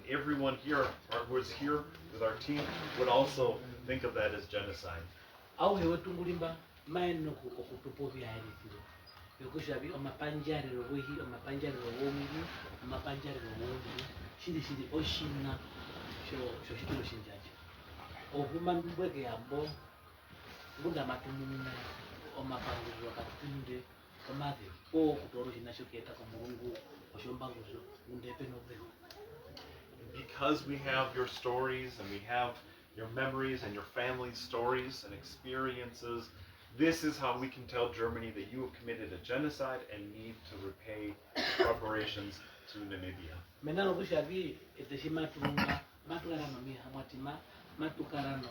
everyone here who is here with our team would also think of that as genocide. Au hewe tungulimba maeno kutupovi haritiro. Yokushabi omapanjari rowehi omapanjari rowomiri omapanjari rowomiri shindi oshina sho shitiro shinjaji. Ohuma mbweke yambo ngunda matumuna omapangiro katunde omathe o kutoro shinasho keta kumurungu oshombanguzo ngundepe nopeho. Because we have your stories and we have your memories and your family's stories and experiences, this is how we can tell Germany that you have committed a genocide and need to repay reparations to Namibia. Menalo kushabi eteshimatunga matukara no mihamwatima matukara no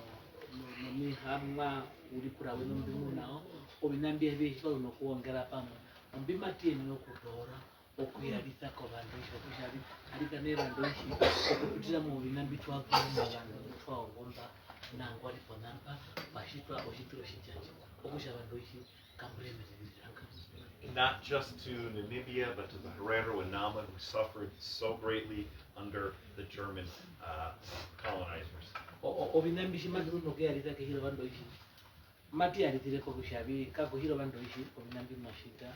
mihamwa ulipura weno mbimunao obinambye ebihika no kuongera pamwe ombimati no kudora okuyalitha ko bantu kushabi alika ne bantu okupitira mu binambi twakuma bantu twawomba nango aliponamba bashitwa oshitiro shijaji okusha bantu kambulemereranga. Not just to Namibia, but to the Herero and Nama who suffered so greatly under the German colonizers. Obinambi shimadru no ke alita ke hiro bantu mati alitire ko kushabi ka ko hiro bantu obinambi mashita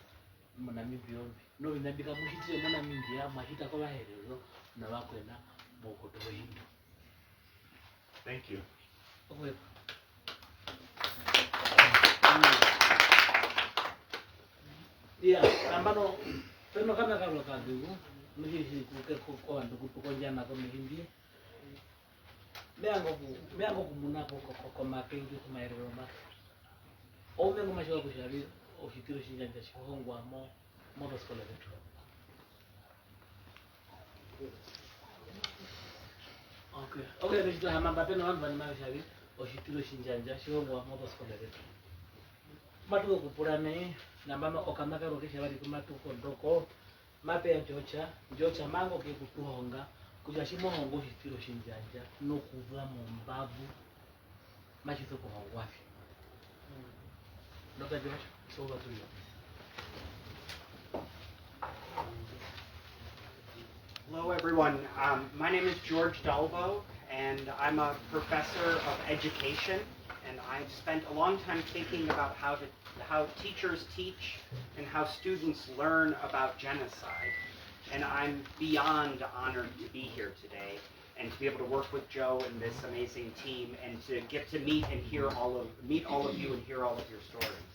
Namibia no binambi ka mushitire Namibia mashita ko baherezo na bakwena bokoto hindu. Thank you. Okay. Yeah, ambano peno kana kalo kadu mujisi ko ando kutukonjana ko mihindi meango kumuna ko mapengi ko maerero ma ome ngoma shwa kushari oshitiro shinjanja shihongwa mo skola vetu. Okay, ndio hamamba peno wangu bani mashabi oshitiro shinjanja shihongwa mo skola vetu. Matuko kupurane nambano okamaka rokesha bali kumatuko ndoko mape ya njocha mango ke kutuhonga kujashimo hongo shitiro shinjanja no kuva mu mbavu machito ko hongwafi. Dr. George, so over to you. Hello everyone, my name is George Dalbo and I'm a professor of education, and I've spent a long time thinking about how teachers teach and how students learn about genocide. And I'm beyond honored to be here today and to be able to work with Joe and this amazing team and to get to meet all of you and hear all of your stories.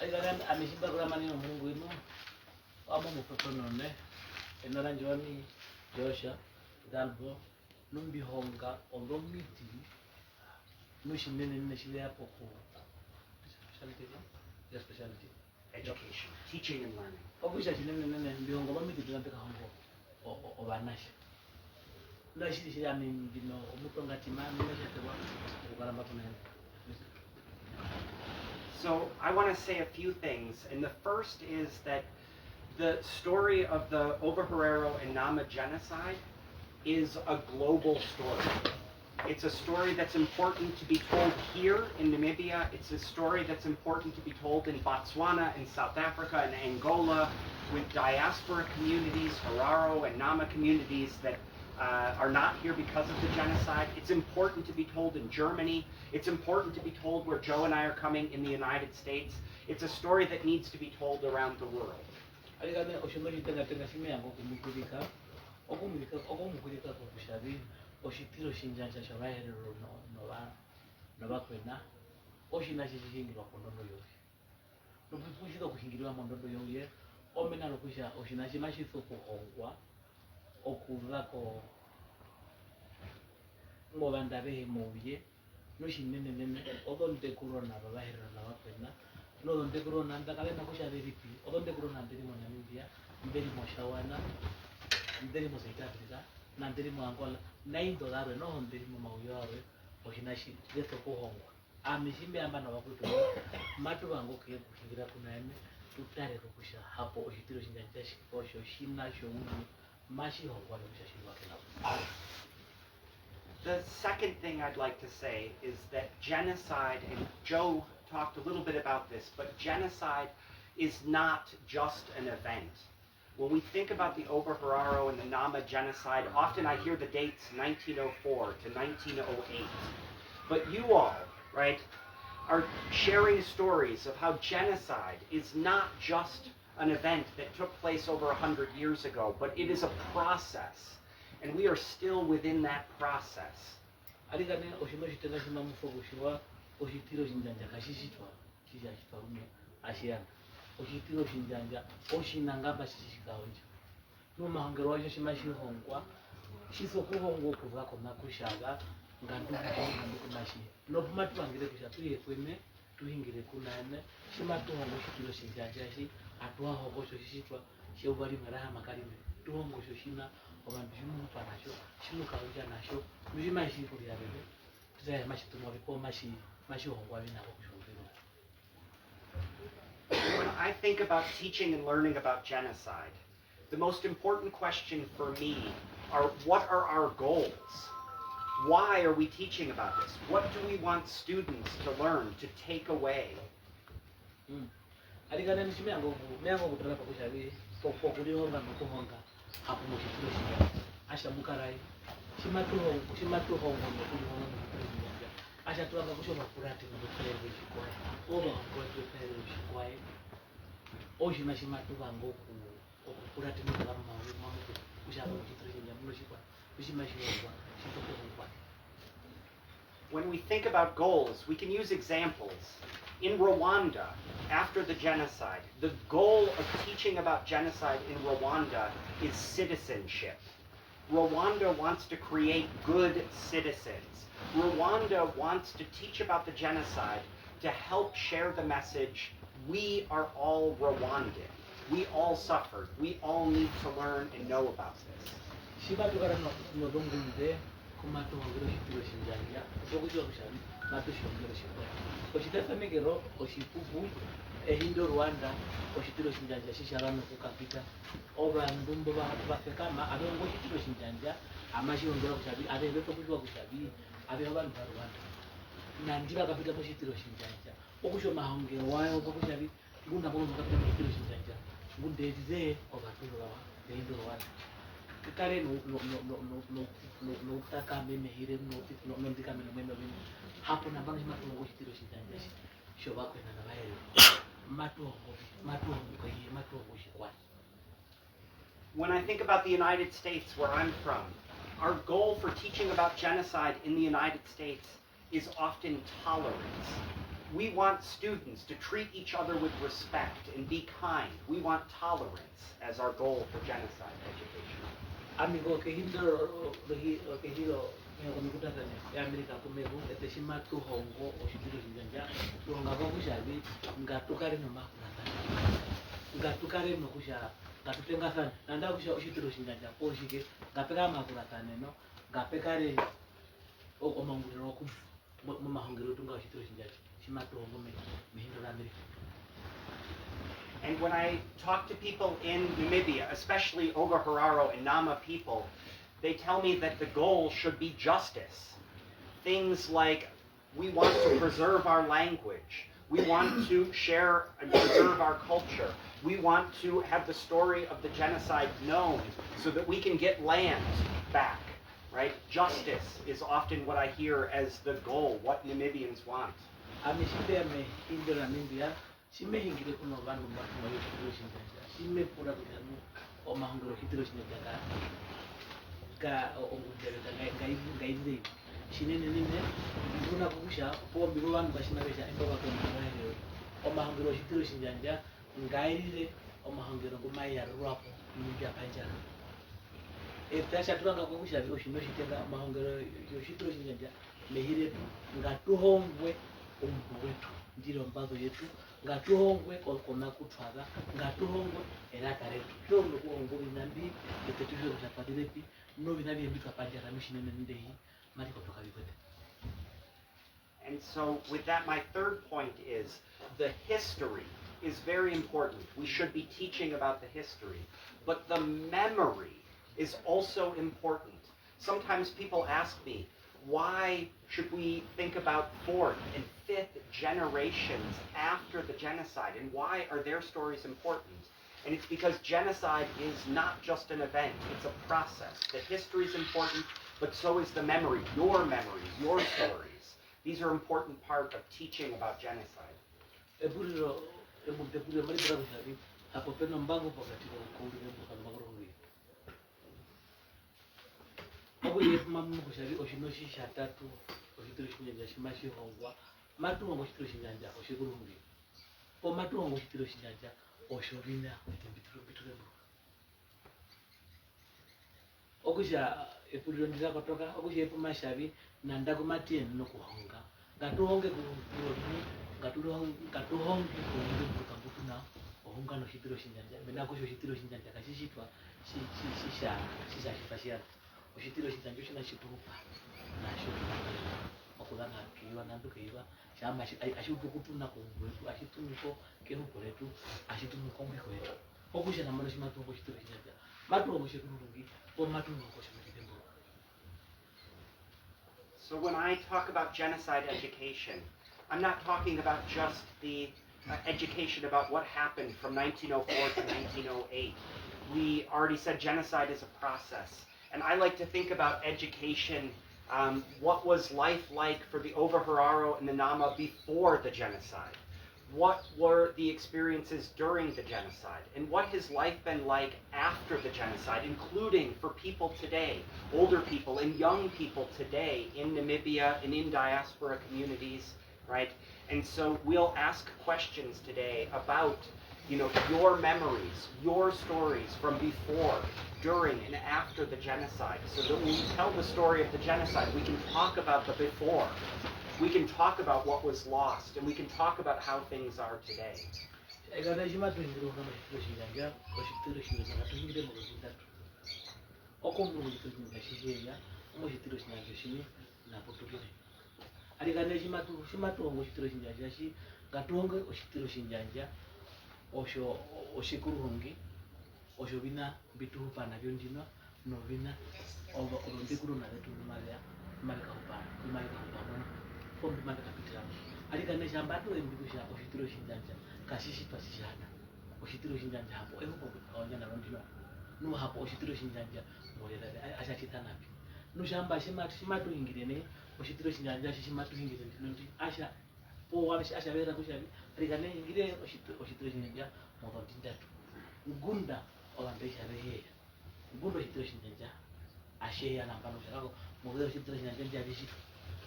Alikan ameshiba kuramani no Mungu ino amo mufotonone enaranjoni Joshua Dalbo numbi honga ondomiti mushinene neshile hapo ko specialty Education, teaching and learning. Okusha chinene mbiongo bamiti tunapeka hongo obanashi nashi shiyami ndino omutonga timani neshatewa ukaramba kunene. So I want to say a few things, and the first is that the story of the Ovaherero and Nama genocide is a global story. It's a story that's important to be told here in Namibia. It's a story that's important to be told in Botswana, in South Africa, in Angola, with diaspora communities, Herero and Nama communities that are not here because of the genocide. It's important to be told in Germany. It's important to be told where Joe and I are coming in the United States. It's a story that needs to be told around the world. Oshitiro shinjanja shabaherero no bakwena oshina shishingirwa kondondo yoye nokushika kuhingirwa mondondo yoye omena lokusha oshina shimashitso kuhongwa okuvako ngobanda behe muye noshinene nene odonde corona babaherero na bakwena no donde corona ndakalena kusha veripi odonde corona ndiri mo Namibia ndiri mo Shawana ndiri mo South Africa nandiri mo Angola $9 no ndiri mo mauyawe oshinashi leto kuhongwa amishimbe amba na bakuto matu bango ke kuhingira kunane tutare kusha hapo oshitiro shinjanja shikosho shina showuni mashi hongwa lokushashirwa kela. The second thing I'd like to say is that genocide, and Joe talked a little bit about this, but genocide is not just an event. when we think about the Ovaherero and the Nama genocide, often I hear the dates 1904 to 1908. But you all, right, are sharing stories of how genocide is not just an event that took place over 100 years ago, but it is a process, and we are still within that process. alikane oshinoshitenga chimamufokushiwa oshitiro chinjanja kashishitwa chishachitwa rume ashiyana oshitiro chinjanja oshinangamba chichikaonja nomahangero wacho chimashihongwa chisokuhongwa kuva kona kushaga ngandukumashi nopumatuvangire kusha tuyekweme tuhingire kunane chimatuhongo shitiro chinjanjashi atuahongo shoshishitwa sheuvalimaraha makalime tuhongo shoshina abantu chimupa nasho chimukaonja nasho nuchimashikuliarere tutaye mashitumwavipo mashihongwa vinako kushongero. When I think about teaching and learning about genocide, the most important question for me are, what are our goals? Why are we teaching about this? What do we want students to learn, to take away? Alikane nchimiango kutana pakushavi pokulihonga nokuhonga hapo moshitiro shija asha mukarai shimatuhongo nokulihonga nokuhonga asha tuanga kushoma kurati nokuhonga shikwae oba hankoe shikwae oshina shimatuhongo kurati nokuhonga mamuku kushaba moshitiro shija muno shikwae kushimashihongwa shitokuhongwa. When we think about goals, we can use examples. In Rwanda, after the genocide, the goal of teaching about genocide in Rwanda is citizenship. Rwanda wants to create good citizens. Rwanda wants to teach about the genocide to help share the message, we are all Rwandan. We all suffered. We all need to learn and know about this. Kumatuhongero shitiro shinjanja sokuchiwa kushavi matushongero shikwae oshitatamegero oshipupu ehindo Rwanda oshitiro shinjanja shisharano kukapita obandu mbo bafekama abongo shitiro shinjanja amashihongero kushavi abebe tokuchiwa kushavi abeho bantu ba Rwanda nanjira kapita poshitiro shinjanja okusho mahongero wayo pokushavi ngunda bono kapita poshitiro shinjanja ngundeze obatulo bawa ehindo Rwanda kare no takame mehire no ndikame no meno bino hapo na bana matungo shitiro shinjanja shoba kwena na bayo matungo shikwa. When I think about the United States, where I'm from, our goal for teaching about genocide in the United States is often tolerance. We want students to treat each other with respect and be kind. We want tolerance as our goal for genocide education. Amigo kehindo kehiro ngomukutata ya Amerika kumego eteshima tuhongo oshitiro shinjanja tuhonga kushavi ngatukare no makunata ngatukare no kusha ngatutenga sana nanda kusha oshitiro shinjanja poshike ngapeka makunata neno ngapekare okomanguriro oku mu mahongero tunga oshitiro shinjanja shima tuhongo mehindo Amerika. And when I talk to people in Namibia, especially Ovaherero and Nama people, they tell me that the goal should be justice. Things like, we want to preserve our language. We want to share and preserve our culture. We want to have the story of the genocide known so that we can get land back, right? Justice is often what I hear as the goal, what Namibians want. Shimehingire kuno vanhu vakumayo chitiro chinjanja shimepura kutanu omahongero chitiro chinjanja ka ongudereka ngaizei shinenenene nduna kukusha pombi vanhu vashinaresha emba vakomanayo omahongero chitiro chinjanja ngairire omahongero ngomaiyarurwapo nyika panjara tashaturanga kukusha oshinoshitenga mahongero yochitiro chinjanja mehiretu ngatuhongwe omuntu wetu ndiro mbazo yetu ngatuhongwe kona kutwaga ngatuhongwe elakaretu kyo nokuhongwe inambi etetuzo kutapadirepi no binabi mbitwa panjara mishinene ndehi mari kutoka bikwete. And so with that, my third point is the history is very important. We should be teaching about the history, but the memory is also important. Sometimes people ask me, why should we think about fourth and fifth generations after the genocide, and why are their stories important? And it's because genocide is not just an event, it's a process. The history is important, but so is the memory, your memories, your stories. These are important part of teaching about genocide. epuliro epuliro malibira kushali apo peno mbango pakati kuulire mukalo makurungi akuye mamu kushali oshinoshi shatatu oshitiro shinyanja shimashihongwa matuwa ngoshitiro shinyanja oshikurungi po matuwa ngoshitiro shinyanja oshovina bituro okusha epuliro ndirakotoka okusha epu mashavi nanda kumatien nokuhonga ngatuhonge kuroni ngatuhonge kuroni mukambutuna ohunga no shitiro shinyanja bena kusho shitiro shinyanja kashishitwa shisha shifashia oshitiro shinyanja shina shiturupa nasho okulanga kiwa nandukewa shama ashitukutuna kungwetu ashituniko kenukoletu ashituniko mbikoletu okusha namano shimatungo shitiro shinyanja matungo shikurungi o matungo koshimukidembo. So when I talk about genocide education, I'm not talking about just the education about what happened from 1904 to 1908. We already said genocide is a process. And I like to think about education, what was life like for the Ovaherero and the Nama before the genocide? What were the experiences during the genocide? And what has life been like after the genocide, including for people today, older people and young people today in Namibia and in diaspora communities, right? And so we'll ask questions today about, your memories, your stories from before, during, and after the genocide, so that when we tell the story of the genocide, we can talk about the before. We can talk about what was lost, and we can talk about how things are today. Pomtumanda kapitala alikane shambatu embikushya oshitiro shinjanja kashishitwa sishana oshitiro shinjanja hapo eho kaonyana rondino no hapo oshitiro shinjanja molera ashachitanapi no shamba shimatu ingirene oshitiro shinjanja shimatu ingirene ndi asha po wabisha asha vera kushabi alikane ingire oshitiro shinjanja moto tindatu ngunda olambesha rehe ngundo oshitiro shinjanja ashe yana pano shako modelo oshitiro shinjanja ndiabishi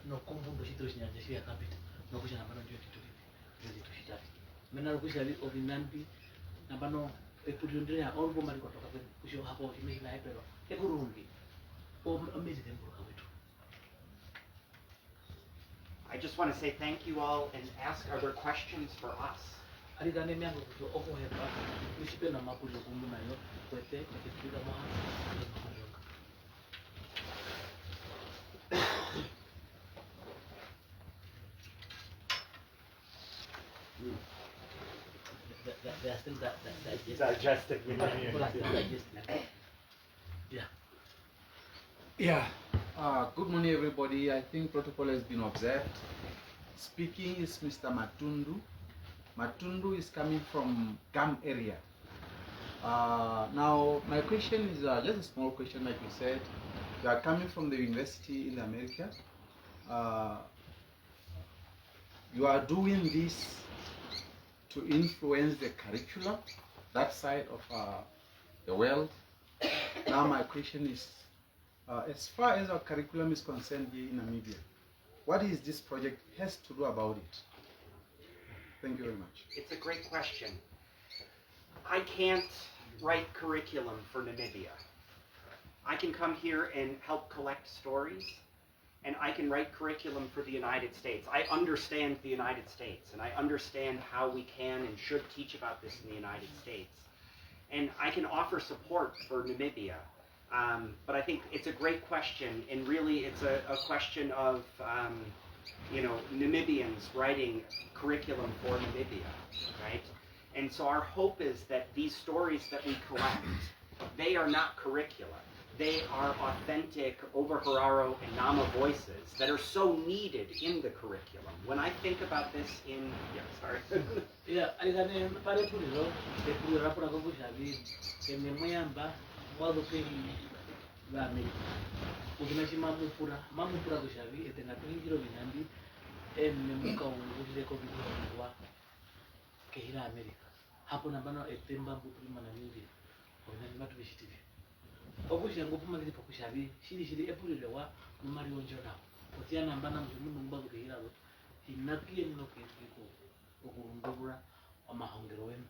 no kumbundo shitiro shinyanja shiya kapita no kushana pano ndio tituli tushitali mena lokushali ovinambi na pano epuliro ndira orbo mali kotoka kwen kusho hapo imehila epero ekurungi o amazing tempo kawetu. I just want to say thank you all and ask, are there questions for us? Alikane miango kusho oko hepa kushipe na mapuliro kumuna yo kwete kutipika maha they are still digesting. Yeah. Good morning, everybody. I think protocol has been observed. Speaking is Mr. Matundu. Matundu is coming from Gam area. Now, my question is just a small question, like you said. You are coming from the university in America. You are doing this to influence the curriculum, that side of the world. Now my question is, as far as our curriculum is concerned here in Namibia, what is this project has to do about it? Thank you very much. It's a great question. I can't write curriculum for Namibia. I can come here and help collect stories, and I can write curriculum for the United States. I understand the United States, and I understand how we can and should teach about this in the United States. And I can offer support for Namibia. But I think it's a great question, and really it's a question of Namibians writing curriculum for Namibia, right? And so our hope is that these stories that we collect, they are not curricula. they are authentic Ovaherero and Nama voices that are so needed in the curriculum. When I think about this in, sorry. Yeah, alikane pale puliro epuliro rapura kokushavi ememuyamba walupeli vame ukinashi mamupura kushavi etengatulingiro vinambi ememuka unguleko vinwa kehira America hapo nambano etemba mpulima na India ovinani vatu vishitivi okushango pumalizi pokushavi shiri epuliro wa mumari onjona otia nambana mjumu numba kehira lo inakie nino kiko okurumbura amahongero wenu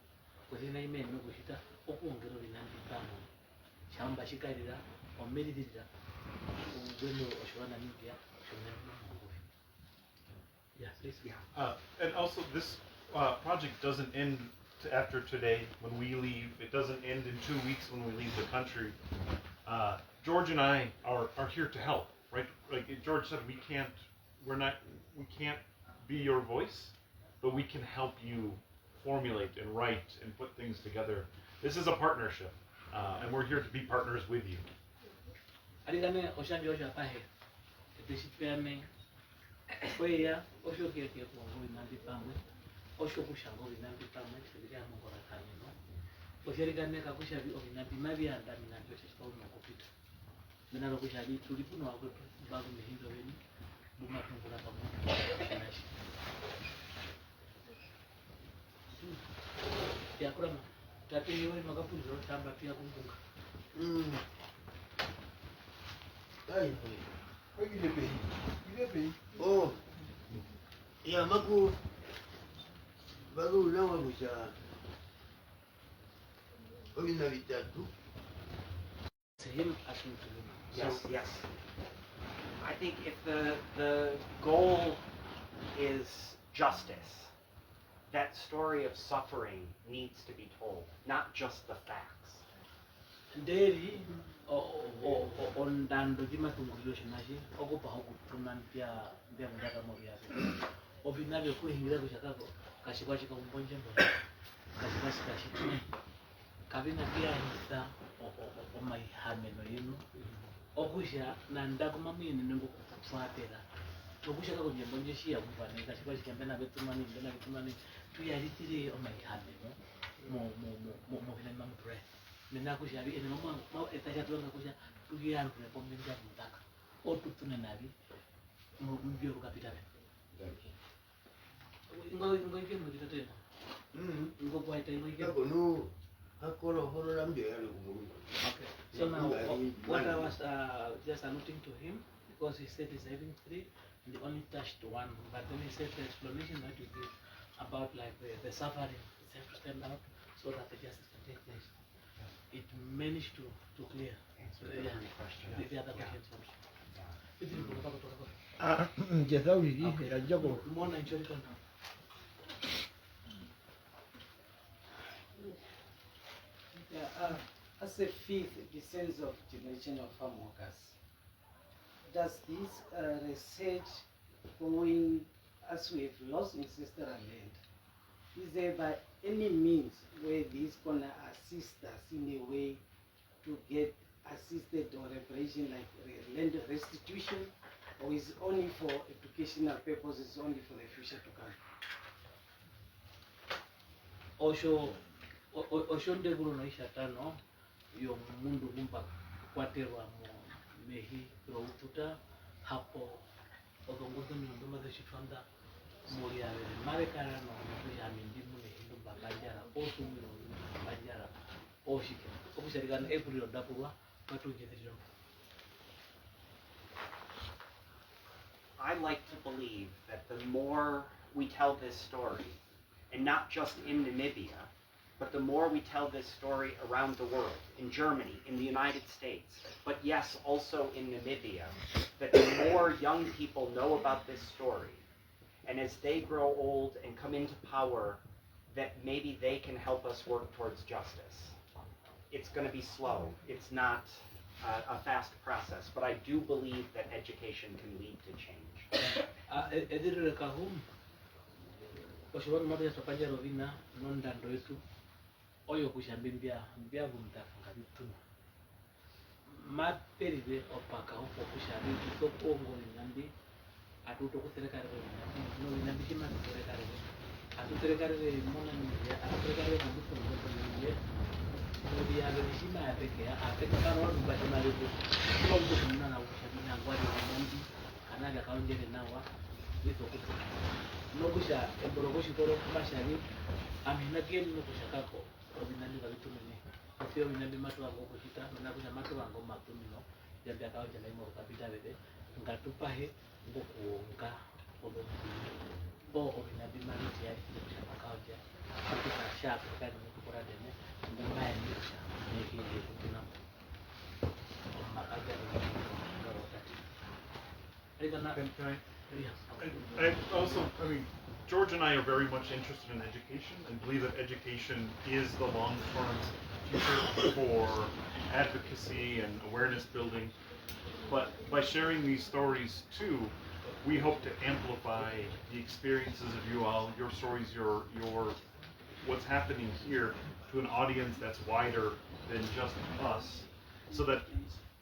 kuzina imene nokuchita okuongero linandi pano chamba chikalira omeririra ubwendo oshowana India shonani mungu. Yeah, please. Yeah. And also, this project doesn't end after today when we leave. It doesn't end in 2 weeks when we leave the country. George and I are here to help, right? Like George said, we can't be your voice, but we can help you formulate and write and put things together. This is a partnership, and we're here to be partners with you. Alikane oshangi osha pahe eteshipiane kweya osho keke kuongo inandi pamwe osho kushango inandi pamwe sebili amongora kanino osherikane kakushavi ovinandi mavyanda minandi oshispauni nakupita minalo kushavi tulipuno wakwetu mbagu mihindo veni bumatungula pamwe nashi yakurama tateniwe makapuliro tamba pia kumbunga. Oh, yeah, bago lang ako sa pag-inalitado. Yes. I think if the goal is justice, that story of suffering needs to be told, not just the facts. Nderi ondando chimatunguliro chinachi okupaho kutuma mpya mudaka movi yake ovinavyo kuhingira kuchakako kashikwa chikakumbonje mbona kashikwa chikashitune kavina kuyahisa omaihameno yenu okusha nandakuma mwine nengokufatela tokushaka kunjembonje shiya kuvane kashikwa chikembena betumani tuyalitire omaihameno movina mamupure mina kushavi ene mama etachatwanga kusha tuyantu rekomenda mutaka otutune navi mbio kapitale ngo ike mutita tena ngo kwaita ngo ike Kono hakolo holo lambyo yale kumuru. okay so now what I was just alluding to him because he said he's having 3 and he only touched 1 but then he said the explanation that you give about like the suffering it's have to stand out so that the justice can take place. It managed to clear. Answer every question. The other questions also. Jethawiri Okay. yajago. Mona insurance now. Yeah, as a fifth descent of generation of farm workers, does this research going as we have lost ancestral land, is there by any means where this gonna assist us in a way to get assisted or reparation like land restitution, or is it only for educational purposes, only for the future to come? Osho ndeguru naisha tano yo mundu kumpa kwaterwa mo mehi roututa hapo odongoto nyundo mazeshifanda muri ya marekara no ya mindimu ne hindu bakajara osu mino bakajara oshike okusharikana April dapurwa matujethiro. I like to believe that the more we tell this story, and not just in Namibia, but the more we tell this story around the world, in Germany, in the United States, but yes, also in Namibia, that the more young people know about this story, and as they grow old and come into power, that maybe they can help us work towards justice. It's going to be slow. It's not a fast process, but I do believe that education can lead to change. Edirre kahum oshiwan mabya topanja rovina nondando yetu oyo kushambimbia mbia gumta ngabitu maperire opaka upo kushari isokongo inambi atuto kuserekarire inambi no inambi chima kuserekarire atuserekarire mona niye atuserekarire nambuso ngoto niye muri yalo chima apeke apeke kana wanu bati malibu kwa mtu kumuna na kushabi na ngwari inambi anaga kaunjere nawa iso kutu no kusha emborogoshi toro kumashari amina geni no kushakako obinambi kabitumene sio minambi matu wango kushita minakuja matu wango matumino jambi akao jala imo kapita bebe ngatupahe ngokuonga o minambi mali tiari kusha akao ja kuka shapo kani mtukura dene mbaya nisha neki ndi kutuna makaja ni wakati aidha na I also, I mean, George and I are very much interested in education and believe that education is the long-term future for advocacy and awareness building. But by sharing these stories too, we hope to amplify the experiences of you all, your stories, your what's happening here to an audience that's wider than just us, so that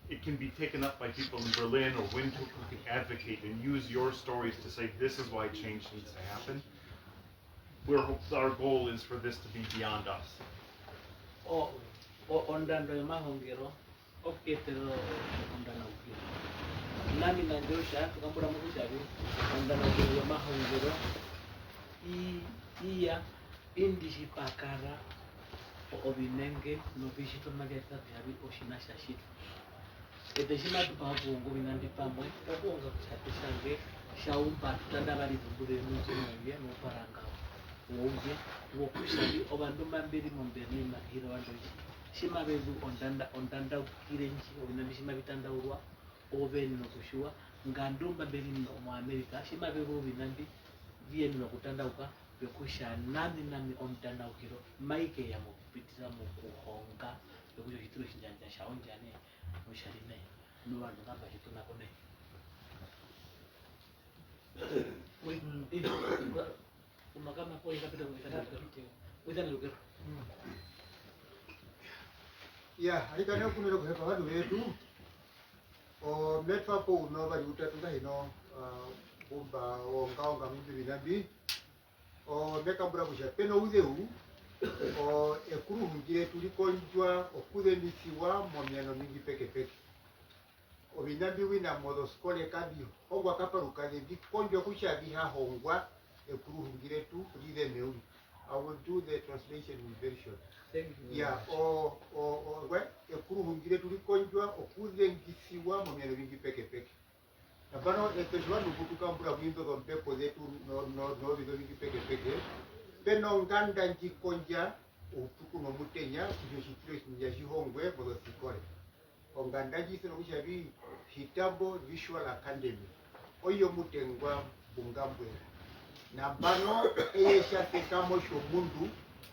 it can be taken up by people in Berlin or Windhoek who can advocate and use your stories to say this is why change needs to happen. Our goal is for this to be beyond us. Ondando ya mahongero oketero ondana ukiro nami na ndosha tukambura mukushabi ondana ya mahongero iya indishi pakara obinenge no bishito mageta byabi oshinasha shitu edeshima tupabungu binandi pamwe okonga kusatishange shaumba tutandabali bubule n'uzo n'uye n'uparanga uwuye wokushabi obandu mbambiri mumbeni mahiro wandoji shima bezu ondanda ukirenji obinandi shima bitandaurwa obeni nokushua ngandu mbambiri mu America shima bezu binandi bieni nokutandauka bekusha nami ondandaukiro maike ya mukupitira mukuhonga bekujo hitiro shinjanja shaonjane musharine n'abantu ngamba hituna kone umakama kwa ikapita kuitana lugero ya aikana kunero kuhepa wadu wetu o metfa po uno bali utatunga hino bomba onga mimi binabi o mekambura kusha peno udeu o ekuru hungire tulikonjwa okudenisiwa momiano mingi peke obinabi wina modo skole kadi hongwa kaparuka de bikonjwa kusha biha hongwa ekuru hungire tu kulide meuli. I will do the translation in very short. Thank you. Yeah, ekuru hungire tulikonjwa okudengisiwa momiano mingi peke nabano eteshwa nukutukambura mwindo do mpepo zetu no bido mingi peke peno nganda njikonja utuku no mutenya kujoshitiro shinja shihongwe modo sikore onganda jiseno kushabi hitambo visual academy oyo mutengwa bungambwe nabano eyesha tekamo shomundu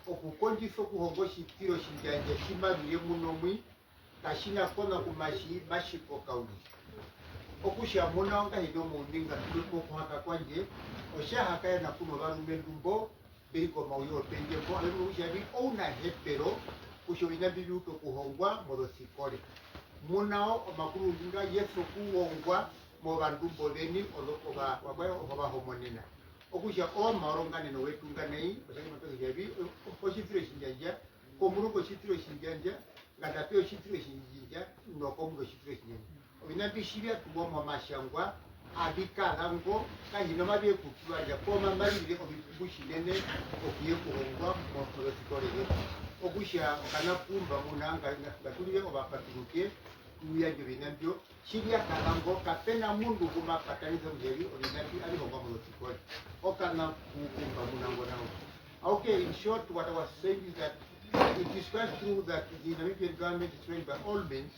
okukonjiso kuhongo shitiro shinjanje shimabiye munomwi kashina kona kumashi mashiko kauli okusha mona nga hido mundinga tuko kuhaka kwanje osha hakaya na kuno barume ndumbo biriko mauyo penge ko aleru ushabi ona hepero kushobina bibuto kuhongwa modo sikore munao makuru ndinga yeso kuhongwa mo bandumbo deni oloko ba wabwa homonena okusha o marongane no wetungane osha mato jabi oshitire shinjanja komuruko shitire shinjanja ngata peo shitire shinjanja no komuruko shitire shinjanja obinabishibya tubomo mashangwa abikalango kahino mabye kukiwaja koma marire obikushinene okuye kuhongwa mu protokole okusha kana kumba munanga ngatulire obapaturuke kuyaje binabyo shibya kalango kapena mundu kuma patanizo mjeri obinabi ali hongwa mu protokole okana kumba munango nawo. Okay, in short, what I was saying is that it is quite true that the Namibian government is trying by all means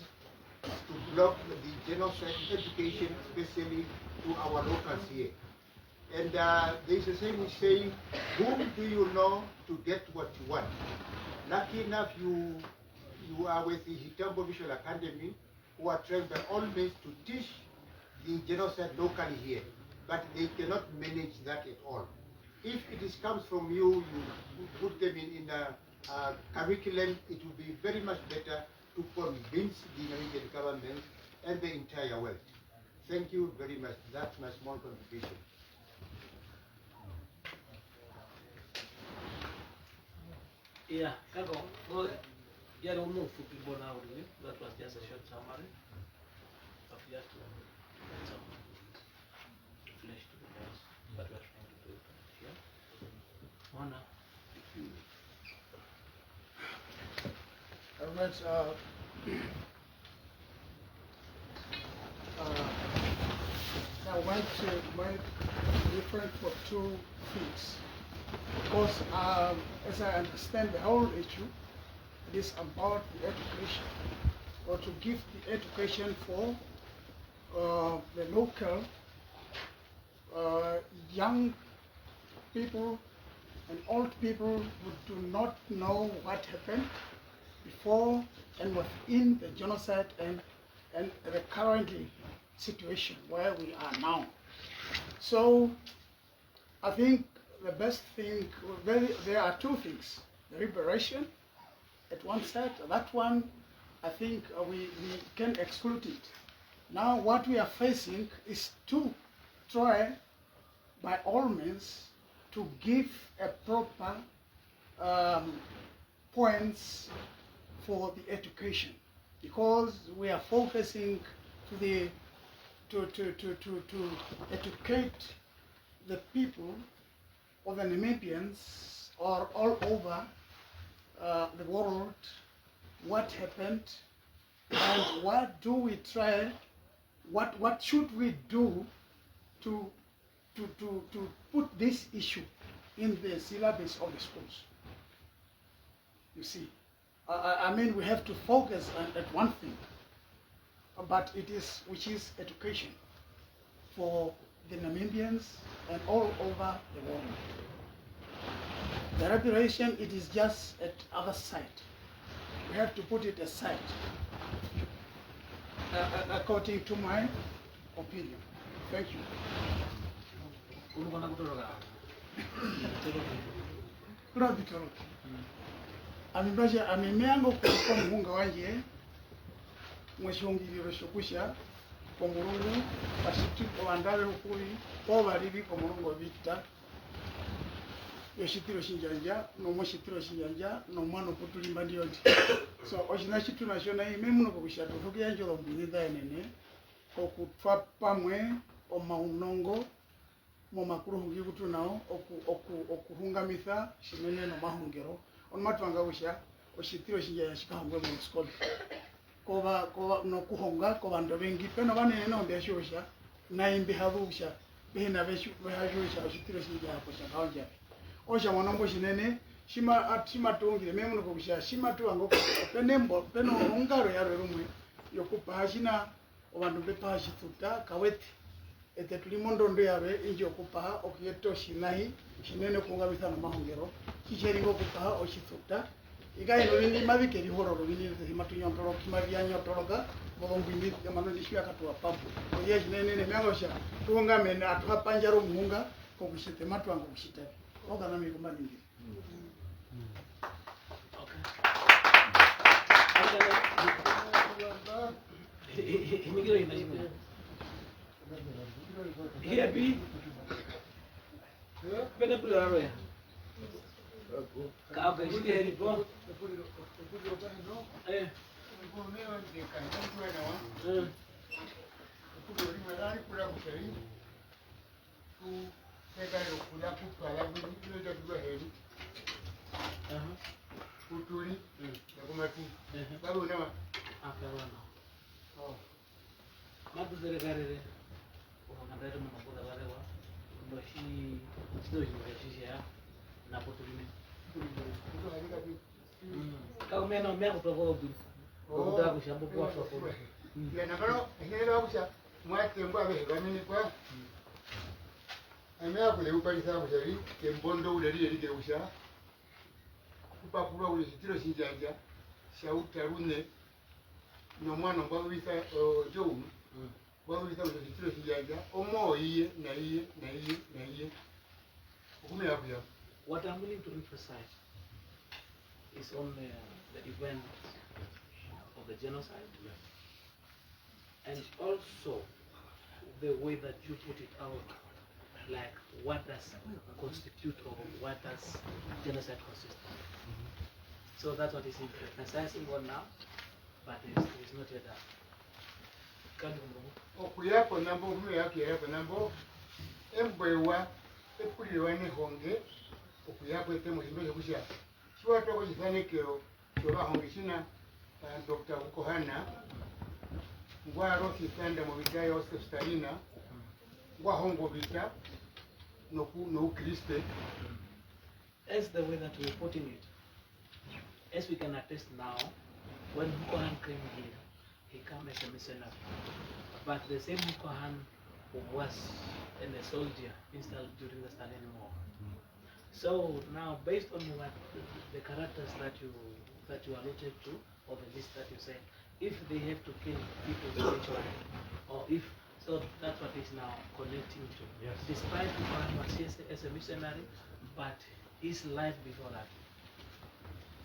to block the genocide education, especially to our locals here. And there is a saying which saying, whom do you know to get what you want? Lucky enough, you are with the Hitambo Visual Academy, who are trying by all means to teach the genocide locally here, but they cannot manage that at all. If it comes from you, you put them in a curriculum, it will be very much better to to convince the Namibian government and the entire world. Thank you very much. That's my small contribution. Yeah, Kago, well, yeah, don't know for people now, really. That was just a short summary of just some flesh to the bones that we're trying to do here. Mona. All right. I want to make different for two things. Because as I understand the whole issue, it is about the education, or to give the education for the local young people and old people who do not know what happened before and within the genocide and the current situation where we are now. So I think the best thing, there are two things: the liberation at one side. That one, I think we can exclude it. Now what we are facing is to try by all means to give a proper points for the education, because we are focusing to educate the people or the Namibians or all over the world what happened and what do we try, what should we do to put this issue in the syllabus of the schools. You see, I mean, we have to focus at one thing, but which is education for the Namibians and all over the world. The liberation, it is just at other side. We have to put it aside, according to my opinion. Thank you. Amimeango kwa muhunga wanje mweshongiliro shokusha kwa murungu ashiti kwa andale ukuri kwa baribi kwa murungu vita yoshitiro shinjanja no moshitiro shinjanja no mwana kutulimba ndiyo so oshina chitu nashona ime muno kushatu fuki yanjo lombinida enene okutwa pamwe omaunongo mo makuru hungi kutu nao okuhungamitha shinene no mahungero onmatwanga usha oshitiro shinjanja shikahangwe mu school koba no kuhonga koba ndo bengi peno banene no ndeshosha na imbi habusha bena beshu behajosha oshitiro shinjanja ko shakawanja osha mwanambo shinene shima tungire memuno kubisha shima tuwango penembo peno ongaro yaro rumwe yokupa hashina obandu bepa hashituta kaweti ete tulimondo ndo yabe inji okupa okiyeto shinahi shinene kungabisa no mahongero kisheringo okupa oshituta igaino bindi mabikeri hororo bindi zimatunyondoro kimabyanyo toroka bolongo indi yamano dishya katwa papu oye shinene ne myangosha tungame atwa panjaro muhunga ko kushite matwango kushite ogana mi kumalingi. Here be better put area. Ka shi da heri ko Kuturi, nakumati, babu nama. Matu zere garere, ngandere mnakoda garewa, bashi sidoji bashi ya na potulime. Kau meno mea kutoka obi. Kutoka kushambu kwa soko. Ya nakalo, ngene kusha, mwate mbwa be gamini kwa. Amea kule upalisa kushari, kembondo ulali yali kusha. Kupapura ule shitiro shinjanja, shauta rune, no mwana mbwa wisa jowu. What I'm willing to emphasize is on the event of the genocide, and also the way that you put it out, like what does constitute or what does genocide consist of. So that's what is emphasizing on now, but it's not yet done. okuyapo nambo okume yake yapo nambo embwewa epulirwa ne honge okuyapo etemo himbe kusha chiwato ko chifanekero choba honge china Dr. Kohana ngwa roki kanda mu bidaya ose Stalina ngwa hongo bita no Kriste. As the way that we're putting it, as we can attest now, when Hukohan came here, he came as a missionary. But the same Hukohan was a soldier installed during the Stalin War. So now, based on what the characters that you alluded to, or the list that you said, if they have to kill people spiritually, or if so, that's what is now connecting to. Yes. Despite Hukohan was here as a missionary, but his life before that.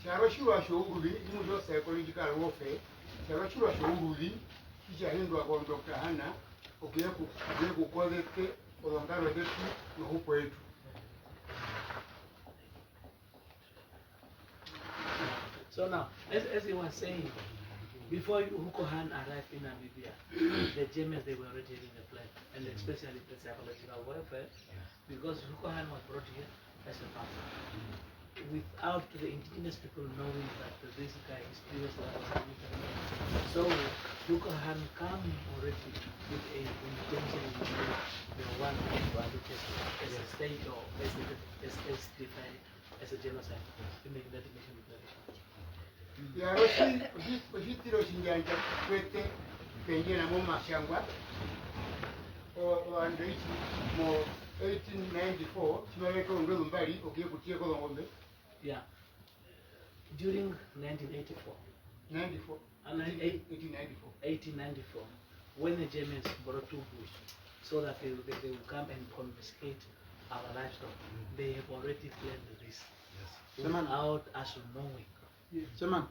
Charo shura shoguli imujo psychological warfare. Charo shura shoguli kijahindo kwa Dr. Hana okuye kukoleke olongalo detu no hupo yetu. So now, as he was saying, before Hukohan arrived in Namibia, the Germans, they were already in the plan, and especially the psychological warfare, because Hukohan was brought here as a pastor, without the indigenous people knowing that this guy is seriously a military. So Hukohan came already with a intention to the one who alluded as a state or as defined as a genocide to make that nation declaration. Yaroshi ojitiro shinjanja kwete penjena mu mashangwa o andeichi mo 1894 chimaleko ngolo mbali okuye kutie ko ngombe. Yeah. During 1984. 94. 1894, when the Germans brought to Bush, so that they will come and confiscate our livestock, they have already planned this without us knowing. Chairman,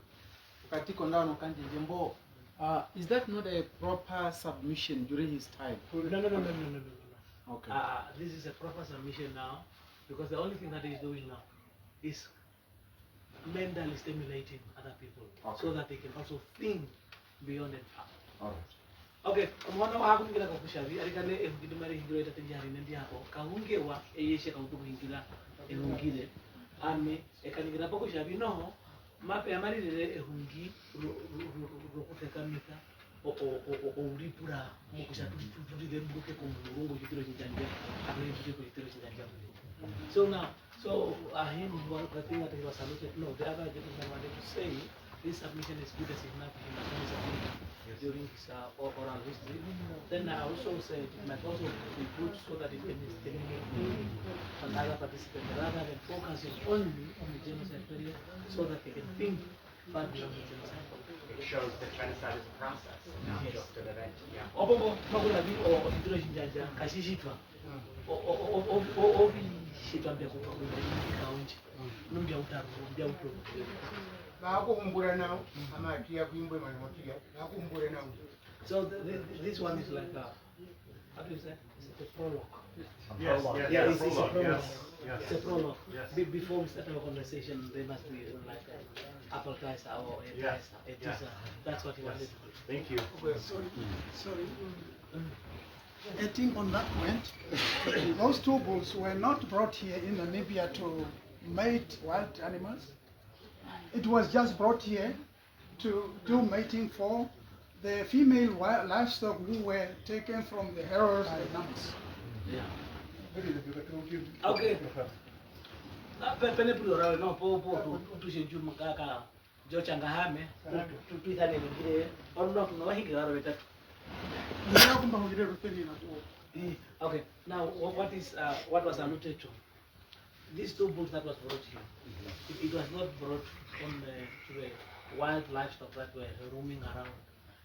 Katiko Ndano Kanji Jimbo, is that not a proper submission during his time? No. Okay. This is a proper submission now, because the only thing that he's doing now is mentally stimulating other people, so that they can also think beyond and far. All right. Okay, mwana wa hakungira kwa kushavi alikane ehungidumari hingiro ita tenjari nendi hapo kahungewa eyeshe kautuku hingila ehungile ame ekanigira poko shavi no mape amalire ehungi rokutekamika o ulipura mukusha tutulire mbuke kumurungu chitiro chijanja amene chitiro chijanja. So now, him the thing that he was saluted. No, the other gentleman wanted to say this submission is good as enough during his oral history. Then I also said it might also be good so that it can stimulate another participant rather than focusing only on the genocide period, so that they can think far beyond the genocide. It shows that genocide is a process, not just an event. Yeah. Obobo makula bi o chitiro chinjanja kashishitwa shitwa mbya kutokuza kaunti numbya utaru mbya uto Bakumbura now amati ya kuimbe manotia bakumbura now. So this one is like how do you say? It's a prologue. Yes, It's a prologue. Yes. It's a prologue. Yes. Before we start our conversation, there must be like appetizer or a teaser. That's what you wanted to do. Thank you. Sorry. Adding on that point, those two bulls were not brought here in Namibia to mate wild animals. It was just brought here to do mating for the female livestock who were taken from the herons and nuns. Yeah. Okay. Pene pulora no po tushinju makaka jochanga hame tuitane ngire ono no wahinga ro betatu. Okay. Now what was alluded to? These two bulls that was brought here, it was not brought to the wild livestock that were roaming around.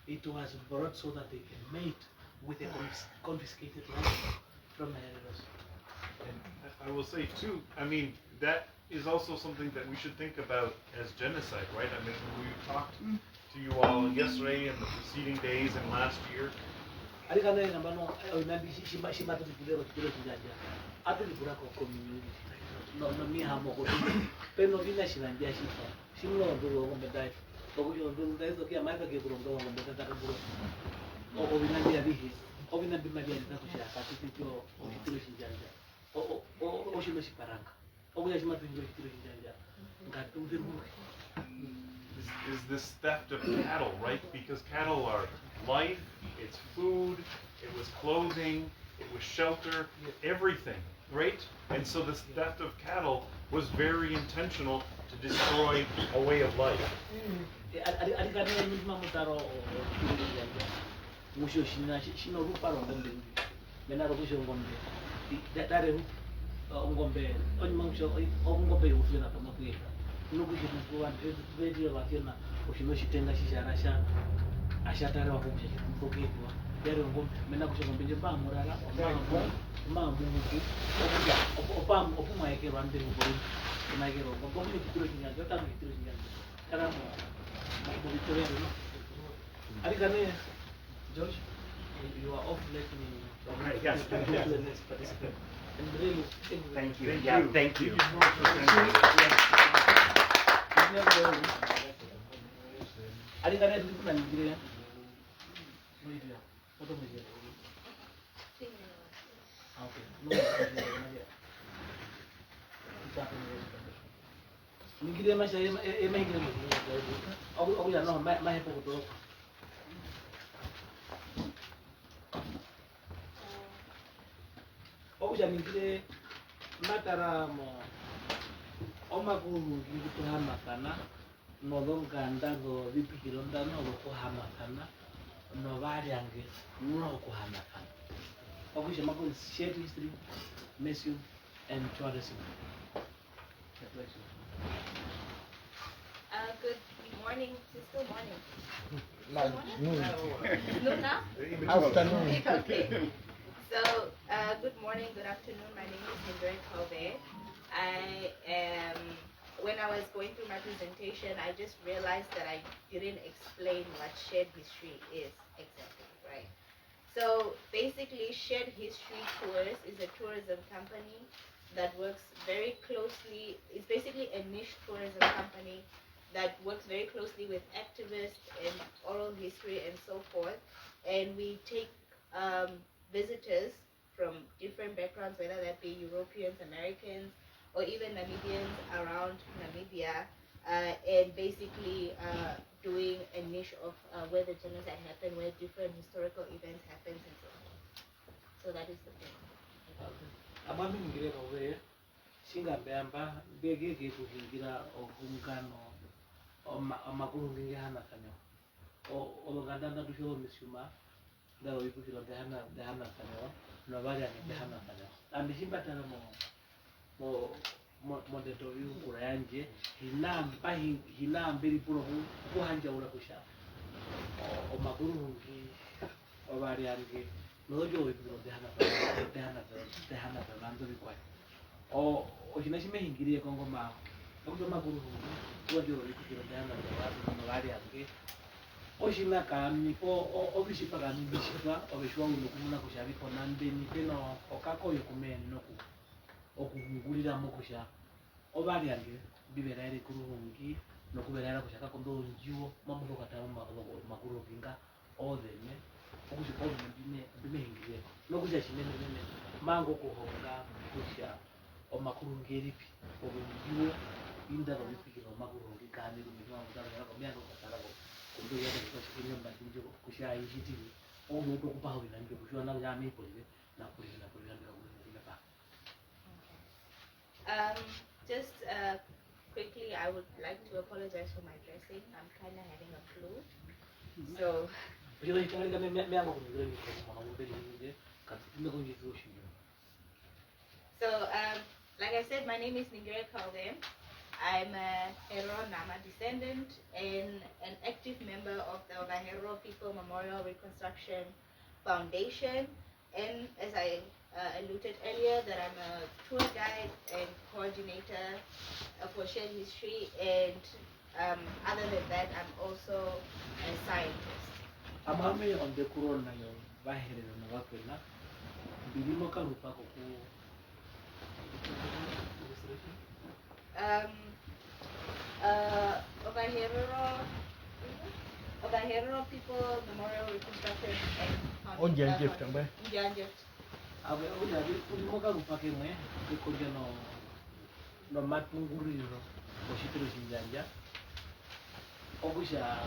It was brought so that they can mate with the confiscated livestock from the herons. And I will say too, I mean, that is also something that we should think about as genocide, right? I mean, when we talked to you all yesterday and the preceding days and last year. alikana ngambano oyinambi shimatu tipulero chipiro chinjanja atulipura ko community no mihamo ko peno vina shilambia shifa shimlo ndo ngombe dai okuyo ndo ndaizo kia maika ke kuronga ngombe tata buro o vinambi abihi o vinambi mali ya kushia katipito chipiro chinjanja o shilo shiparanga okuya shimatu chipiro chinjanja ngatumbe mu Is this theft of cattle, right? Because cattle are life, it's food, it was clothing, it was shelter, everything, right? And so this theft of cattle was very intentional to destroy a way of life. alikana mima mutaro musho shino ruparo ngombe menaro kusho ngombe dare ngombe onyimusho ngombe ufuna kama kuika nukushikuwa radio wakina ushino shitenga shisharasha ashatare wakumusha chikumboketwa yari ngombe mena kusho ngombe jemba murara mamuku opuma rwande ngombe maikero ngombe kitiro chinyanja tamu kitiro chinyanja kana mo vitore no alikane George you are off let me Right, yes. to the next participant and really Thank you. Yeah, thank you. alikane ndikuna ngire moidia oto moidia okay no ngire masha emengire mo au ya no mahepo kuto okuja ngire mataramo omakulu ngikuhamakana nolonganda no vipikilonda nolokuhamakana novaryange nokuhamakana okuja makulu shared history mission and tourism. Good morning. It's still morning. Noon now? Afternoon. Okay. So, good morning, good afternoon. My name is Nindre Kove. I am, when I was going through my presentation, I just realized that I didn't explain what shared history is exactly, right? So, basically, Shared History Tours is a tourism company that works very closely, it's basically a niche tourism company that works very closely with activists in oral history and so forth. And we take visitors from different backgrounds, whether that be Europeans, Americans, or even Namibians around Namibia, and basically doing a niche of where the genocide happened, where different historical events happened, and so forth. So that is the thing. Amami ngire kawe singambamba begege kuhingira obungano amakulu ngihana kanyo ologanda na dusho misuma da wikukiro dehana kanyo no bali ani dehana kanyo ambishimba tana mo de to yu kuranje hina mbiri puro kuhanja ura kusha o makulu ngi o bali ange no yo wikukiro dehana lando bikwa o shinashime hingirie kongo ma okujo makulu yo wikukiro dehana no bali ange oshina kami obishipa kami bishipa obishwa unokumuna kushabi konande ni peno okako yokumeno okugulira mokusha obali ange bibera ere kurungi nokubera era kushaka kondo njiwo mamulo katama makuru vinga odene okushika bime hingire nokusha shinene nene mango kuhonga kusha omakuru ngeripi obunjiwo indaro bipikiro makuru ngikani rumiwa mutara yako miango katarako kundo yake kushikira mbajinjo kusha injitini ono tokupaho binanjo kushwa na ya mipolive na kulina ndira kulina pa. Just quickly, I would like to apologize for my dressing. I'm kind of having a flu. So, like I said, my name is Ningire Kalde. I'm a Hero Nama descendant and an active member of the Hero People Memorial Reconstruction Foundation. And as I alluded earlier, that I'm a tour guide and coordinator for Shared History, and other than that, I'm also a scientist. Amame on the corona yo bahere na wakwela. Bilimo karupa ko Obahero People Memorial Reconstruction and Njanjeft. abe oya bilimo karupa ke mwe ko no matunguriro oshitiro shinjanja okusha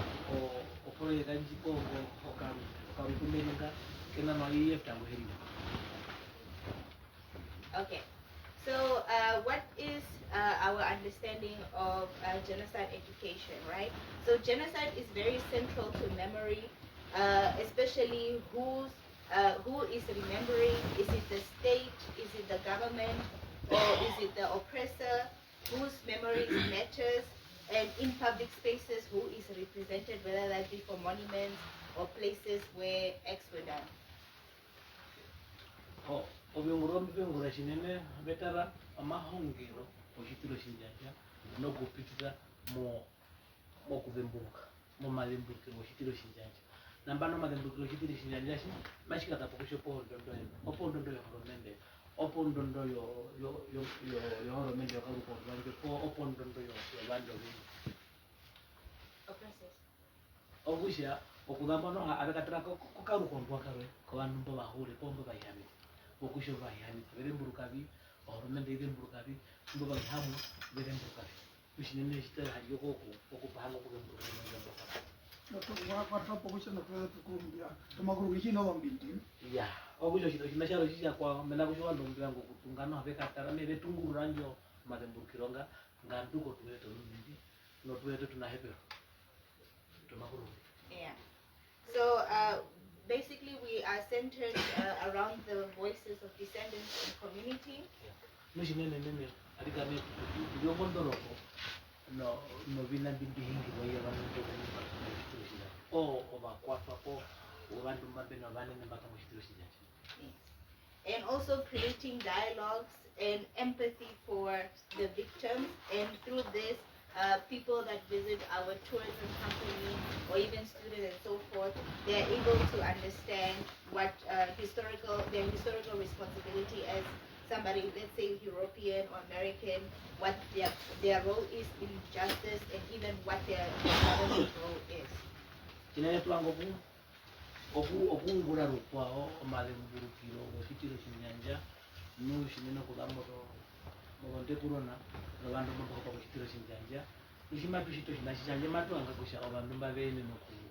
opore kanji ko okaru kumenga kena no yeftango heriyo. Okay, so what is our understanding of genocide education, right? So genocide is very central to memory, especially who is remembering. Is it the state? Is it the government? Or is it the oppressor? Whose memory matters? And in public spaces, who is represented, whether that be for monuments or places where acts were done? Obyongora shinene betara amahongero oshitiro shinjanja no kupitira mo kuvemburuka mo malemburuka oshitiro shinjanja nambano malemburuka oshitiro shinjanja shi mashika tapokusho pondo yo horomende opondo yo horomende okaruko banje po opondo yo bando bindi Oppressors. ogusha okudamba no abekatira ko karuko ndwakare ko bantu mbo bahule pombo bayami okusho bayami beremburukabi horomende beremburukabi mbo bahamu beremburukabi kushinene shitara hayoko okupanga kugemburuka ngomba Kwatapa kushana kwa tukumbia tumakuru kino bambindi ya ogusho shito shimasharo shisha kwa mena kusho wando mbiango kutungano abekatara mebe tunguru ranjo malemburukironga nganduko tuweto mbindi no tuweto tunahebero tumakuru. Yeah. So basically, we are centered around the voices of descendants and community. Mushinene nene aligame yongondoroko no vina bindi hingi boye bantu bashitushija obakwatwa ko abantu mabeno banene mpaka mushitushija. And also creating dialogues and empathy for the victims, and through this, people that visit our tourism company or even students and so forth, they are able to understand what their historical responsibility as somebody, let's say European or American, what their role is in justice, and even what their government role is. okungura rukwao malemburukiro oshitiro shinyanja nushinene kudamoto mobonte kurona abantu mabako kushitiro shinyanja ushimatu shito shinashijanje matu angakusha abantu babene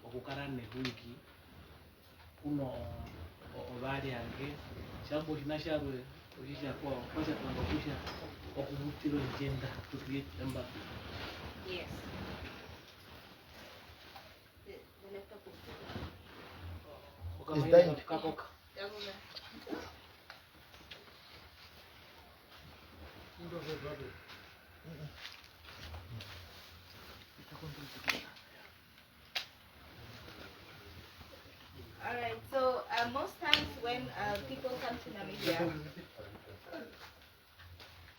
okukarane huiki kuno obali ange shambo shinasharwe ushisha kwa kwasha tunakusha okubutiro njenda to create empathy. Yes. The laptop Is dying. All right. So most times when people come to Namibia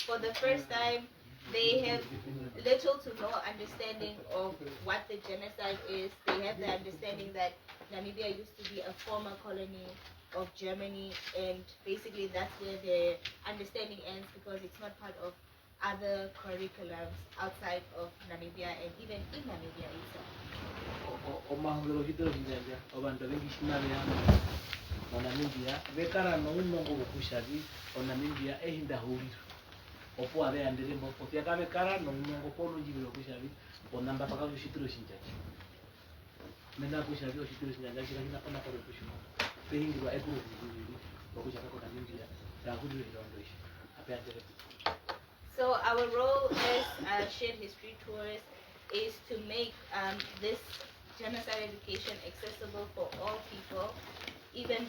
for the first time, they have little to no understanding of what the genocide is. They have the understanding that Namibia used to be a former colony of Germany, and basically that's where the understanding ends, because it's not part of other curriculums outside of Namibia and even in Namibia itself. Omahongero hitero hinjanja abantu bengishinale hano Namibia bekara no umongo bokushabi Namibia ehinda huliro opo abe andere mbopo tiakabe kara no umongo pono jibiro kushabi onamba paka kushitiro shinjaji mena kushabi oshitiro shinjaji kina pana kwa kushimo pehingirwa ekuru kuzuri bokushaka kwa Namibia yakudiro hirondoshi ape andere. So our role as shared history tourists is to make this genocide education accessible for all people, even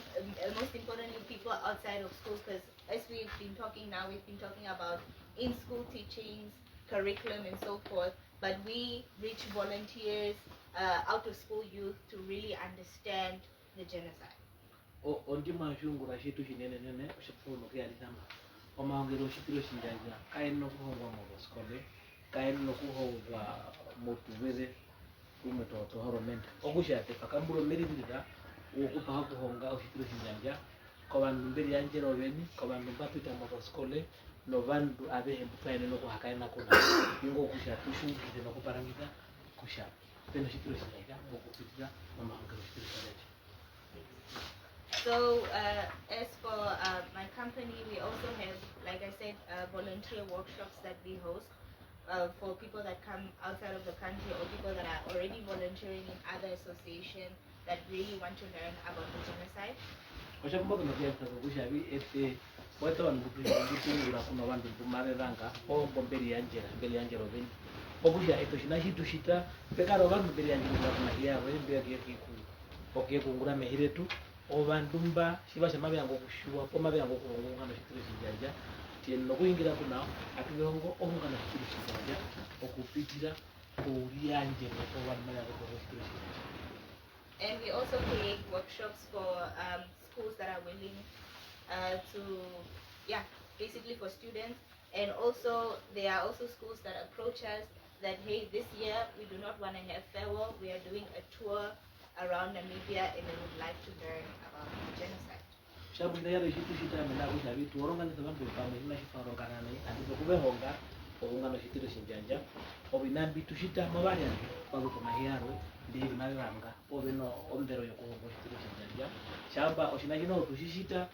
most importantly people outside of schools, because as we've been talking now, we've been talking about in-school teachings, curriculum and so forth, but we reach volunteers, out-of-school youth to really understand the genocide. Ondima shungura shitu shinene nene shapono kya litamba omahongero shitiro shinjanja kaino kuhongwa mo skole kaen no kuhova motiveze kumetoto horomenta okushate pakamburo meridira ukupa hakuhonga ushitiro shinjanja kwa bantu mbere yanje robeni kwa bantu bapita mu skole no bantu abehe mutwaine no kuhakaina kuna ingo kushatu shungite no kuparangita kusha peno shitiro shinjanja okupitira mama hanga shitiro shinjanja. So as for my company, we also have, like I said, volunteer workshops that we host for people that come outside of the country or people that are already volunteering in other associations that really want to learn about the genocide. Oshakumbuka nakuyanza kushavi ete wata vanhu kutungura kuna vanhu kumareranga ombo mberi yanje roveni okusha eto shina chitu shita pekaro vanhu mberi yanje kuna hiyawe mberi yekiku okekungura mehiretu ovandumba shiva shamabe yango kushua pomabe yango kuronga no shitiro shinjanja tieno kuingira kuna atuongo onga no shitiro shinjanja okupitira kuryanje ko vanhu maya ko shitiro shinjanja. And we also create workshops for schools that are willing to, basically for students. And also, there are also schools that approach us that, hey, this year we do not want to have farewell. We are doing a tour around Namibia and they would like to learn about genocide. Shabunda yale shitu shita mena kushavi tuoronga ni sabantu pamwe ina shifaronga nane andipo kubehonga okunga no shitiro shinjanja obinambi tushita mabari andi baguko mahiyaro ndi nalanga obeno ondero yokuhonga shitiro shinjanja shamba oshinajino tushishita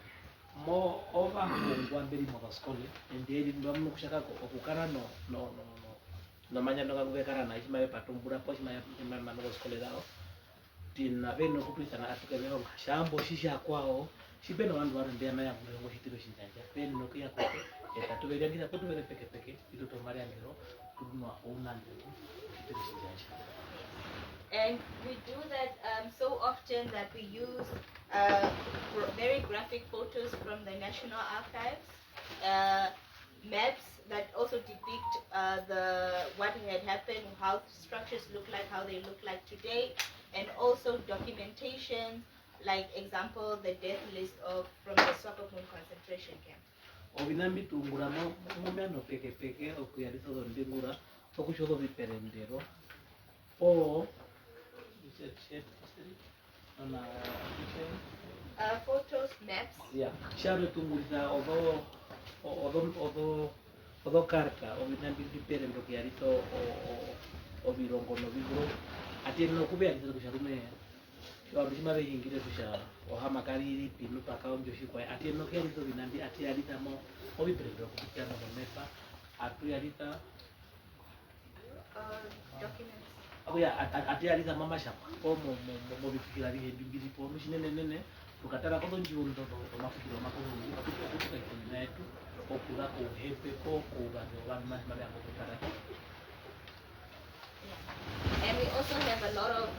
mo over ngwa mberi mo baskole ndeli ndamu kushaka okukara no manyano kakubekara na ichimaye patumbura po chimaye mano baskole dao tina beno kupitana atukebeho shambo shisha kwao shipeno vanhu varembea maya kurengo shitiro shinjanja peno kuya kote etatuverangira potuvere peke peke itotomari angiro tudunwa unandiro shitiro shinjanja. And we do that so often that we use very graphic photos from the National Archives, maps that also depict what had happened, how structures look like, how they look like today, and also documentation, like example, the death list from the Swakopmund concentration camp. Obinambi tungura momeno peke peke okuyarisa ndingura okushoto viperendero o photos, maps. Yeah, sharo tungurisa odo karta obinambi viperendo kuyarito o virongo no vibro atieno kubeyarisa kusharume vanhu chimabe hingire kusha ohama kariri pinu pakaonjo shikwa atieno kuyarito vinambi atiyarita mo oviperendo kupitana no mepa atuyarita Documents. akuya atiyarita mama shapa po mo bifikira ri bimbiri po mushinene nene tukatara kodo njiundo no mafikiro makuru akutuka ikona yetu okula ko hepe ko vanhu mabe akutara. And we also have a lot of,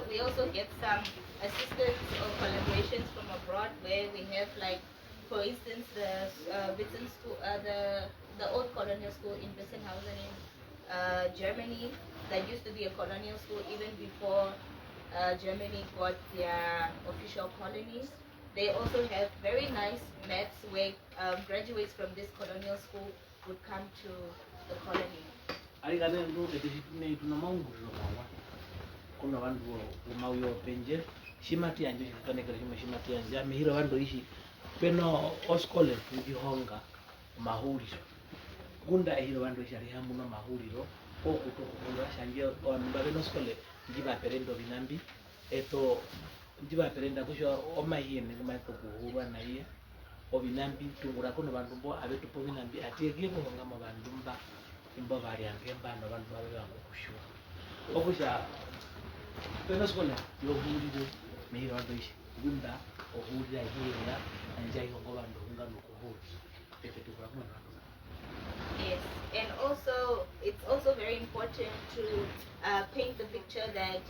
we also get some assistance or collaborations from abroad where we have, like, for instance, the Witten school, the old colonial school in Wissenhausen in Germany, that used to be a colonial school even before Germany got their official colonies. They also have very nice maps where graduates from this colonial school would come to the colony. Alikane ndo etishipine ituna maunguriro mawa kuna vandu umauyo penje shimati yanje chitonekera shimati yanje amihira vandu ishi peno oskole tujihonga mahuliro gunda ehiro vandu ishi ari hamuno mahuliro okutokukura shanje vandu baveno oskole njiba perendo vinambi eto njiba perenda kusho omahiyene kumaito kuhurwa na iye ovinambi tungura kuno vandu mbo avetupo vinambi atiye kuhonga mu vandu mba imbo variange mbano vanhu vave vangu kushua okusha peno skole yohurire mehiro vandu ishi gunda ohurira hiya anja ihongo vandu hunga nokuhuri pepetukura kumwe vandu. Yes, and also it's also very important to paint the picture that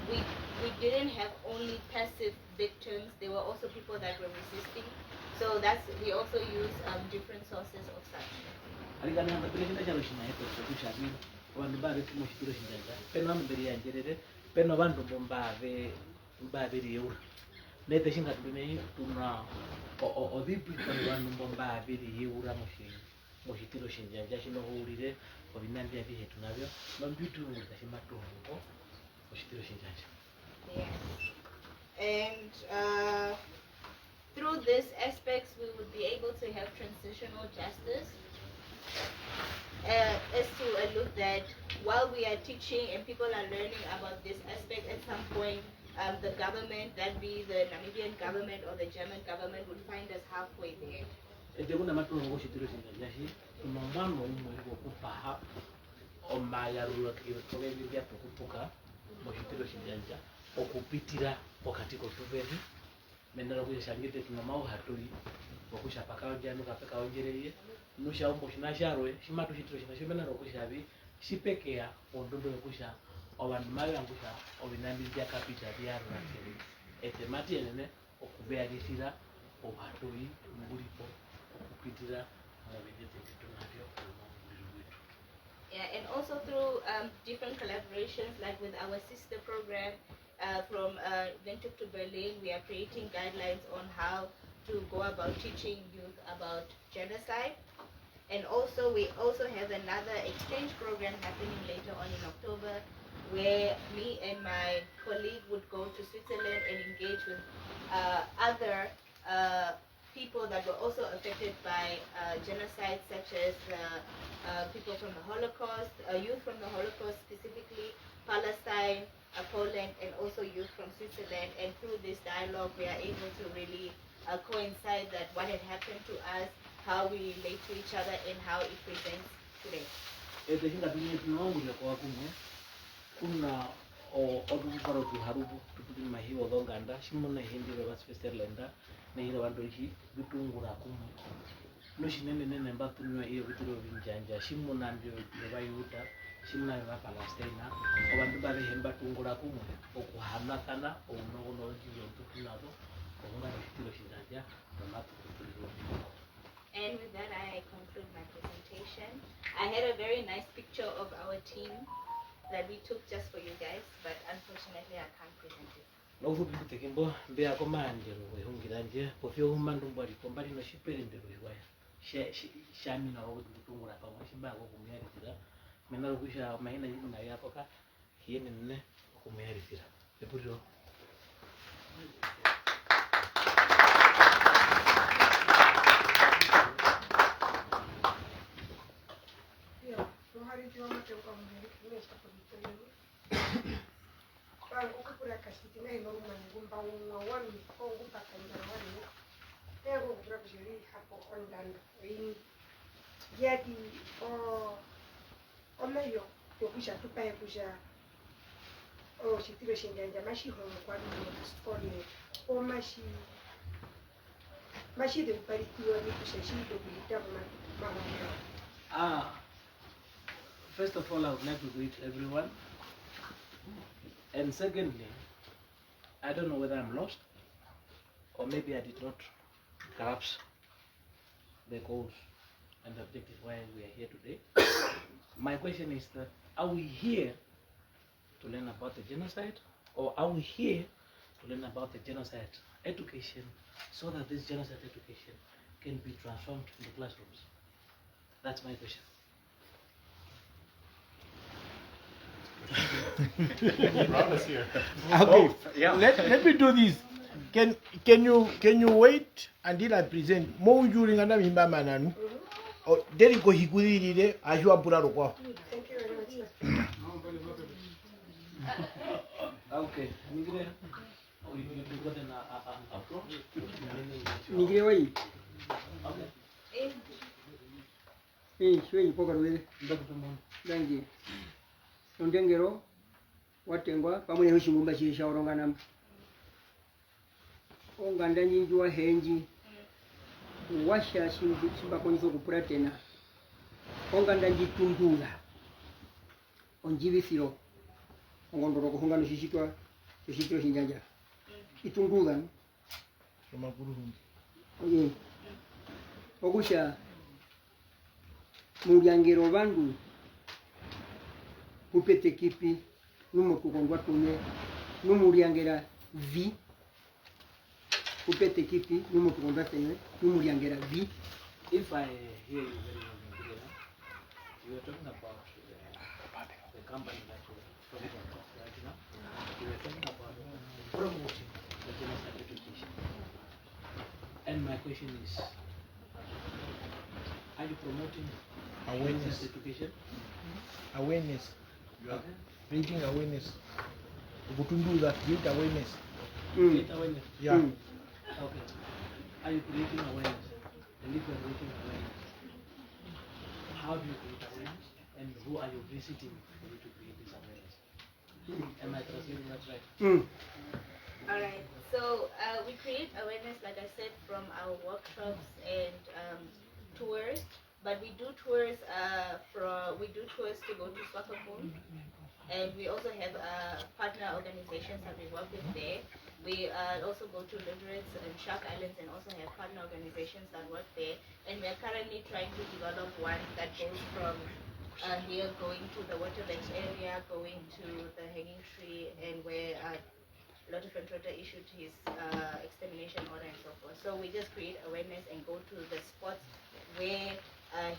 we didn't have only passive victims. There were also people that were resisting. So we also use different sources of such. Alikana hanga pele kina chalo shina heto kushabi vandu bave kimo shitiro shinjanja peno amberi yanjerere peno vandu mbave riura nete shinga tume tuna ovipi kwa vandu mbave riura moshi mushitiro shinjanja shinohulire obinambya bihetu nabyo mambitungulira shimatungo mushitiro shinjanja. Yes. And through these aspects, we would be able to have transitional justice. As to look that while we are teaching and people are learning about this aspect, at some point, the government, that be the Namibian government or the German government, would find us halfway there. Kuna matungo shitiro shinjanja shi umamano okupaha omayarulo kibya tukupuka mushitiro shinjanja okupitira wakati kotuberi menera kuyashangite tunamao hatuli okusha pakawanja nukapeka onjereye nusha umbo shinasharwe shimatu shitiro shinasho menera okushabi shipekea ondondo yokusha abantu mayangusha obinambi bya kapita byarura kiri etemati enene okubeyarisira obuhatuli mubulipo okupitira mubigete tunabyo mubuliro. Yeah, and also through different collaborations, like with our sister program from Windhoek to Berlin, we are creating guidelines on how to go about teaching youth about genocide. And also, we also have another exchange program happening later on in October, where me and my colleague would go to Switzerland and engage with other people that were also affected by genocide, such as people from the Holocaust, youth from the Holocaust specifically, Palestine, Poland, and also youth from Switzerland. And through this dialogue, we are able to really coincide that what had happened to us, how we relate to each other, and how it presents today. Kuna odukaro tuharubu tupuli mahiwo donganda shimuna hindi baba Switzerland na hira bandoji bitungura kumwe nene mbatunywa iyo bitiro binjanja shimuna ndio baba yuta shimuna baba Palestina abantu bale hemba tungura kumwe okuhamakana obunogono ngiyo tutunabo obunga bitiro shinjanja bamatu tutuliro. And with that, I conclude my presentation. I had a very nice picture of our team that we took just for you guys, but unfortunately I can't present it. No food tekimbo be akomande we hungiranje pofyo humandu mbali kombali no shipere ndero iwaya shami na wo tutungura pa mwashimba ko kumyaritira mena rukusha mahina yimu na yapoka kiyene nne kumyaritira epuro. Jadi omayo yokusha tupaye kusha shitiro shinjanja mashi hono kwa skole o mashi de paritiwa ni kusha shido kulita mama. First of all, I would like to greet everyone. And secondly, I don't know whether I'm lost or maybe I did not grasp the goals and the objective why we are here today. My question is that are we here to learn about the genocide, or are we here to learn about the genocide education so that this genocide education can be transformed in the classrooms? That's my question. Rob is here. Okay, Yeah. let me do this. Can you wait until I present? Mo during anda mimba mananu. Oh, deri ko hikudirire ajua buraro kwa. Thank you very much. Okay. Migre. Oh, you got an approach? Nigre wai. If Shwe poka ruwe. Dangi. Ndengero watengwa pamwe hoshimumba shisha orongana. Onganda njinjwa henji. Washa simba konizo kupura tena. Onganda njitundula. Onjivisiro. Ongondoro kuhunga no shishitwa shinjanja. Itundula. Kama kuruhundi. Oye. Ogusha mulyangero bandu kupete kipi numo kukondwa tume numulyangera vi kupete kipi numo kukondwa tume numulyangera vi. If I hear you very well, You were talking about the company that you're talking about right now. You were talking about promoting the genocide education. And my question is, are you promoting Awareness. genocide education? Awareness. Creating awareness. We can do that. Create awareness. Create awareness. Yeah. Okay. Are you creating awareness? And if you're creating awareness, how do you create awareness? And who are you visiting for you to create this awareness? Am I translating that right? All right. So we create awareness, like I said, from our workshops and tours. But we do tours to go to Swakopmund, and we also have partner organizations that we work with there. We also go to Lutherans and Shark Islands and also have partner organizations that work there. And we are currently trying to develop one that goes from here going to the Waterbanks area, going to the Hanging Tree, and where Lotto Fentrota issued his extermination order and so forth. So we just create awareness and go to the spots where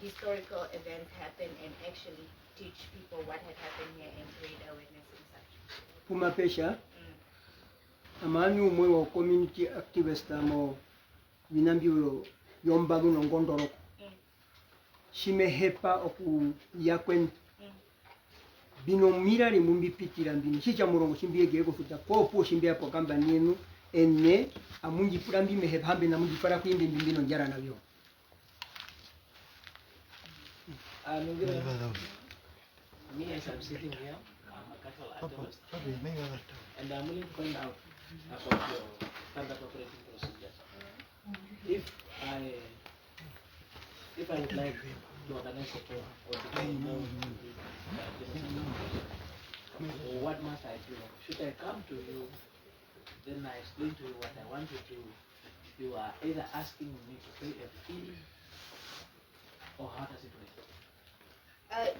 historical events happen and actually teach people what had happened here and create awareness and such. Pumapesha amani umwe wa community activist amo vinambio yombalu nongondoro shimehepa oku yakwen bino mirari mumbi pitira mbini chicha murongo shimbiege ego futa popo shimbia po kamba nienu enne amunji purambi mehepa hambe na munji para kuimbi mbino njara na vyo. Me, as I'm sitting here, I'm a cattle activist, and I'm willing to find out about your standard operating procedures. If I would like to organize a tour or to get more or what must I do? Should I come to you? Then I explain to you what I want to do. You are either asking me to pay a fee, or how does it work?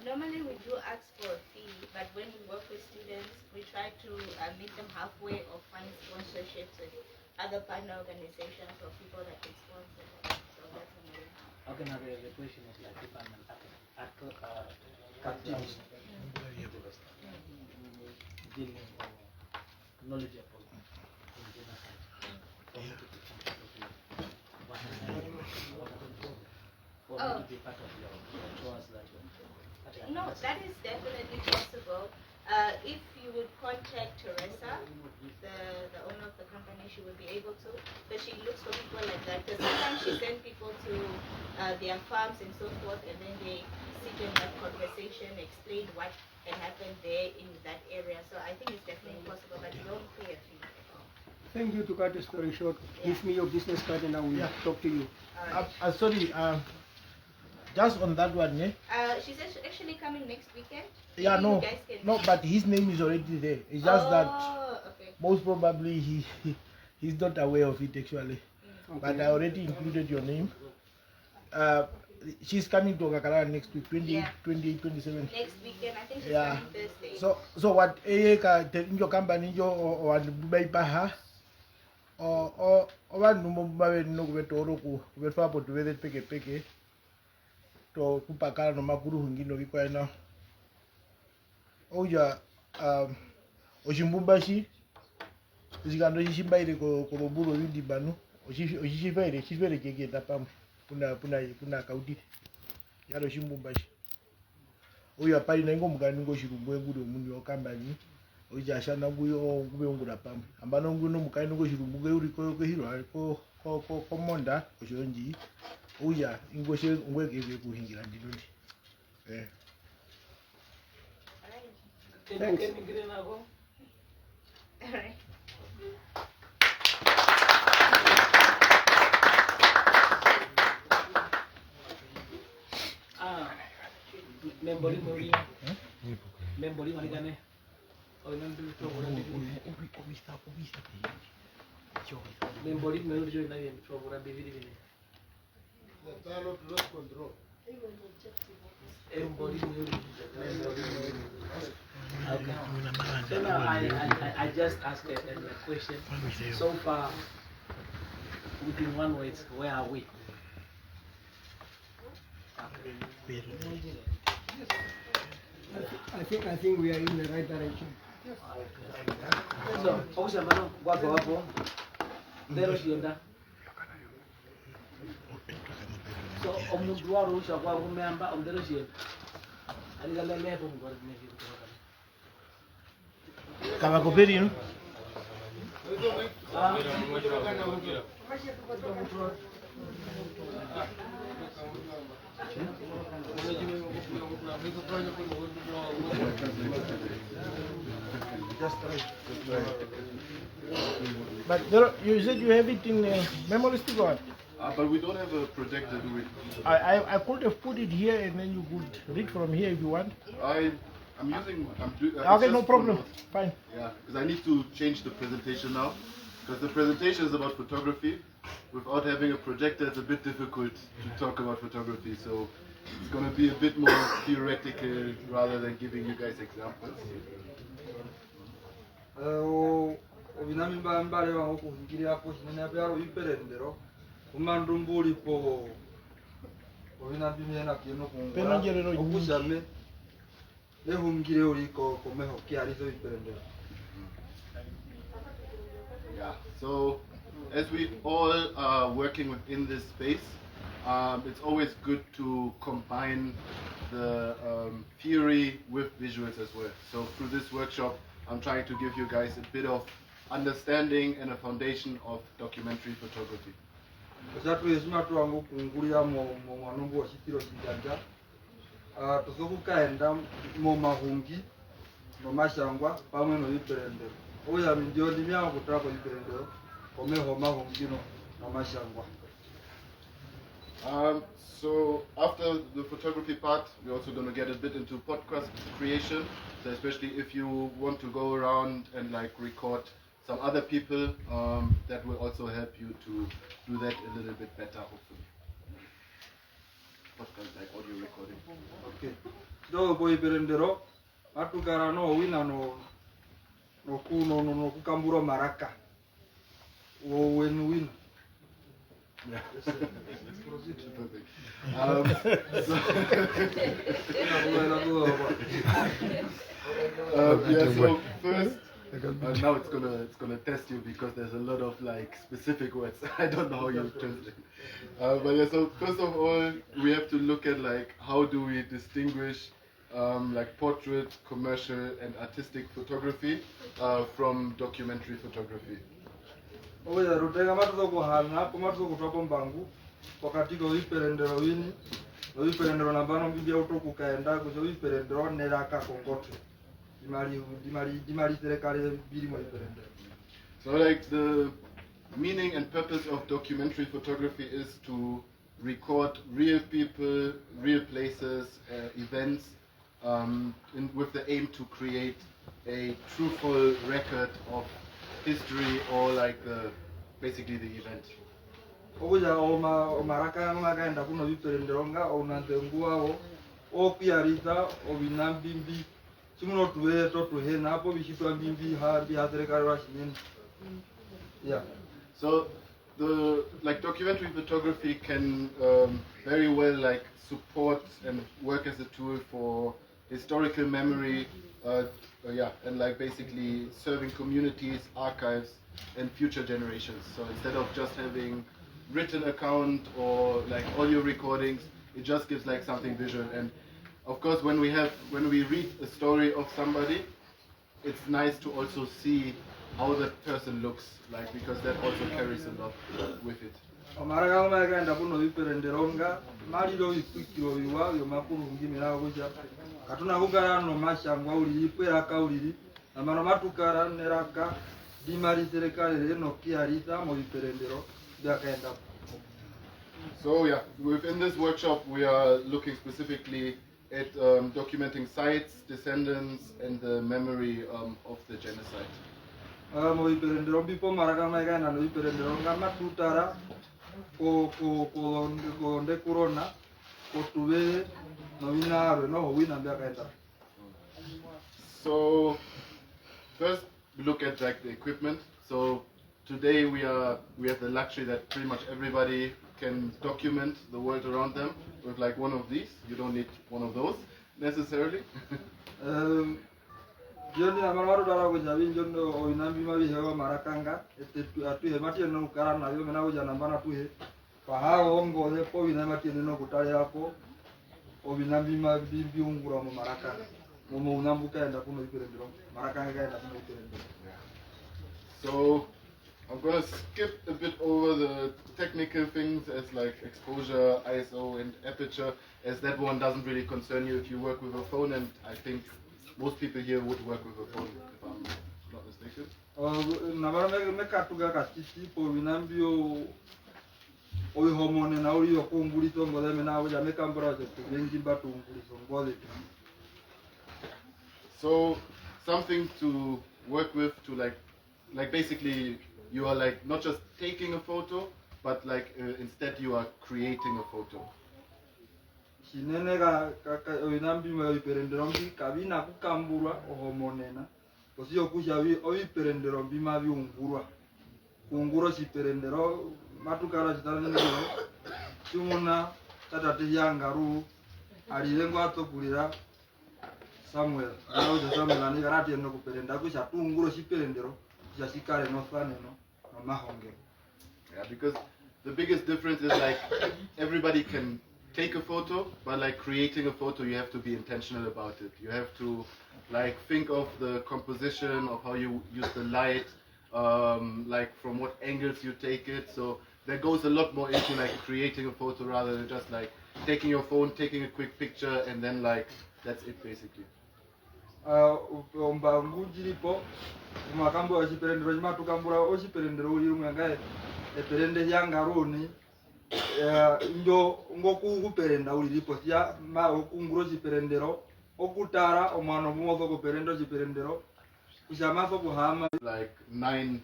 Normally we do ask for a fee, but when we work with students, we try to meet them halfway or find sponsorships with other partner organizations or people that can sponsor them. So that's another how. Okay, now the question is like if I'm an activist, dealing or knowledgeable in genocide, for me to be part of you, what can I do? For me to be part of your tours that you're doing. No, that is definitely possible. If you would contact Teresa, the owner of the company, she would be able to, because she looks for people like that. Because sometimes she sends people to their farms and so forth, and then they sit and have conversation, explain what had happened there in that area. So I think it's definitely possible, but you don't pay a fee at all. Thank you. To cut the story short, give me your business card and I will talk to you. Sorry, just on that one, eh? She's actually coming next weekend. Yeah, Maybe no, you guys can no, but his name is already there. It's just that okay. most probably he's not aware of it actually. But I already included your name. She's coming to Kakara next week, 28, 27. Next weekend, I think she's coming Thursday. So what your company or buy paha or one number no vetoro vefapo to whether peke to kupakala no makuru hungino biko na oja ojimbumbashi zigando jishimbaire ko roburo windi banu ojishivere chivere keke tapam kuna kaudi yaro shimbumbashi oya pali na ngo mugani ngo shirumwe ngudo mundu okambani oja shana nguyo kube ngura pam ambano nguno mukani ngo shirumwe uri ko hiro ko monda ojonji oya ingoshe ngweke kuhingira ndinundi Thanks. All right. Membori marigane. Membori melodi join na yem trouble bividi bini. The dialogue lost control. Membori melodi. Okay. So now I just asked a question. So far, within one word, where are we? I think we are in the right direction. So, okusambano kwako hapo. Ndero shienda. So, omuntu warusha kwa kumemba omdero shienda. Aligalele hapo mgwari mmefi. Kama koperi no? But there, you said you have it in memory stick or what? But we don't have a projector, do we? I could have put it here and then you could read from here if you want. I'm using. Okay, no problem. Fine. Yeah, because I need to change the presentation now. Because the presentation is about photography. Without having a projector, it's a bit difficult to talk about photography. So it's going to be a bit more theoretical rather than giving you guys examples. Ovinamimba mbale wangu kuhingiri hapo chinene abyaro iperendero umandumbuli po ovinambimena kino kungwa okusame nehungire uliko komeho kiarizo iperendero. Yeah, so as we all are working within this space, it's always good to combine the theory with visuals as well. So through this workshop, I'm trying to give you guys a bit of understanding and a foundation of documentary photography. Osatu yesima wangu kungulira mo mwanumbu oshitiro shinjanja. Tosokukaenda mo mahungi no mashangwa pamwe no iperendero. Oya mindio ndimya kutako iperendero komeho mahungi no mashangwa. So after the photography part, we're also going to get a bit into podcast creation. So especially if you want to go around and like record some other people, that will also help you to do that a little bit better, hopefully. Podcast like audio recording. Okay. Do boy berendero, atukara no wina no kukamburo maraka. Wo win. Yeah. So first, now it's gonna test you because there's a lot of like specific words. I don't know how you translate. But yeah, so first of all, we have to look at like how do we distinguish like portrait, commercial, and artistic photography from documentary photography. Oya rutega matuzo kuhana kumatuzo kutwapo mbangu wakati go iperendero wini no iperendero nambano mbibia utoku kaenda kuzo iperendero neraka kongote dimari terekare biri mo iperendero. So like the meaning and purpose of documentary photography is to record real people, real places, events, with the aim to create a truthful record of history or like basically the event. Oya omaraka ngakaenda kuno iperenderonga onantenguawo opiarita obinambimbi chimuno tuwe to tuhena hapo bishitwa mbimbi hadi haterekare washinene. Yeah. So the like documentary photography can very well like support and work as a tool for historical memory, and like basically serving communities, archives, and future generations. So instead of just having written account or like audio recordings, it just gives like something visual. And of course, when we read a story of somebody, it's nice to also see how that person looks like, because that also carries a lot with it. Omaraka ngakaenda kuno iperenderonga malilo ikikiro biwa yo makuru ngimira kuja katuna kugara no mashangwa uli ipera kauliri amano matukara neraka dimari terekare no kiarita mo iperendero yakaenda. So yeah, within this workshop we are looking specifically at documenting sites, descendants, and the memory of the genocide. Mo iperendero bipo maraka ngakaenda no iperenderonga matutara ko nde corona ko tuwe no winaro no wina mbakaenda. So first we look at like the equipment. So today we have the luxury that pretty much everybody can document the world around them with like one of these. You don't need one of those. necessarily. Jioni na mara dara ko jabi jondo o inambi ma bihewa marakanga atu he mati no kara na yo mena ko jana bana tu he pa ha ongo le po ina mati no kutale yako o binambi ma bibi ungura mo maraka mo unambu kaenda kuno iperendero marakanga kaenda kuno iperendero. So I'm gonna skip a bit over the technical things as like exposure, ISO and aperture, as that one doesn't really concern you if you work with a phone, and I think most people here would work with a phone if I'm not mistaken. Na bara me katuga kasisi po binambio o homone na uri o kumburi to ngole me na uja me kambra je bengi batu nguri so ngole. So something to work with to like basically you are like not just taking a photo, but like instead you are creating a photo. Sinene ga oinambi ma iperenderombi kabina kukambura ohomonena osio kushavi o iperenderombi ma bi ungurwa kunguro si perendero matukara chitana nyo tumuna tatate yangaru alilengo atopulira Samuel nawo je Samuel ani garati no kuperenda kusha tunguro si perendero jasikare no fane no mahonge. Yeah, because the biggest difference is like everybody can take a photo, but like creating a photo you have to be intentional about it. You have to like think of the composition, of how you use the light, like from what angles you take it. So that goes a lot more into like creating a photo rather than just like taking your phone, taking a quick picture and then like that's it basically. Ombangu jilipo makambo ochiperendero chimatukambura ochiperendero uli umwangae eperende yangaroni ndo ngoku kuperenda ulilipo sia ma okunguro chiperendero okutara omwana omwozo kuperendo chiperendero kushamaso kuhama like 9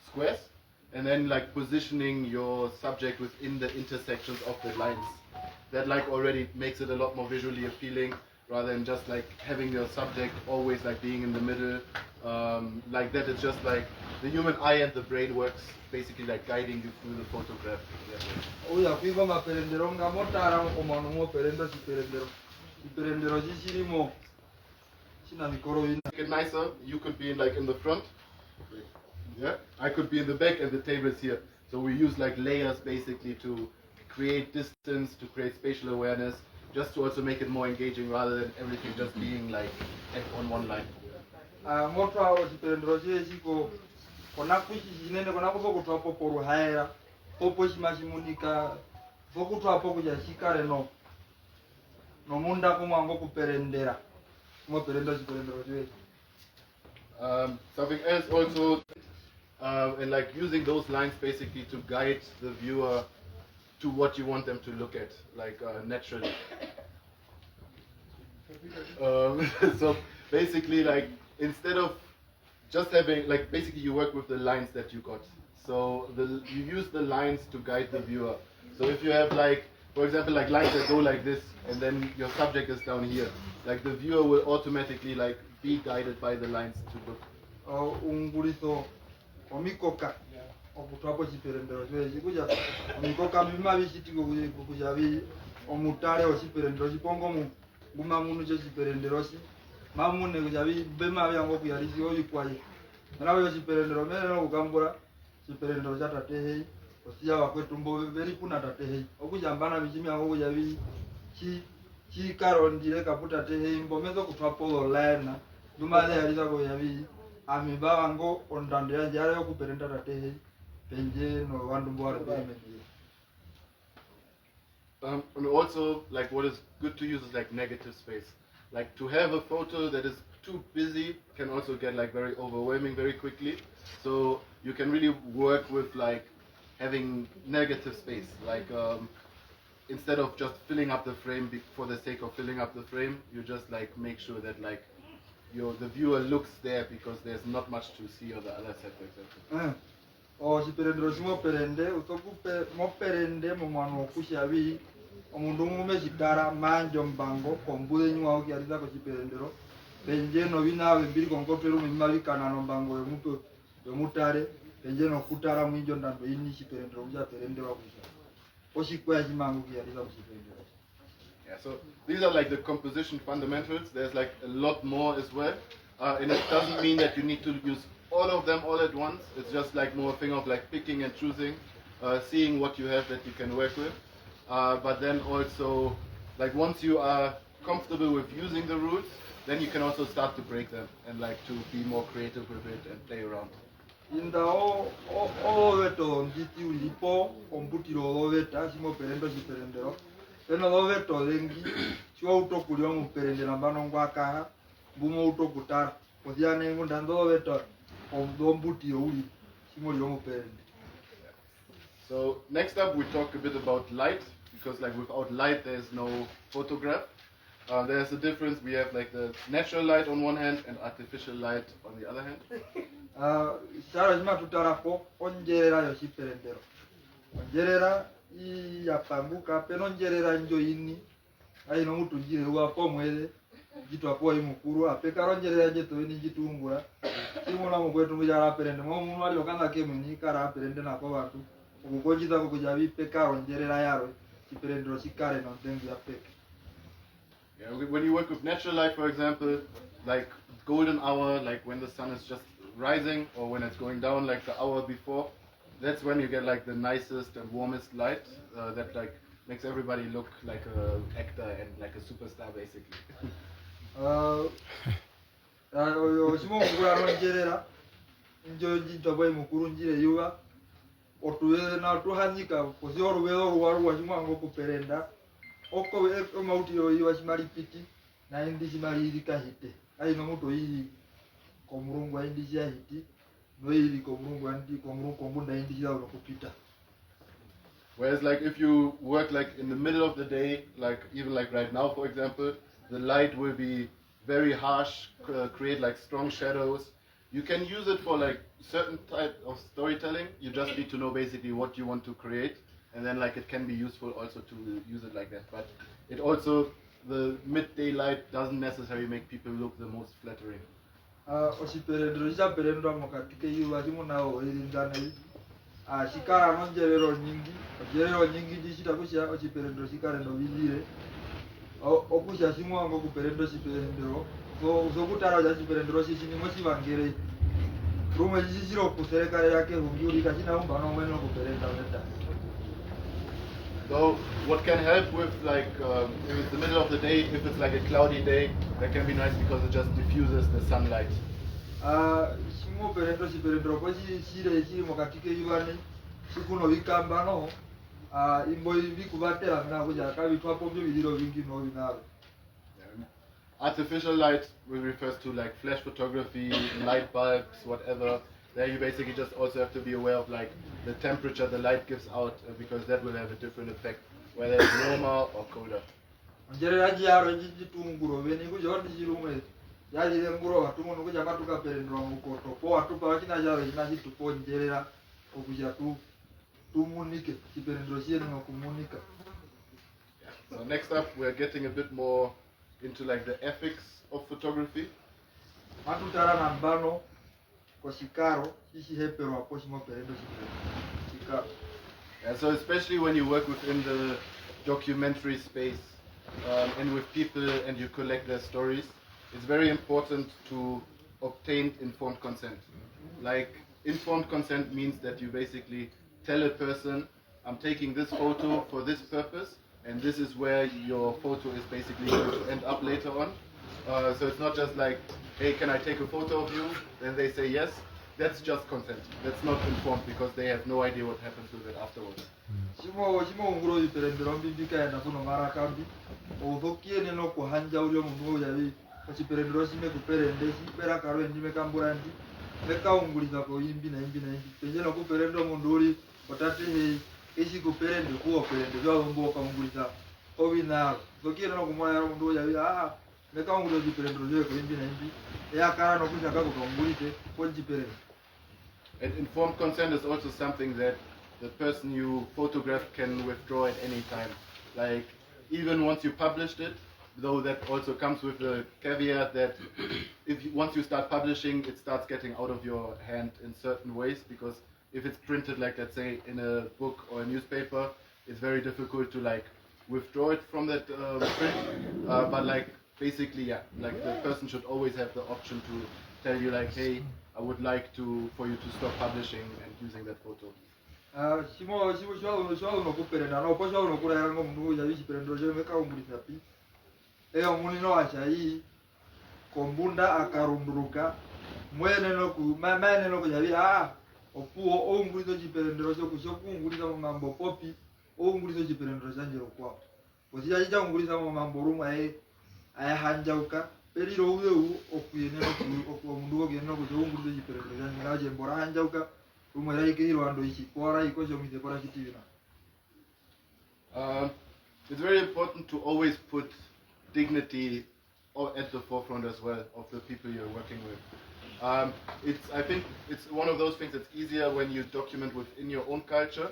squares and then like positioning your subject within the intersections of the lines. That like already makes it a lot more visually appealing rather than just like having your subject always like being in the middle. Like that it's just like the human eye and the brain works basically like guiding you through the photograph. Oya kuiva maperendero ngamotara omwana mo perendo chiperendero chiperendero chichirimo china mikoro ina. Make it nicer, you could be like in the front. Yeah, I could be in the back and the table is here. So we use like layers basically to create distance, to create spatial awareness, just to also make it more engaging rather than everything just being like on one line. Moto awo chiperendero chiko kona kuchi chinene kona kuzokutwa popo ruhaira popo chimachimunika zokutwa popo kuchashikare no munda kumwango kuperendera moperendo chiperendero chechi. Something else also, and like using those lines basically to guide the viewer to what you want them to look at, like naturally. So basically, like instead of just having, like basically you work with the lines that you got. So you use the lines to guide the viewer. So if you have like, for example, like lines that go like this, and then your subject is down here, like the viewer will automatically like be guided by the lines to look. Ungurito omikoka okutwapo chiperendero chechi kuja omikoka bima bichitiko kujabi omutale ochiperendero chipongo mu guma munu chechiperendero chi mamune kujabi bema byango kuyalisi oyikwaye nawe chiperendero mene ukambura chiperendero cha tatehe osiya wakwetu mbo veri kuna tatehe okujambana bichimi yango kujabi chi karondire kaputa tehe mbo mezo kutwapo lena dumale yalisa kujabi amibango ondande yajare okuperenda tatehe penje no wandu mbware bemeje. And also, like what is good to use is like negative space. Like to have a photo that is too busy can also get like very overwhelming very quickly. So you can really work with like having negative space. Like instead of just filling up the frame for the sake of filling up the frame, you just like make sure that like the viewer looks there because there's not much to see on the other side, for example. Chiperendero chimo perende utokupe mo perende mo mwana okushabi omundu mume chitara manjo mbango kombule nywa okyaliza ko chiperendero penje no binawe mbiri konkopero mimali kana no mbango yomutare penje no kutara mwinjo ndando ini chiperendero kuja perendero kusha oshikwa chimangu kyaliza ko chiperendero. Yeah, so these are like the composition fundamentals. There's like a lot more as well. And it doesn't mean that you need to use all of them all at once. It's just like more a thing of like picking and choosing, seeing what you have that you can work with. But then also, like once you are comfortable with using the rules, then you can also start to break them and like to be more creative with it and play around. Inda oloveto nditi ulipo ombutiro oloveta simo perendo chiperendero peno loveto lengi chiwa utokulio muperendera mbano ngwakara mbumo utokutara odiane ngundando loveto ombutiro uli simo lio muperende. So next up we talk a bit about light, because like without light there's no photograph. There's a difference. We have like the natural light on one hand and artificial light on the other hand. Charo chima tutarapo onjerera yo chiperendero onjerera yapanguka peno njerera njo ini aino mutu njire wapo mwele jitu apo imukuru apeka ronjerera jeto ini jituungura simula mukwetu mujara perende mo munwali okanda kemuni kara perende nako bantu ukukojita kukujabi peka ronjerera yaro chiperendero chikare no ndengu ya peka. Yeah, when you work with natural light, for example, like golden hour, like when the sun is just rising, or when it's going down, like the hour before, that's when you get like the nicest and warmest light that like makes everybody look like a actor and like a superstar, basically. Osimo mukura ronjerera njo jitoboy mukuru njire yuwa otuwe na tuhanyika pozoro welo ruwaru wajumwango kuperenda oko mauti yo yiwa chimali piti na indi chimali likahite aino muto iyi komurungu indi chahiti no ili komurungu indi komurungu kombunda indi chao kupita. Whereas like if you work like in the middle of the day, like even like right now for example, the light will be very harsh, create like strong shadows. You can use it for like certain type of storytelling. You just need to know basically what you want to create, and then like it can be useful also to use it like that. But it also, the midday light doesn't necessarily make people look the most flattering. Osiperendro isaperendro mokatike yuwa chimunao ilindana shikara nonjerero nyingi dishita kusha osiperendro shikara no vizire okusha simwango kuperendro siperendro so kutara ja siperendro shishini moshi vangere rumwe shishiro kuserekare yake hungiuri kachina umba no mweno kuperenda weta. So what can help with like if it's the middle of the day, if it's like a cloudy day, that can be nice because it just diffuses the sunlight. Shimo perendro siperendro koshi shire mokatike yuwani shikuno vikamba no imbo vikuvatera na kuja kavitwa pombe viliro vingi no vinaro. Artificial light refers to like flash photography, light bulbs, whatever. There you basically just also have to be aware of like the temperature the light gives out, because that will have a different effect, whether it's warmer or colder. Njerera jaro njitunguro veni kujordi jirumwe yali nguro watumo nukuja matuka perendro mukoto po watupa wakina jaro jinaji tupo njerera okuja tumunike kiperendro chiene no kumunika. So next up we're getting a bit more into like the ethics of photography. Matutara na mbano koshikaro shishi hepero hapo shimo perendo shikaro. Yeah, so especially when you work within the documentary space and with people and you collect their stories, it's very important to obtain informed consent. Like informed consent means that you basically tell a person, I'm taking this photo for this purpose, and this is where your photo is basically going to end up later on. So it's not just like, hey, can I take a photo of you? Then they say yes. That's just consent. That's not informed because they have no idea what happens with it afterwards. Shimo nguro iperendero mbindika ya nakuno mara kambi ovokie neno kuhanja ulio mungu yavi kochiperendero shime kuperende shipera karo endime kamburandi meka unguliza ko imbi na penjeno kuperendo munduri otate he ishi kuperende kuo perende vya mbo kaunguliza obina vokie neno kumwana yaro mundu yavi meka unguliza iperendero yo ko imbi na imbi ya kara no kuja kako kaungulite ko jiperende. And informed consent is also something that the person you photograph can withdraw at any time. Like even once you published it, though that also comes with a caveat that once you start publishing, it starts getting out of your hand in certain ways, because if it's printed like let's say in a book or a newspaper, it's very difficult to like withdraw it from that print. But like basically, yeah, like the person should always have the option to tell you like, hey, I would like for you to stop publishing and using that photo. Shimo nokuperenda no posho nokurera ngomundu uja vichiperendo chero mekaungurisa pi eyo muni no achai kombunda akarunduruka mwene maene nokujavi opuo oungurizo chiperendero chokuungurisa mambo popi oungurizo chiperendero chanjero kwao kuchicha chichaungurisa mambo rumwe ayahanjauka periro uyu okuyene omundu okuyene nokuti oungurizo chiperendero chanjero chembora hanjauka rumwe raikirwa ndo ichikora ikosho mizekora chitivina. It's very important to always put dignity at the forefront as well of the people you're working with. I think it's one of those things that's easier when you document within your own culture,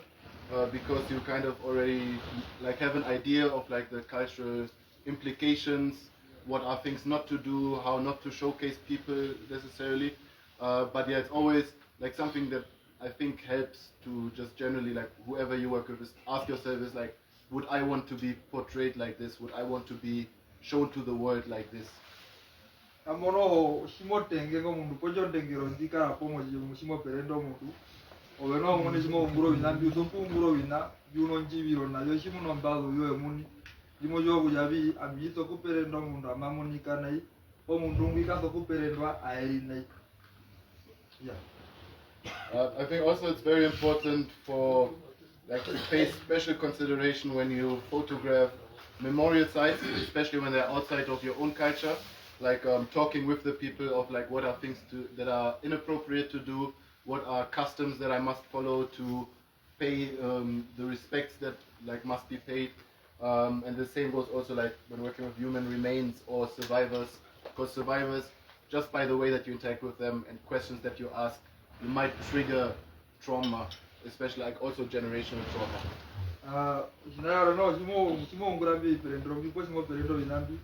because you kind of already like have an idea of like the cultural implications, what are things not to do, how not to showcase people necessarily. But yeah, it's always like something that I think helps to just generally, like, whoever you work with, is ask yourself is like, would I want to be portrayed like this? Would I want to be shown to the world like this? Amono shimo tenge ngo mundu pojo ndengero ndika apomo shimo perendo mundu oveno ngone shimo nguro wina ndi usopu nguro wina yuno njibiro na yo shimo nombazo yo emuni limo yo kujabi amito kuperendo mundu amamonika nai o mundu ngika so kuperendwa aeli nai. Yeah. I think also it's very important for like to pay special consideration when you photograph memorial sites, especially when they're outside of your own culture, like talking with the people of like what are things that are inappropriate to do, what are customs that I must follow to pay the respects that like must be paid, and the same goes also like when working with human remains or survivors, because survivors, just by the way that you interact with them and questions that you ask, you might trigger trauma, especially like also generational trauma. Jinaro no shimo ngurambi perendro biko shimo perendro binambi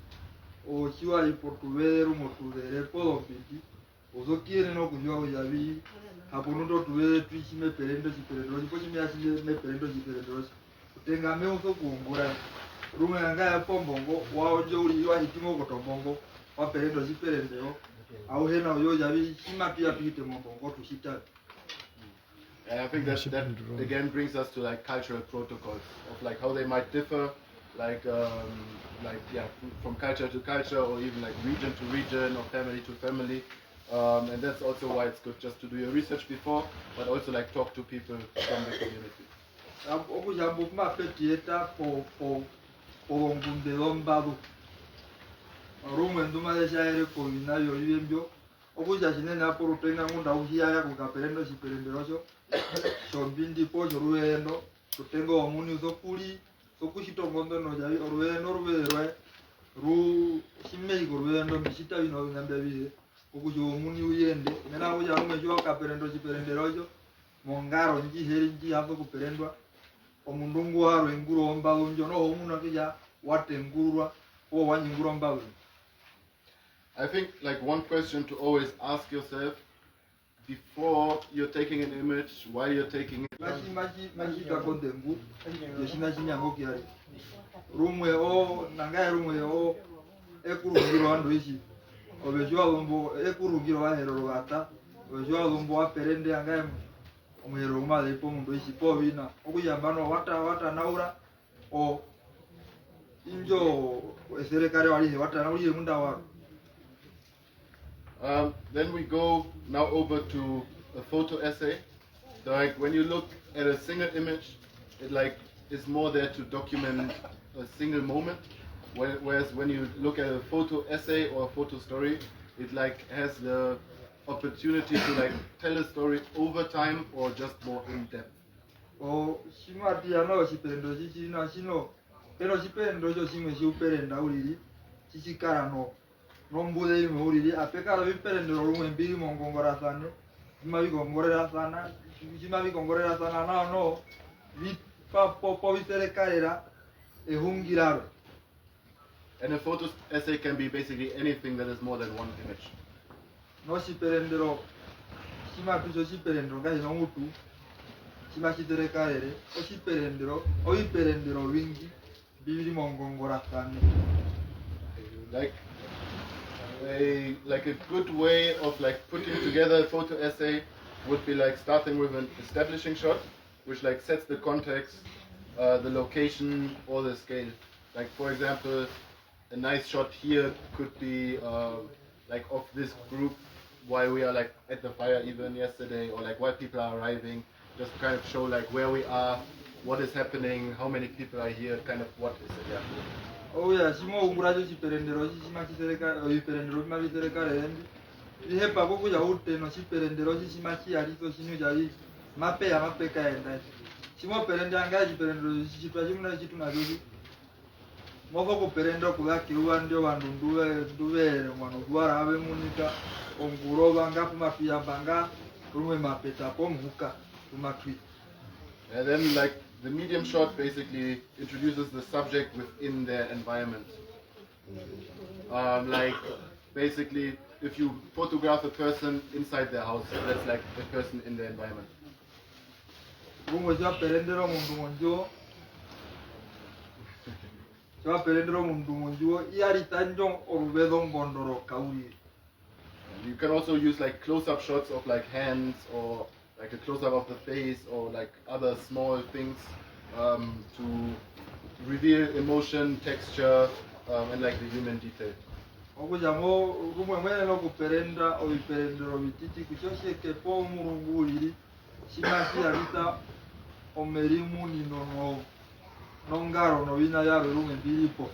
o chiwa iportuveru motuvere polo piti ozokiere no kujwa ujabi haponundo tuvere twishime perendo chiperendro biko shime asije me perendo chiperendro utenga me uso kuungura rume anga ya pombongo wao jori wa hitimo kotombongo wa perendo chiperendero au hena uyo jabi shima pia pite mombongo tushita. And I think that again brings us to like cultural protocols of like how they might differ, like yeah, from culture to culture, or even like region to region, or family to family. And that's also why it's good just to do your research before, but also like talk to people from the community. Okujambo mapetieta po ngunde lombado. Rume nduma deshaere ko binayo yibyo. Okuja chinene apo rutenga ngunda uhiya kukaperendo chiperenderocho. Shombindi po ruendo tutengo omuni uzokuli sokushitongondo no javi ruendo ruverwe ru shimei ruendo bishita bino ngambebire okujo omuni uyende mena uja rume jo kaperendo chiperenderocho mongaro nji heri nji hapo kuperendwa omundungu waro enguro ombalo njono omuna kija watengurwa o wanyinguro ombalo. I think like one question to always ask yourself before you're taking an image, while you're taking it. Maji kakondengu yeshina chinyango kiari rumwe o nangaye rumwe o ekurungiro ando ishi obejwa lumbo ekurungiro wa hero rwata obejwa lumbo wa perende angaye omhero male ipo mundo ishi po bina okuyambano wata naura o injo eserekare wali wata nauri munda wa. Then we go now over to a photo essay. So like when you look at a single image, it like is more there to document a single moment. Whereas when you look at a photo essay or a photo story, it like has the opportunity to like tell a story over time or just more in depth. O shimati ano shiperendo chichina shino pero shiperendo cho shimwe shiuperenda uliri chichikarano nombule ime uliri apekara viperendo rumwe mbili mongongora sane jima vikongorera sana no vi po viserekarera ehungiraro. And a photo essay can be basically anything that is more than one image. No shiperendero shima piso shiperendero gahi no mutu shima shiserekarere o shiperendero o viperendero wingi bibiri mongongora kane. Like a good way of like putting together a photo essay would be like starting with an establishing shot, which like sets the context, the location or the scale. Like for example, a nice shot here could be like of this group while we are like at the fire even yesterday, or like while people are arriving, just to kind of show like where we are, what is happening, how many people are here, kind of what is it. Yeah. Oh yeah, simo ungurajo chiperendero chiperendero mavitereka rendi. Ihepa boku ya uteno chiperendero chimachi arito chinu jari mapeka enda. Simo perende anga chiperendero chichitwa chimuna chituna joji. Moko kuperenda kulaki uwa ndio vandu nduvere mwana kuwara ave munika onguro vanga kumapia banga rumwe mapeta pomhuka kumatwi. And then like the medium shot basically introduces the subject within their environment. Like basically if you photograph a person inside their house, that's like the person in their environment. Rumwe ja perendero mundu monjo. Ja perendero mundu monjo iari tanjong orvedong bondoro kaui. You can also use like close-up shots of like hands or like a close-up of the face or like other small things to reveal emotion, texture, and like the human detail. Okujamo rumwe mwene no kuperenda oiperendero bititi kuchosheke po murunguliri shimasi arita omerimu ninono nongaro no vina yaro rumwe bilipo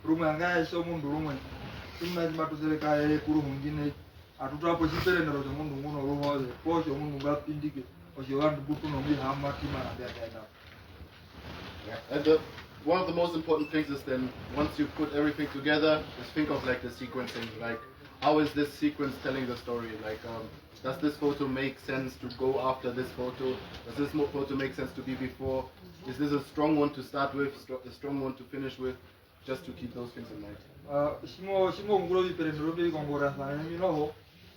rumwe angaye so mundu rumwe tumaji matuzeleka ere kuru hungine atutapo chiperendero cho mundu muno ruhoze posho mundu ngapindike osho vandu butu no mihama timana beta. And one of the most important things is then once you put everything together, just think of like the sequencing, like how is this sequence telling the story? Like does this photo make sense to go after this photo? Does this photo make sense to be before? Is this a strong one to start with, a strong one to finish with? Just to keep those things in mind. Shimo ngulo viperendero bili kongora sana minoho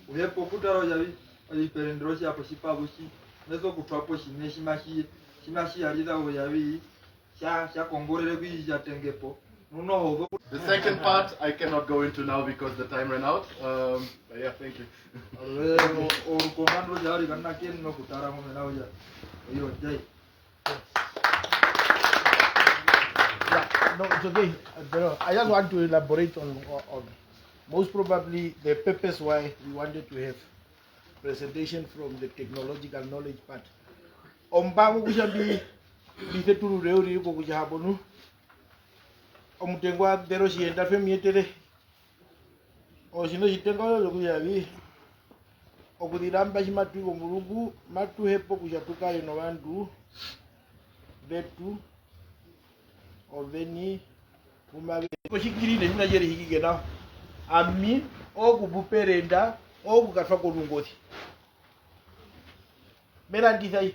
uhepo kutaro javi viperendero shi apo shipabushi nezo kutwapo shine shimashi alida uyavi sha kongorere kuija tengepo nunoho. The second part I cannot go into now because the time ran out. But yeah, thank you. Or komando jari kana ken no kutara mo na uya iyo jai. No, it's okay. I just want to elaborate on most probably the purpose why we wanted to have presentation from the technological knowledge part. Ombangu kushambi biteturu reuri ko kujahabonu. Omutengwa dero shienda femietere. Oshino shitenga lo kujabi. Okudiramba shimatu ngomulugu matu hepo kujatuka ino bandu betu oveni umabe koshikirire nina jeri hikigena ami okubuperenda okukatwa kolungoti mera ndithai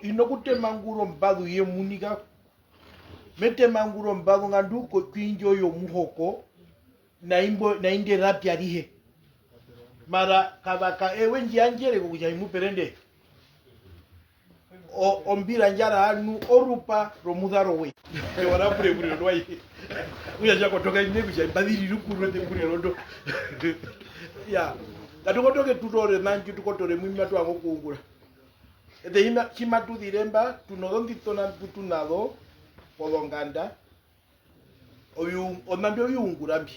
hinokutema nguro mbadu ye munika metema nguro mbadu ngandu ko kwinjo yo muhoko na inde rapya rihe mara kabaka ewe njianjere kukuja imuperende ombira njara anu orupa romudharo we ke wala pure rwai uya jako toka ine kuja badiri rukuru de pure rondo ya katokotoke tutore nanju tukotore mwimya twango kuungura ede hima chimatu diremba tunodondi tona putunado polonganda oyu onambyo yungurambi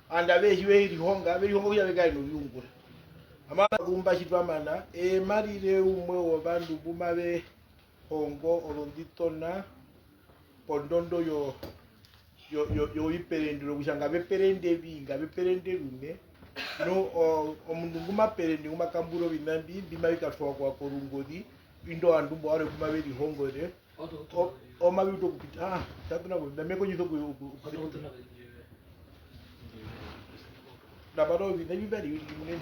anda behiwe rihonga ya begai no yungura amana kumba chitwamana marire umwe wabandu bumabe hongo olonditona pondondo yo iperendero kushanga beperende binga beperende lume no omundu ngumaperende ngumakamburo binambi bimabika twa kwa korungodi indo andumbo are kumabe rihongore o mabito kupita tatuna ko ndameko nyito ko dabaro binabi bari bine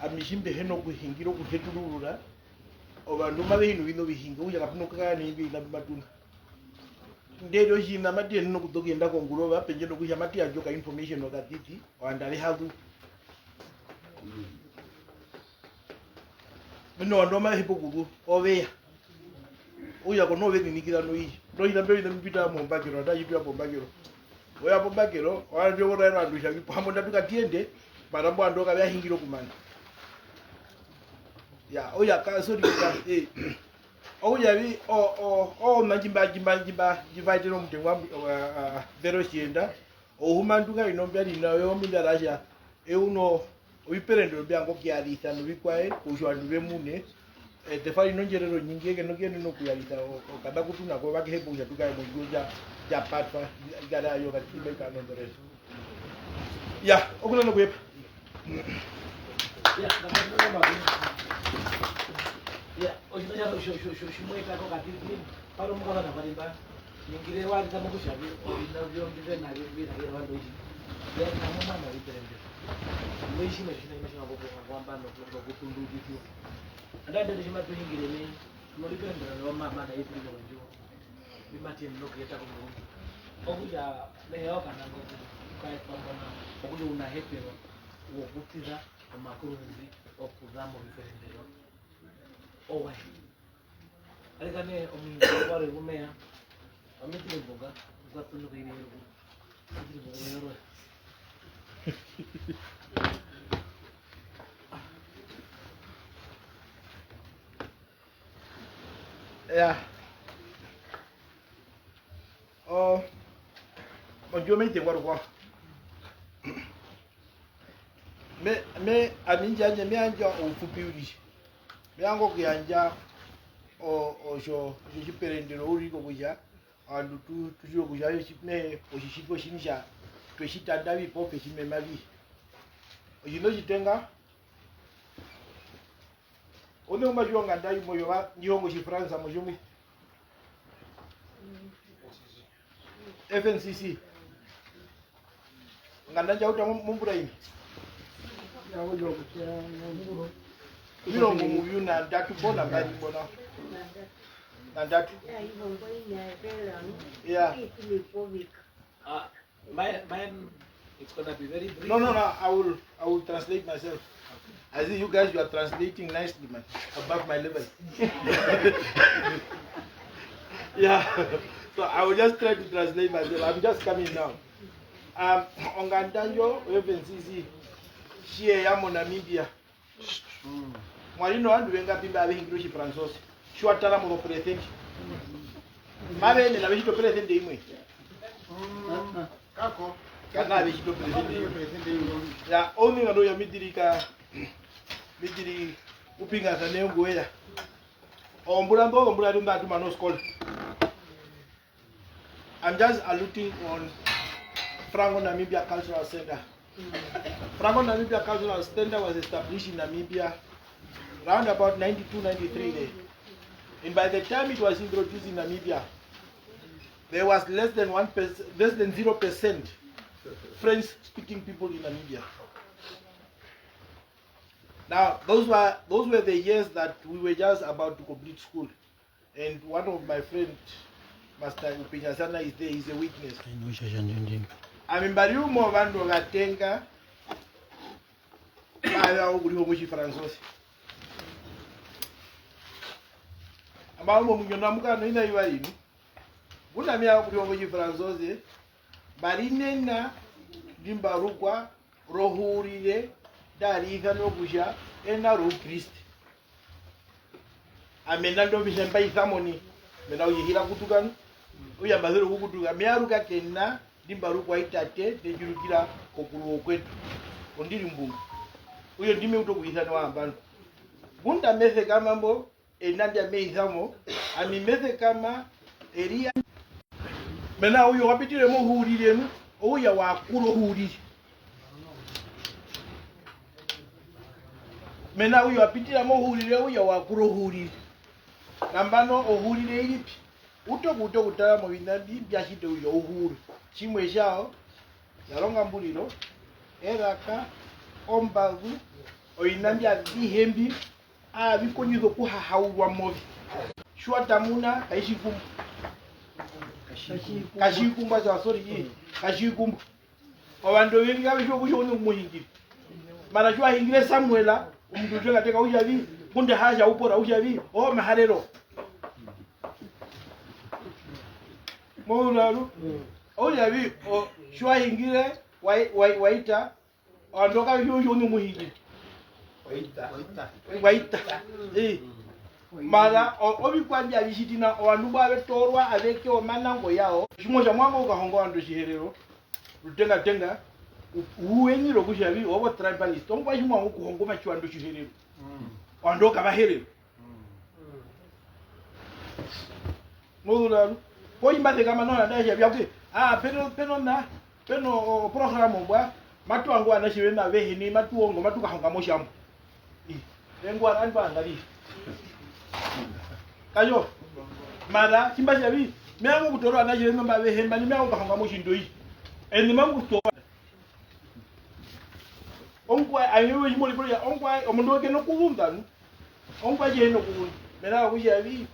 amishimbe heno kuhingiro kuhetulura obandu mabe hino bino bihinga uya kapuno kaka ni bi na matunda ndero hina mati no kudogenda kongulo penje no kuya mati ajoka information of that titi andale hagu no ndo ma hipo kugu obeya uya ko no be ni kira no yi ndo ina mbele ina mpita mombagiro nda yitu ya mombagiro oya mombagiro wala ndio wona ero andusha bipo hamo ndatuka tiende marambo andoka bya hingiro kumana ya oya ka so di oya bi o majimba jivaitiro mutengwa vero chienda ohumanduka inombya linayo mindarasha euno oiperendo byango kyalisa no bikwae kushwandu bemune tefali nonjerero nyingi eke nogene no kuyalisa kada kutuna ko bakehebu ya tukaye mujuja ya patwa igara yo katibe kana ndore ya okuna no kuyepa ya ojibaya shimweka ko katini paro mukala na balimba nyingire wali kama kushabi na vyo ndize na vyo na wando hizi ya kama mama iperende mwishi mashina kwamba no kutundu jitu ndande shima tuhingire ni mulipendera no mama na yitu no njo bimati no kuyeta ko mungu okuja leo kana ngo kai pambana okuja una hepero wokutiza amakurunzi okuzamo biperendero owe alikane omuntu wale kumea amitile boga uzatuno kire yero amitile boga yero ya bonjour mate kwa me aminja anje me anja ofupi uri yango kuyanja osho chiperendero uri kokuja andu tujo kuja chime oshishipo shinisha tweshitanda bipo peshime mabi ojino chitenga one umajua ngandai moyo wa nyongo shi France mojumi FNCC ngandanja uta mumbura ini yawo yo kuchera biro muyu na ndatu bona bali bona na ndatu yeah mine it's gonna be very brief. No, I will translate myself. I see you guys, you are translating nicely, man, above my level. Yeah, so I will just try to translate myself. I'm just coming now. Ongandanjo, FNCC, shie yamo Namibia. Mwarino andu wenga pimba abe hingiroshi Fransos. Shua tala mo present. Mabe ne la beshito present imwe. Kako Kana abe shito present imwe. Ya oni ngado ya midiri upinga zane ngoya. Ombura dumba tuma no school. I'm just alluding on Franco Namibia Cultural Center. Franco Namibia Cultural Center was established in Namibia around about 92-93 and by the time it was introduced in Namibia, there was less than 0% French-speaking people in Namibia. Now, those were the years that we were just about to complete school, and one of my friends, Master Upinyasana, is there. He's a witness. Amembariumo vandu gatenga baya ukuriho mushi Francois. Amamo munyona mukano ina yiwalini. Buna mya ukuriho mushi Francois. Barinena dimbarukwa rohurire dariga no kuja ena ro Christ. Amena ndo bishemba ithamoni. Mena uyihira kutukana. Uyambazero kukutuka myaruka kenna dimbarukwa itate tejurukira kokuluwo kwetu ondiri mbungu uyo ndime utokuyithana wambano bunda mese kama mbo enandya meithamo ami mese kama eria mena uyo wapitire mo huulirenu ouya wakuro huulire mena uyo wapitira mo huulire ouya wakuro huulire nambano ohuulire ilipi utokutala mu binandi byashite uyo uhuru chimwe chao yaronga mbuliro eraka ombagu oinambya bihembi abikonyizo kuhahaulwa mobi shwatamuna kashikumba za sorry kashikumba abantu bengi abisho kushone umuhingiri mara shwa hingire Samuela umdujo gateka ujabi kunde haja upora ujabi o maharero Moulalu. Oh yavi o shwa hingire waita ondoka yuyu ni muhigi. Waita. Mara obi kwandi alishitina owandu babe torwa abeke o manango yao. Shimoja mwango ukahongo ando shiherero. Rutenga uwenyi rokushavi obo tribalist. Ongwa shimwa ukuhongo machu ando shiherero. Ando kabaherero. Moulalu. Ko imbate kama nona daje byakwe peno program bwa matu angu anashiwe na vehi ni matu ongo matu kahanga moshamu engwa anba angali kayo mara kimba jabi meangu kutoro anashiwe na vehi mani meangu kahanga moshindo yi eni mangu to ongwa ayewe jimoli bro ya ongwa omundo ke no kuvunda ongwa je no kuvunda mera kujabi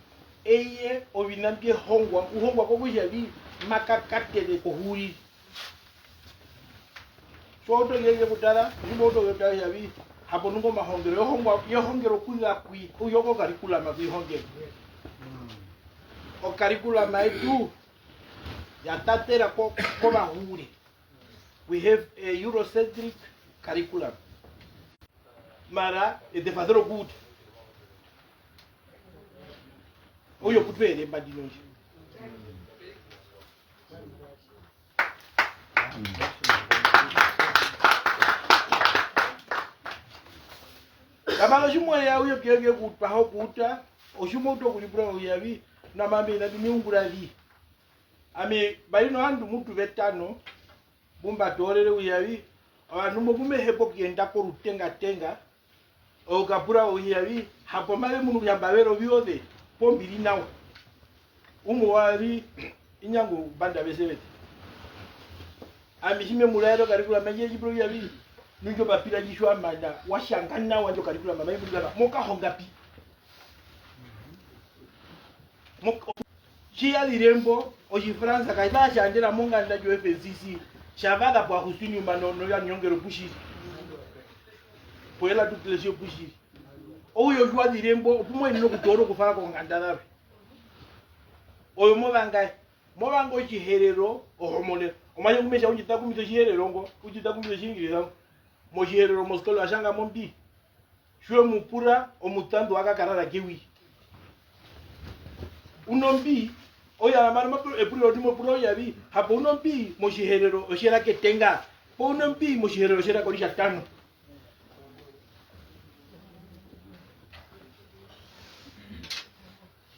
eye obinambye hongwa ko kujabi makakatele ko huri foto yeye kutaraimoto yota yabi hapo nungo mahongero yohongero kuya kui uyoko curriculum abihongero o curriculum aitu ya tatera ko mahuri. We have a Eurocentric curriculum mara de fadero good oyo kutwele badinonje Kamalo shumwe ya uyo kege kupa ho kuta oshumo to kulibura uyavi na mambe na miungura vi ame balino andu mutu vetano bumba torere uyavi abantu mugume hebo kienda ko rutenga okapura uyavi hapo male munu yambavero biode pombiri nawo umwari inyango banda besebete amishime mulairo karikula mejeji bro yavi Nunjo bapira jishwa manda washangana wanjo karikula mama ibu kana moka hongapi moka chia lirembo oji France kaita chandira monga ndajo FCC shavada kwa kusini manono ya nyongero bushi poela tuklesio bushi oyo jwa lirembo opumo ino kutoro kufara ko ngandara oyo mobango chiherero ohomole omaye kumesha unjita kumito chiherero ngo unjita kumito chingiriza mojiherero moskolo ashanga mombi shwe mupura omutando akakarara kewi unombi oya mara mapo epuro dimo puro yabi hapo unombi mojiherero oshera ketenga po unombi mojiherero oshera korisha tano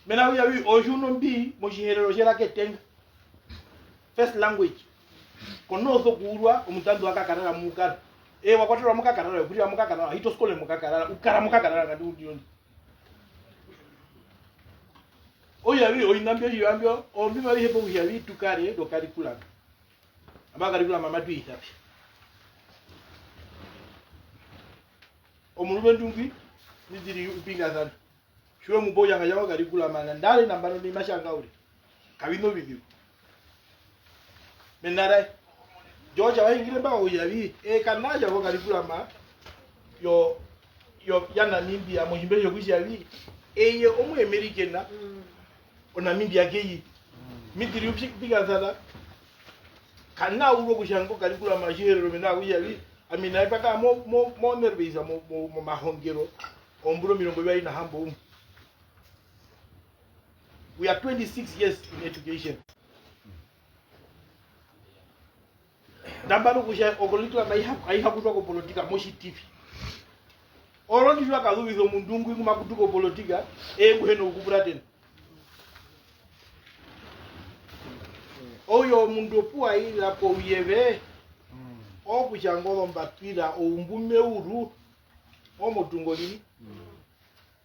mena yabi ojunombi mojiherero oshera ketenga first language konozo kurwa omutando akakarara mukara wakwatira mukakarara kuti mukakarara hito skole mukakarara ukara mukakarara ngati udioni oyavi oinambyo yambyo ombi mali hepo yavi tukare do curriculum aba curriculum amatu itapi omulube ndungwi nidiri upinga sana shwe muboya ngayawa curriculum ana ndale nambano ni mashanga uri kabino bibiyo menara Georgia wa ingile ba uyavi kanaja ko curriculum yo yana Namibia mo himbe yo kujavi eye omu American na ona Namibia geyi midiri upika zala kana uwo kushango curriculum jero mena uyavi amina ipaka mo nerveza mo mahongero omburo mirongo bya ina hambo we are 26 years in education. Nambano kusha okolitwa maiha kutoka politika moshi TV. Orondi jwa kazubizo mundungu kuma kutuko politika buheno ukubura tena. Oyo mundu puwa ila po uyeve okuchangolo mbapira oumbume uru omotungolini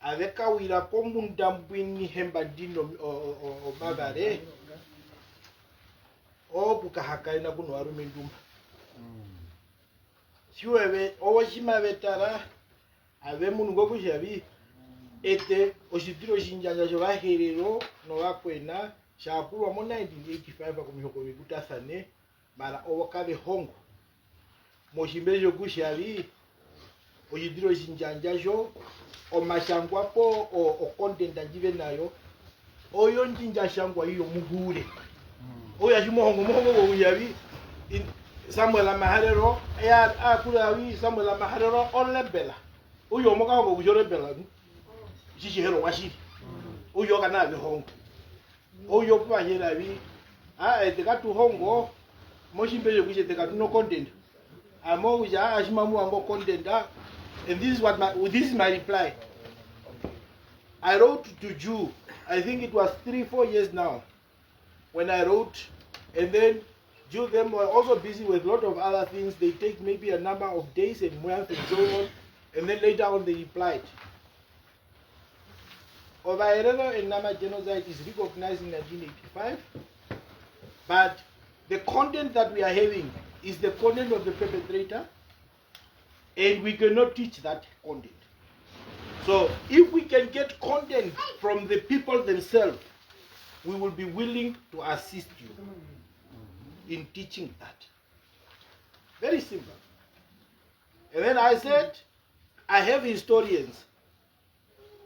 aveka wira pomundambwini hemba dino o magare okukahakaina kuno warume ndumba siwewe owashima betara ave munhu ngokujavi ete oshitiro shinjanja shovaherero novakwena shakulwa mo 1985 kumihoko vikutasane mara ovokave hongo moshimbe shokushavi oshitiro shinjanja sho omashangwa po o content njive nayo oyo njinja shangwa iyo muhure oya shimohongo go yabi in Samuel Maharero ya akula wi Samuel Maharero olebela uyo moka go jorebela shishi hero washi uyo kana be hongo uyo pa yera bi eteka tu hongo moshimbe kuje teka tu no content amo uja ashimamu ango content and this is my reply. I wrote to Jew, I think it was 3-4 years now when I wrote, and then Jew them were also busy with a lot of other things. They take maybe a number of days and months and so on, and then later on they replied. Overerero and Nama genocide is recognized in 1985, but the content that we are having is the content of the perpetrator, and we cannot teach that content. So if we can get content from the people themselves, we will be willing to assist you in teaching that. Very simple. And then I said, I have historians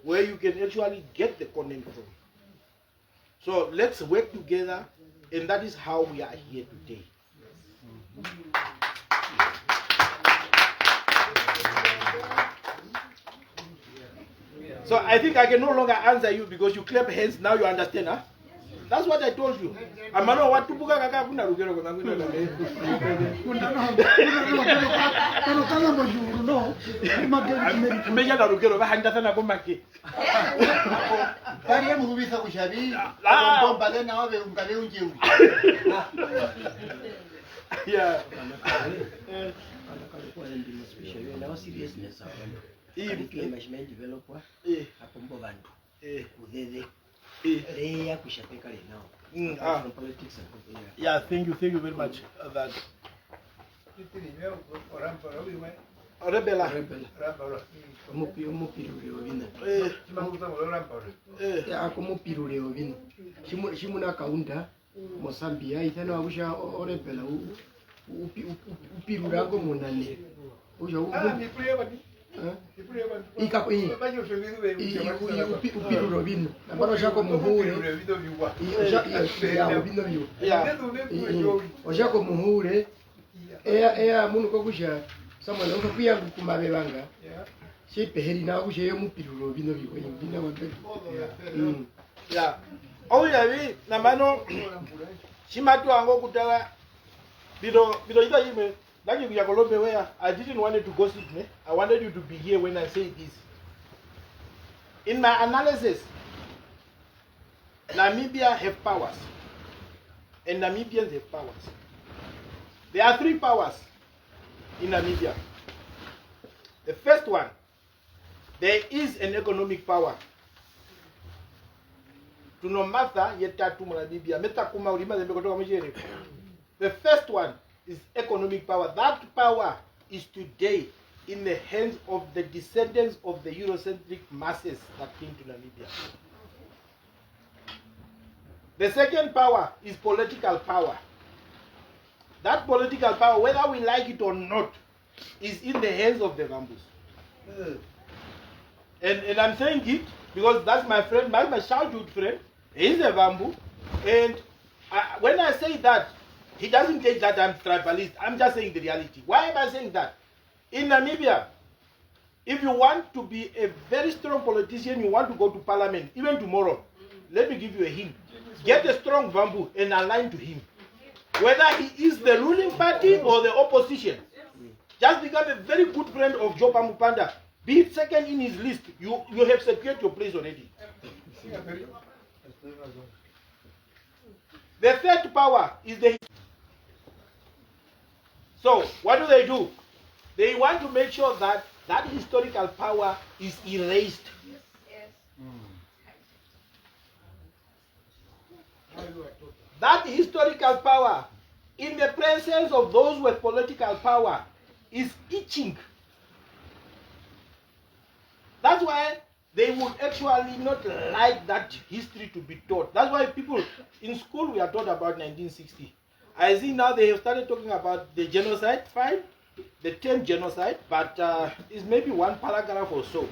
where you can actually get the content from. So let's work together, and that is how we are here today. So I think I can no longer answer you because you clap hands, now you understand, huh? That's what I told you. Amano watu buka kaka kuna rugero kwa ngwino na me. Kama mjuru no. Meja na rugero ba handa sana kwa make. Bari mhubisa kushabi. Bomba le na wabe ungabe unjeuri. Yeah. Management developer hapo bantu udede ya kushapeka le now from politics and yeah, thank you very much that rebela mupiruleo vina ako mupiruleo vina shimuna kaunda Mosambia itana wabusha orebela upirulango munane uja upiruro vino ambalo shako muhure oshako muhure ea munu kokusha samwana ukakuya kumabe banga shipeheri na kusha yo mupiruro vino vina wabe yeah oya na mano shimatu ango kutala bido ida yime like you Kolombe where I didn't want you to gossip me. I wanted you to be here when I say this. In my analysis, Namibia have powers. And Namibians have powers. There are 3 powers in Namibia. The first one, there is an economic power. Tunomata yetatu Namibia. Metakuma ulima zembe kutoka mjini. The first one is economic power. That power is today in the hands of the descendants of the Eurocentric masses that came to Namibia. The second power is political power. That political power, whether we like it or not, is in the hands of the Vambus. And I'm saying it because that's my friend, my childhood friend. He's a Vambu. And when I say that, he doesn't take that I'm tribalist. I'm just saying the reality. Why am I saying that? In Namibia, if you want to be a very strong politician, you want to go to parliament, even tomorrow, let me give you a hint. Get a strong Vambu and align to him. Whether he is the ruling party or the opposition, just become a very good friend of Joe Pamupanda. Be it second in his list, you have secured your place already. The third power is the... So, what do? They want to make sure that that historical power is erased. Yes. That historical power, in the presence of those with political power, is itching. That's why they would actually not like that history to be taught. That's why people in school we are taught about 1960. I see now they have started talking about the genocide, fine, the term genocide, but it's maybe one paragraph or so.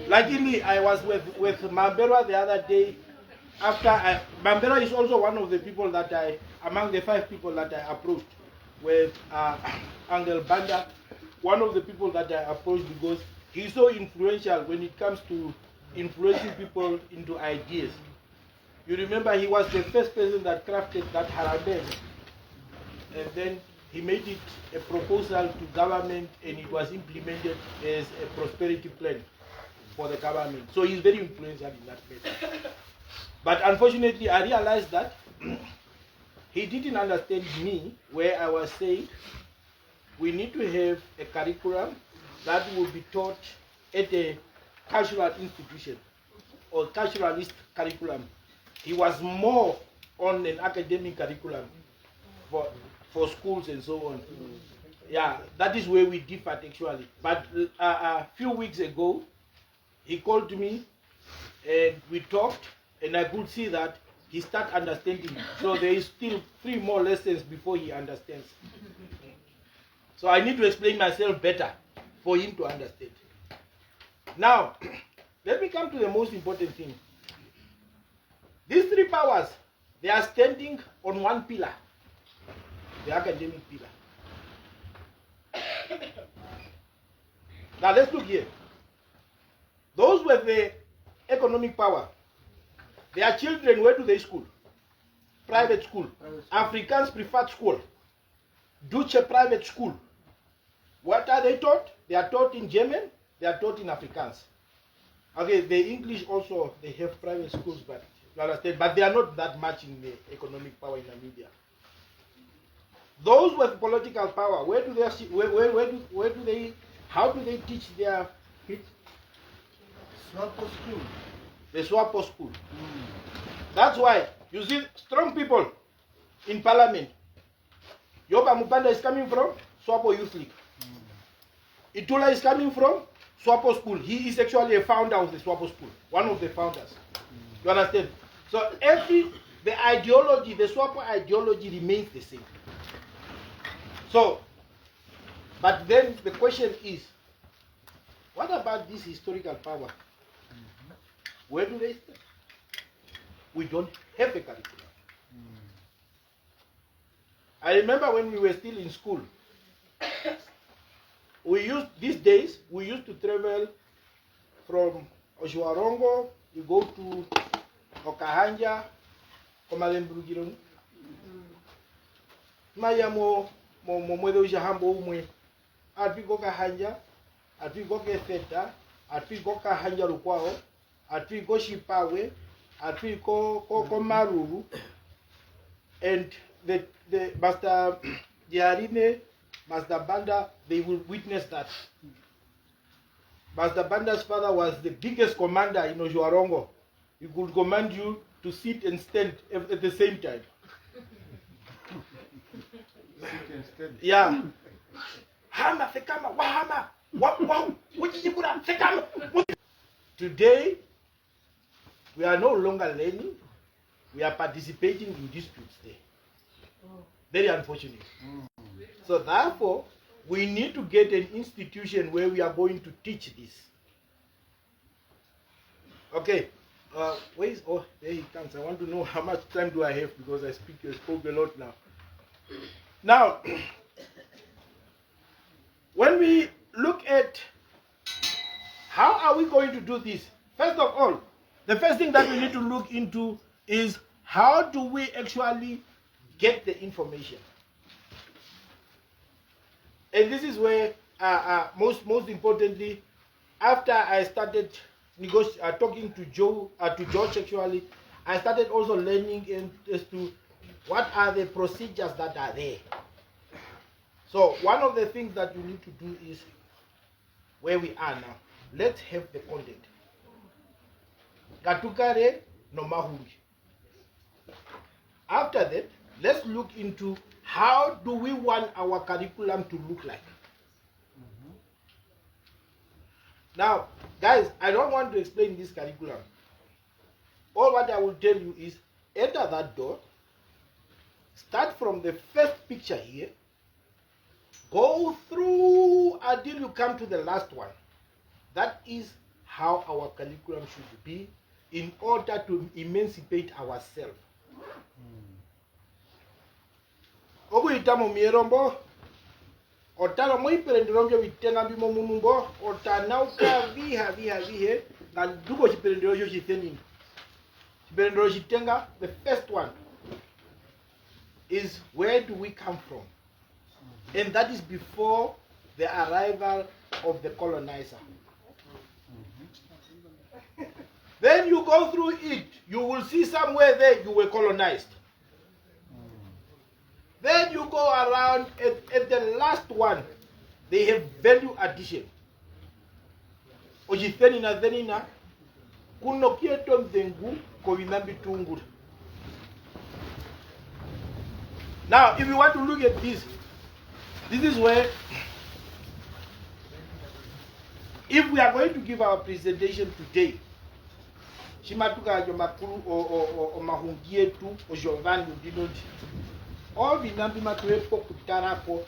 Luckily, I was with Mamberwa the other day, Bambera is also one of the people that among the 5 people that I approached with Angel Banda, one of the people that I approached because he's so influential when it comes to influencing people into ideas. You remember he was the first person that crafted that Harambe, and then he made it a proposal to government and it was implemented as a prosperity plan for the government. So he's very influential in that matter. But unfortunately, I realized that he didn't understand me where I was saying we need to have a curriculum that will be taught at a cultural institution or culturalist curriculum. He was more on an academic curriculum for schools and so on. Yeah, that is where we differed actually. But a few weeks ago, he called me and we talked, and I could see that he started understanding. So there is still 3 more lessons before he understands. So I need to explain myself better for him to understand. Now, let me come to the most important thing. These 3 powers, they are standing on one pillar, the academic pillar. Now let's look here. Those with the economic power, their children, where do they school? Private school. Africans preferred school. Dutch private school. What are they taught? They are taught in German, they are taught in Afrikaans. Okay, the English also, they have private schools, but you understand, but they are not that much in the economic power in Namibia. Those with political power, where do they, how do they teach their kids? Swapo school. The Swapo school. That's why you see strong people in parliament. Yoba Mupanda is coming from Swapo Youth League. Itula is coming from Swapo school. He is actually a founder of the Swapo school, one of the founders. You understand? So the ideology, the Swapo ideology remains the same. So, but then the question is, what about this historical power? Where do they stand? We don't have a curriculum. I remember when we were still in school, these days, we used to travel from Oshuarongo, we go to Okahanja, Komalembrugironi. Maya mo mwede ujahambo umwe. Atwi go Kahanja, atwi go Ketheta, atwi go Kahanja Rukwao, atwi go Shipawe, atwi go Maruru, and the Master Diarine, Master Banda, they will witness that. Master Banda's father was the biggest commander in Ojuarongo. He could command you to sit and stand at the same time. Sit and stand. Yeah. Hama, Fekama, Wahama, Wow, Fekama. Today, we are no longer learning, we are participating in disputes there. Very unfortunate. So therefore, we need to get an institution where we are going to teach this. Okay. Where is, oh, there he comes. I want to know how much time do I have because I spoke a lot now. Now, when we look at how are we going to do this, first of all, the first thing that we need to look into is how do we actually get the information. And this is where, most importantly, after I started talking to George actually, I started also learning as to what are the procedures that are there. So one of the things that you need to do is where we are now. Let's have the content. Katukare no mahuri. After that, let's look into how do we want our curriculum to look like. Now, guys, I don't want to explain this curriculum. All what I will tell you is enter that door, start from the first picture here, go through until you come to the last one. That is how our curriculum should be, in order to emancipate ourselves. Okuyita mu mierombo otala moiperenderonge vitenga mbimo munumbo otanauka vihe nganduko chiperendero cho chithenini chiperendero chitenga. The first one is, where do we come from? And that is before the arrival of the colonizer. Then you go through it, you will see somewhere there you were colonized. Then you go around at the last one, they have value addition. Ojithenina kuno kieto mdengu kovinambi tungura. Now, if you want to look at this is where, if we are going to give our presentation today, Shimatuka Jomakuru or Mahungietu or Giovanni Dinodi, all the Nambimatwepo Kutarapo,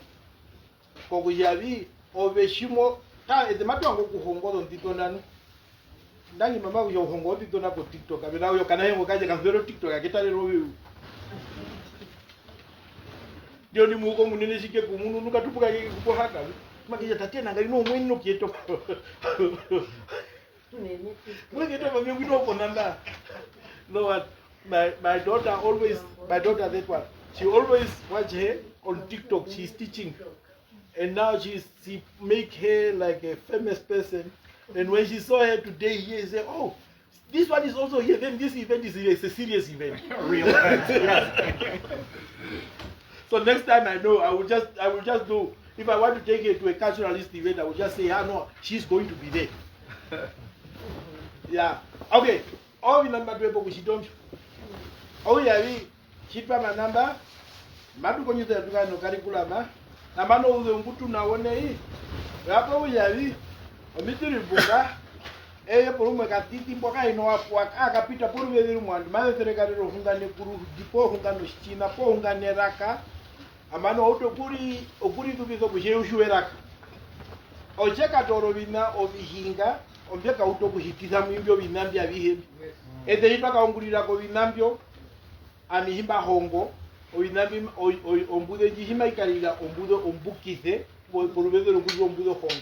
Kogujavi, or Veshimo, the matter of Hongo on Titonan. Nanny Mamma, your Hongo Titona for TikTok. I mean, now you can have a very TikTok. I get a little. The only Mugo Munisike Mumuka to Pohaka. Makita I know when no kit of. We don't remember. No, what my daughter always, that one. She always watch her on TikTok. She's teaching, and now she make her like a famous person. And when she saw her today here, she said, "Oh, this one is also here. Then this event is a serious event." Real. So next time I know, I will just do. If I want to take her to a culturalist event, I will just say, "Ah, no, she's going to be there." Yeah. Okay. All the number to we don't. Oh yeah, we keep my number. Matu konyu te tuka no curriculum. Na mano uze mbutu na one hii. Hapo we omitiri bunga. Porume katiti mboka ino wapu akapita poru wedhiru mwandu. Mane serikali ro hungane kuru dipo hungano China po hungane raka. Amano auto okuri tubizo buje ushuwe raka. Ocheka toro bina obihinga. Ombeka auto kuhitiza mwimbyo binambya bihembi. Ede hitwa kaungurira ko binambyo amihimba hongo oinambi ombude jihima ikalila ombudo ombukithe porubezero kujo ombudo hongo.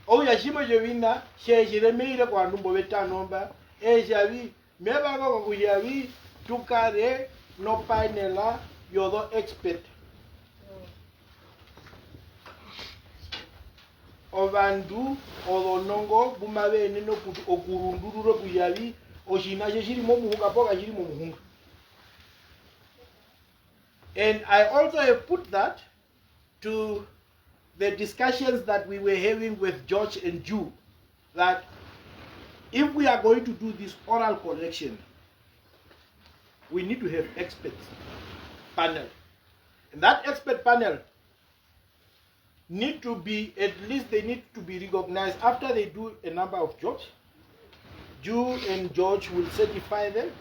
Oya shimo jovina shejire meire kwa ndumbo betanomba ejavi meba ko kujavi tukare no panela yodo expert. Ovandu odonongo bumabene no okurundururo kujavi oshina shiri momuhunga poka shiri momuhunga. And I also have put that to the discussions that we were having with George and Jew, that if we are going to do this oral collection, we need to have experts panel. And that expert panel need to be, at least they need to be recognized after they do a number of jobs. Jew and George will certify them.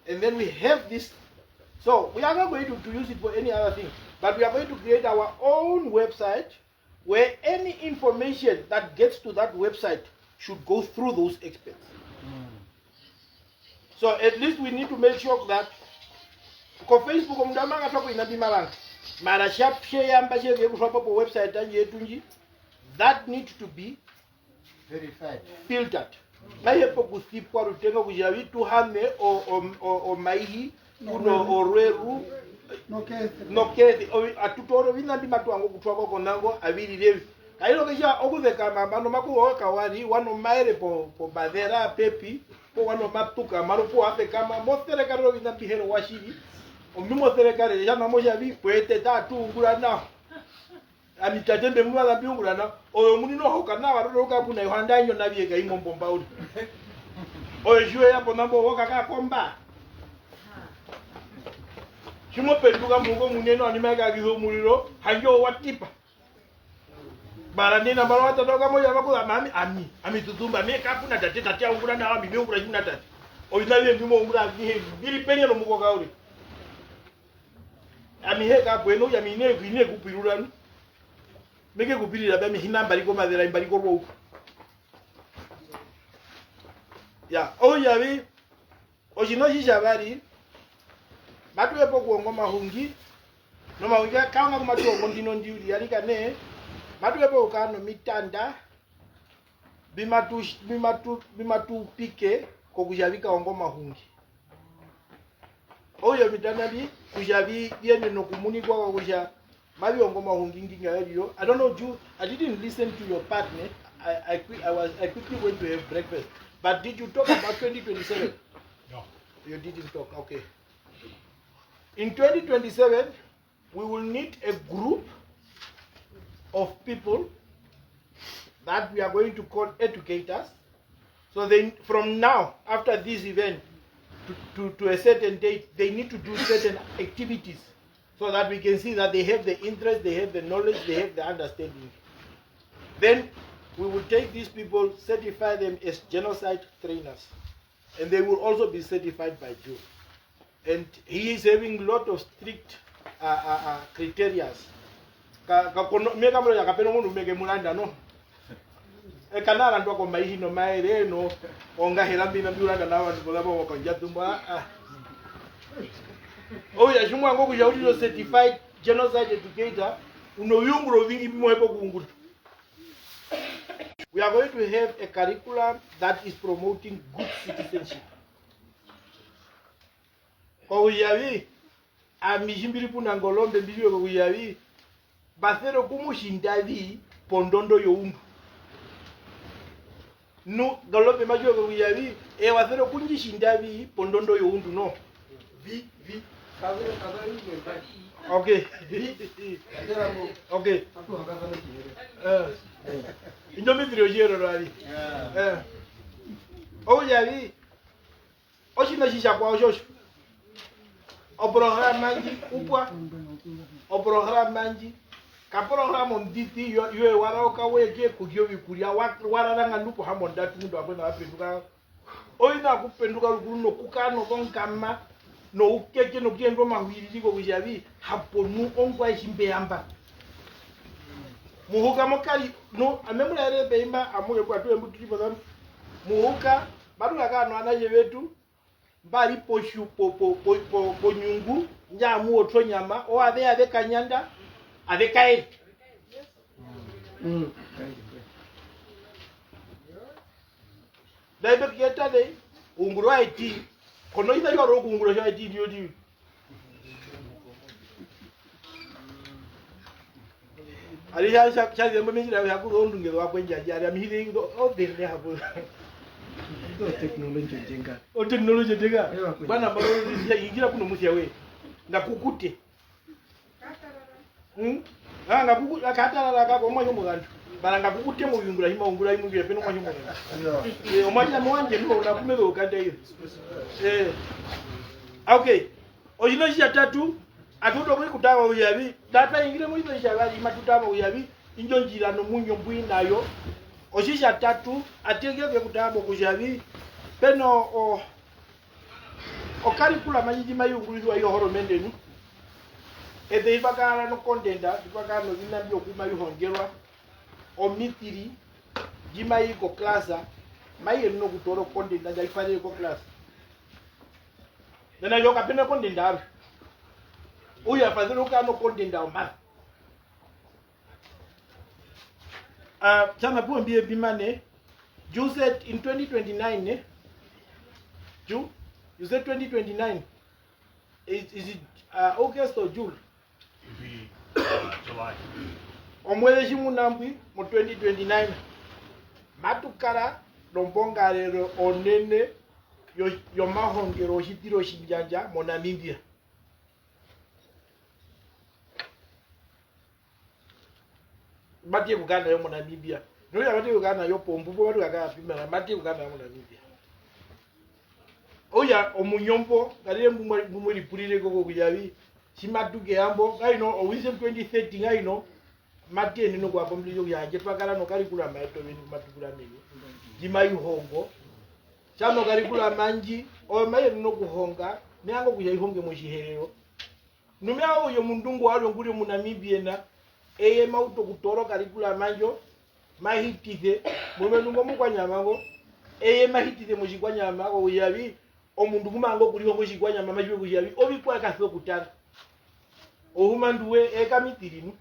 And then we have this. So we are not going to use it for any other thing, but we are going to create our own website where any information that gets to that website should go through those experts. So at least we need to make sure that for Facebook website that needs to be verified, filtered. Mayepo kusipwa rutenga kujavi tuhame o maihi o reru no kezi atutoro vinandi matuango kutwako konango avili levi kailo kesha okuveka mambano makuwa kawari wano maere po badera pepi po wano matuka marupo afeka mostere karo vinandi hero washiri o mimo serikali ya namoja vi kwete tatu ngurana amitatembe mwana biungurana oyo munino hokana waroka kuna yohandanyo nabiega imombo mbaudi oyo jwe yapo nambo wokaka komba Shimo penduka mungo muneno animega gizo muliro hanjo watipa baranina barwata toka moja bakula mami ami tutumba me kapuna tate ungura na wami biungura jina tate oyo nabiye ndimo ungura bihe bili penye no muko gauri ami he ka bueno ya mine kwine kupirura meke kupirira bami hinamba liko madera imbaliko ro ya oyavi ojinoji javari matuepo kuongo mahungi no mahungi kaanga kumatuongo ndino ndiuli yalika ne matuepo ukano mitanda bimatu pike kokujavika ongo mahungi oyo mitanda bi kujavi yene no kumuni kwa kuja mabi ongo mahungi nginga yaliyo. I don't know, I didn't listen to your partner. I quickly went to have breakfast. But did you talk about 2027? No. You didn't talk, okay. In 2027, we will need a group of people that we are going to call educators. So then from now, after this event, to a certain date, they need to do certain activities so that we can see that they have the interest, they have the knowledge, they have the understanding. Then we will take these people, certify them as genocide trainers, and they will also be certified by Joe. And he is having a lot of strict criteria. Kanara ndo kwa maishi no maere no onga helambi na biulanda na watu kolabo wakonja tumba oya shumwa ngo kuja uli certified genocide educator unoyunguro vingi bimwepo kunguru. We are going to have a curriculum that is promoting good citizenship. Kwa uyavi amishimbiri puna ngolombe mbiliwe kwa uyavi basero kumushindavi pondondo yo umbu no galope majua kwa uyavi wasero kunjishindavi pondondo yo undu no vi okay okay indomi video rari uyavi oshina shisha kwa oshosho o programa manji upwa o programa manji ka programa mditi yo warauka weke kugyo bikuria wararanga nuko hamonda tundu abona apenduka oina kupenduka ruguru no kukano konkama no ukeke no kiendo mahwiri ko kujabi haponu ongwa shimbe yamba muhuka mokali no amemula rebe imba amuye kwa tu embutu tipo muhuka badula kano anaje betu mbali poshu po nyungu nyamu otro nyama o ave kanyanda ave kae daibe kieta de unguru IT kono ita yoro unguru ya IT dio di ali ya cha zembe mejira ya ku ondunge wa kwenja jari amhiri ndo o de ne hapo technology jenga o technology jenga bana balo yigira kuno musia we ndakukute ngakuku akatala kako mwa nyumba gantu bana ngakukute mu yungura hima ungura imungire peno mwa nyumba omanya mwanje ndo nakumelo kande hiyo okay ojino ya tatu atuto muri kutawa uyavi data ingire muri bishabali matutama uyavi injo njira no munyo mbui nayo oshisha tatu ategeke kutabo kujavi peno o curriculum manyi mayungulizwa yo horomende ni ede ibakara no contenda ibakara no binabyo kuma yuhongerwa o mitiri jima iko klasa maye no kutoro contenda jaifanye ko class nena yo kapena contenda uya fadhilo kano contenda omba chama buambie bimane you said in 2029 you said 2029 is it August or June? It'll be July. Omwezi munambwi mu 2029 matukara lombonga lero onene yo mahongero hitiro shinjanja mo Namibia. Mati Uganda yo mo Namibia. No ya mati Uganda yo pombu bo batu kaka pimela mati Uganda yo mo Namibia. Oya omunyombo kale mumuri purire koko kujabi simatuke ambo kaino o wisem 2030 kaino mati eni no kwa bomli yo yaje pakala no curriculum maito bini matukula mini jimayu hongo chano curriculum manji o maye no kuhonga miango kuya ihonge mo shiherero numya yo mundungu walo nguri mu Namibia na eye mauto kutoro curriculum manjo mahitize mumenungo mukwanyamango eye mahitize muchikwanyamago kuyavi omundu kumango kuliho muchikwanyama machiwe kuyavi obikwa akafe kutanga ohumanduwe ekamitirinu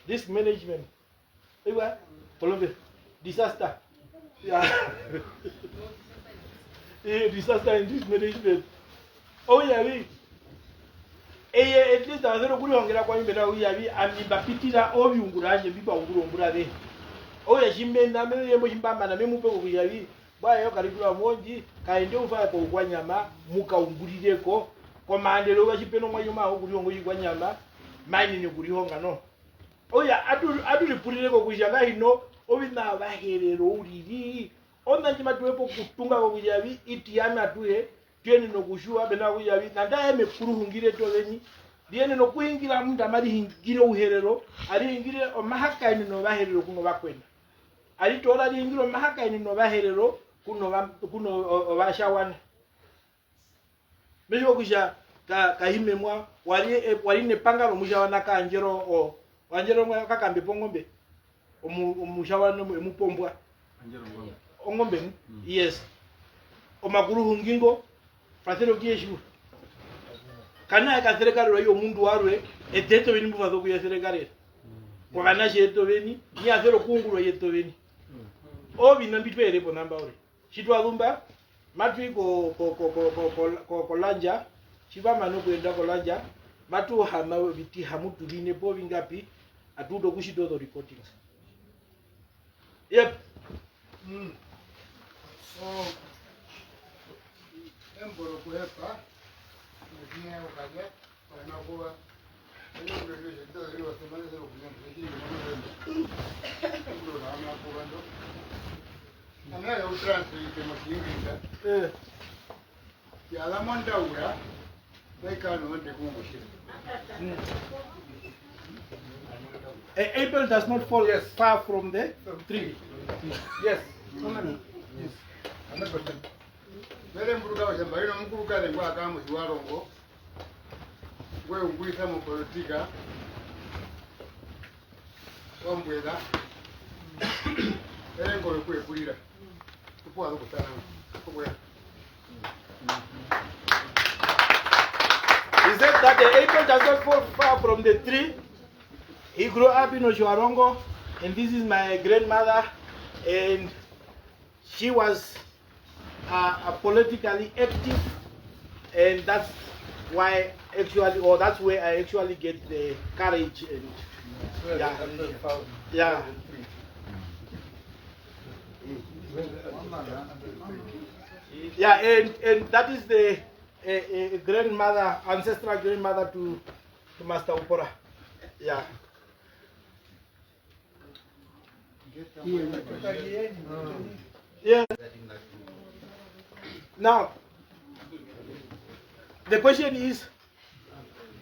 risk management ewa kolombe disaster disaster and risk management oyavi eye at least azero kulihongera kwa imbe na uyavi ambipitira obyunguranje biba ungurombura be oya chimenda mene yembo chimbamba na memupe kuyavi baya yo karikula monji kaende ufa ko kwa nyama mukaungurireko komandelo wa chipeno mwayo maho kulihongo kwa nyama mine ni kulihonga no oya adulipulireko kushanga ino obina baherero uliri ona chimatuwepo kutunga ko kuyavi itiyana tuye tiene no kushua bena kuyavi nanda eme kuruhungire toleni diene no kuingira munda mari hingire uherero ari hingire omahaka ene no baherero kuno bakwenda ari tola ari hingire omahaka ene no baherero kuno obashawana mesho kusha kahime mwa wali ne pangalo mushawana kanjero o wanjero mwa kakambe pongombe omushawana mupombwa ongombe yes omakuruhungingo fatero kieshu kana aka serikali yo mundu warwe eteto bini muvazo kuya serikali kwa kana sheto beni ni azero kungulo yeto beni obi nambitwere po namba ore chitwa lumba matwi ko lanja chiba mano kwenda ko lanja matu hama biti hamutu bine po bingapi atudo kushito the recordings yep emboro kuhepa mwenye ukaje wanakuwa ndio ndio ndio semana zero kunyama ndio na anakuwa ndo anayo translate masiinga ya la mondaura baikano ndio kumbushira April does not fall far from the tree. Yes. Yes. 100%. Mere mburuka washamba ino mkuruka lengwa akamu ziwarongo we ungwisa mu politika wambweza ere ngolo kwe kulira tupo azo kutana tupo ya He said that the apple does not fall far from the tree. He grew up in Oshuarongo, and this is my grandmother, and she was politically active, and that's why actually, or that's where I actually get the courage and and that is the grandmother, ancestral grandmother to Master Upora. Yeah. Yeah. Now, the question is,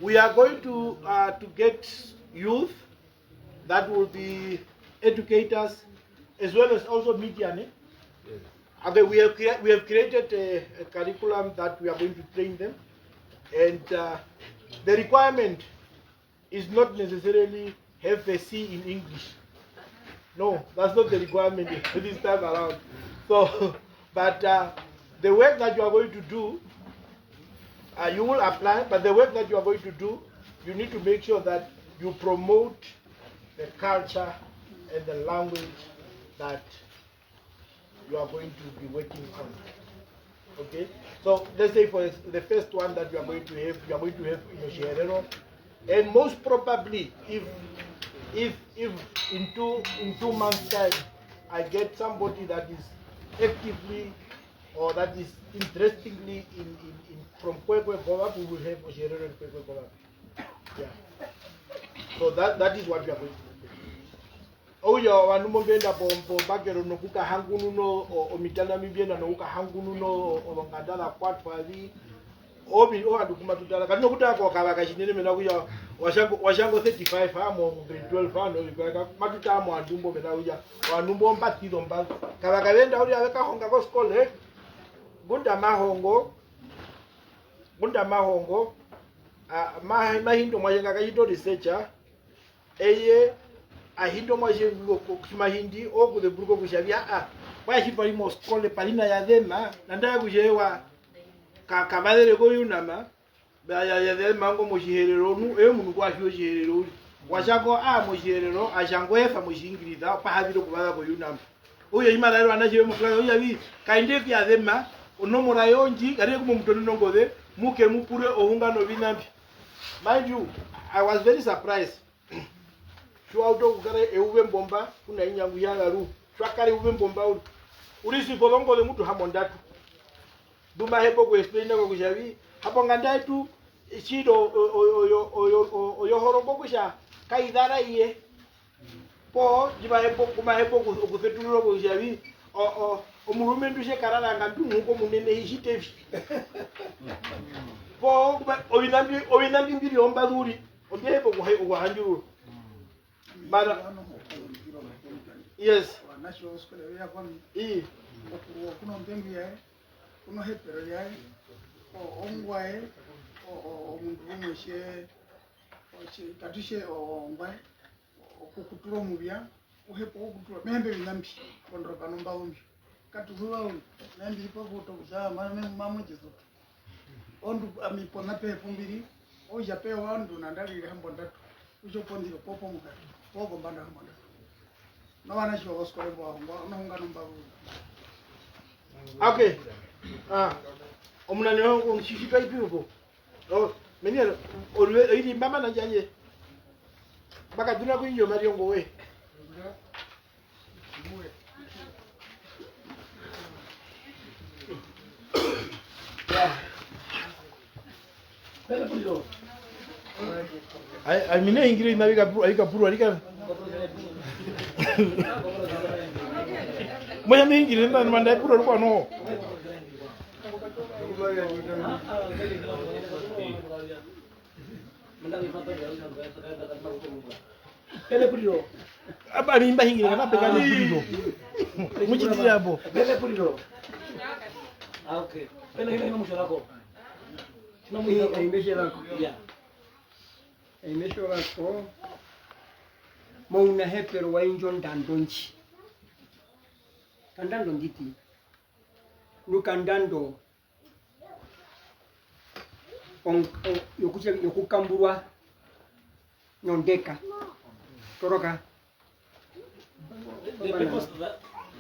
we are going to get youth that will be educators as well as also media. Okay, we have created a curriculum that we are going to train them, and the requirement is not necessarily have a C in English. No, that's not the requirement this time around. So, but the work that you are going to do, you will apply, but the work that you are going to do, you need to make sure that you promote the culture and the language that you are going to be working on. Okay? So let's say for the first one that you are going to have in Oshuarongo, and most probably if in two months time I get somebody that is actively or that is interestingly in from Kwekwe Golap, we will have Oshuarongo and Kwekwe Golap. Yeah. So that is what we are going to do. Oh yeah, wanu mbenda po bakero no kuka hangunu no o mitana mibiena no kuka hangunu no o ngandala kwatwa ali obi o adukuma tutala kanino kutako kabaka chinene mena kuya washango 35 amo grade 12 ano bikaka matuta amo andumbo mena kuya wanumbo mpatiro mba kabaka benda uri abeka honga ko school gunda mahongo mahindo mwajenga kachito researcher eye ahindo mwaje kumahindi okude buruko kushavya kwa chipali moskole palina ya dhema nanda kujewa kavalere koyunama ya dhema ngo mushiherero nu munu kwa shyo shiherero washako mushiherero ashango efa mushingiriza pahaviro kuvala koyunama uyo imala ero anaje mukla uyo vi kainde ya dhema onomora yonji kare kumo mutoni nongode muke mupure ohungano vinambi. Mind you, I was very surprised. Shuauto kukare euve mbomba kuna inyangu yala ru. Shwakare euve mbomba uri. Urisi volongo de mutu hamondatu. Duma hepo ku explain ko kushavi. Hapo ngandaitu chido oyo horobo kusha kaidara iye. Po jiba hepo kuma hepo kufetulo ko kushavi. Omurume ndushe karara ngandu nuko munene hishitevi. Po oinambi mbiri omba duri. Ombepo kuhanjuru. Mara. Yes. National school ya kwani. Kuna mbengu yae. Kuna hepero yae. Ongwae. Mundu mweshe. Katushe ongwae. Okukuturo mubya. Ohepo okukuturo. Mehembe binambi. Kondro kanomba umbi. Katuhuwa nembi ipo kuto kusa mamu jesu. Ondu amipona pe pumbiri. Oja pe wandu nandali hambo ndatu. Ujo pondiro popo mukati. Pogo mbanda hambo ndatu. No wana shwa oskole bwa hunga nomba. Okay. Omulane ho shishitwa ipiuko. Menye olwe ili mama na janje. Baka duna ko inyo mari ngo we. Ai mine ingire naviga puru alika. Moya mingi nenda manda puro kwa no. Pele puro. Aba mimba hingi na peka ni puro. Mujiti yabo. Pele puro. Okay. Pele hina mshorako. Imesho lako Mauna hepero wa injon dandonchi. Kandando nditi. Nukandando yokukamburwa nyondeka. Toroka. Because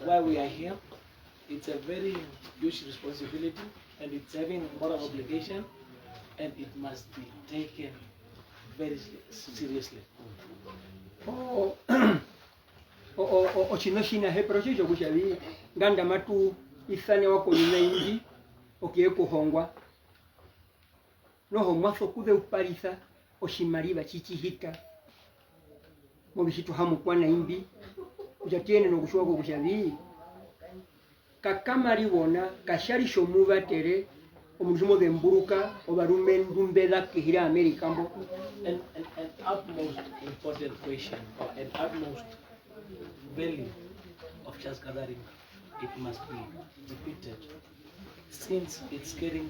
why we are here, it's a very huge responsibility and it's having moral obligation and it must be taken very seriously. Ochinoshina hepero chicho kushavi nganda matu isane wako nyina ingi okiye kuhongwa noho mwaso kude uparisa oshimariba chichihika mobishitu hamu kwana imbi kujatiene no kushwa kushavi kakamari wona kashari shomuva tere omujumo de mburuka obarume ndumbeda kihira America mbo. An utmost important question or an utmost value of just gathering, it must be repeated since it's carrying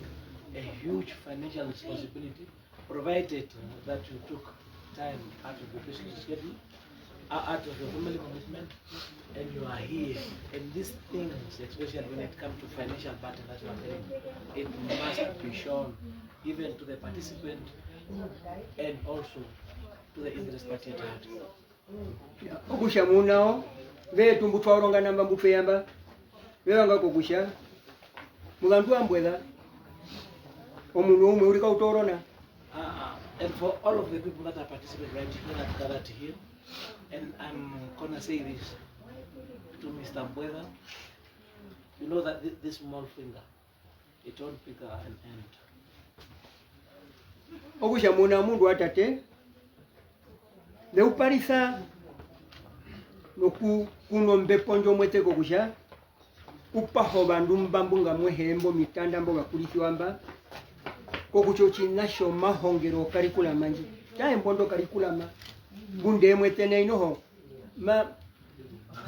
a huge financial responsibility, provided that you took time out of your business schedule, out of your family commitment, and you are here. And these things, especially when it comes to financial burden, that's one thing, it must be shown even to the participant and also to the interest party at heart. Okusha munao ve tumbutu auronga namba mbufe yamba wewanga kokusha mugantu ambweza omunu umwe uri kautorona. And for all of the people that are participating right here, that gathered here, and I'm gonna say this to Mr. Mbweda, you know that this small finger, it won't pick an end. Okusha muna mundu atate le uparisa noku kunombe ponjo mwete kokusha upaho bandu mbambunga mwehembo mitanda mboga kulisiwamba kokucho chinasho mahongero karikula manji tae mbondo karikula ma bunde mwetene inoho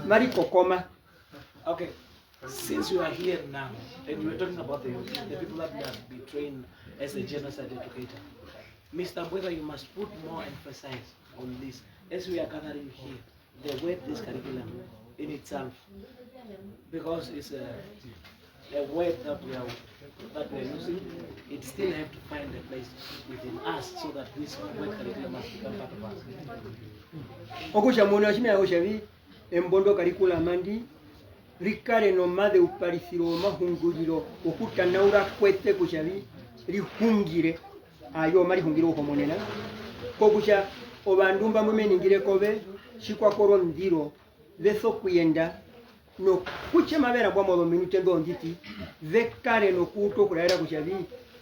mari kokoma. Okay, since you are here now and we're talking about the people that must be trained as a genocide educator, Mr. Mbweza, you must put more emphasis on this. As we are gathering here, the word this curriculum in itself, because it's a word that we are using, it still have to find a place within us so that this word curriculum must become part of us. Okusha mwana washimya oshavi embondo curriculum andi rikare no made uparisiro mahunguriro okutanaura kwete kushavi rihungire ayo mari hungiro homonena kokusha obandumba mumeningire kobe shikwa koro ndiro veso kuyenda no kuche mavera bwa modo minute ndo nditi vekare no kuto kuraira kushavi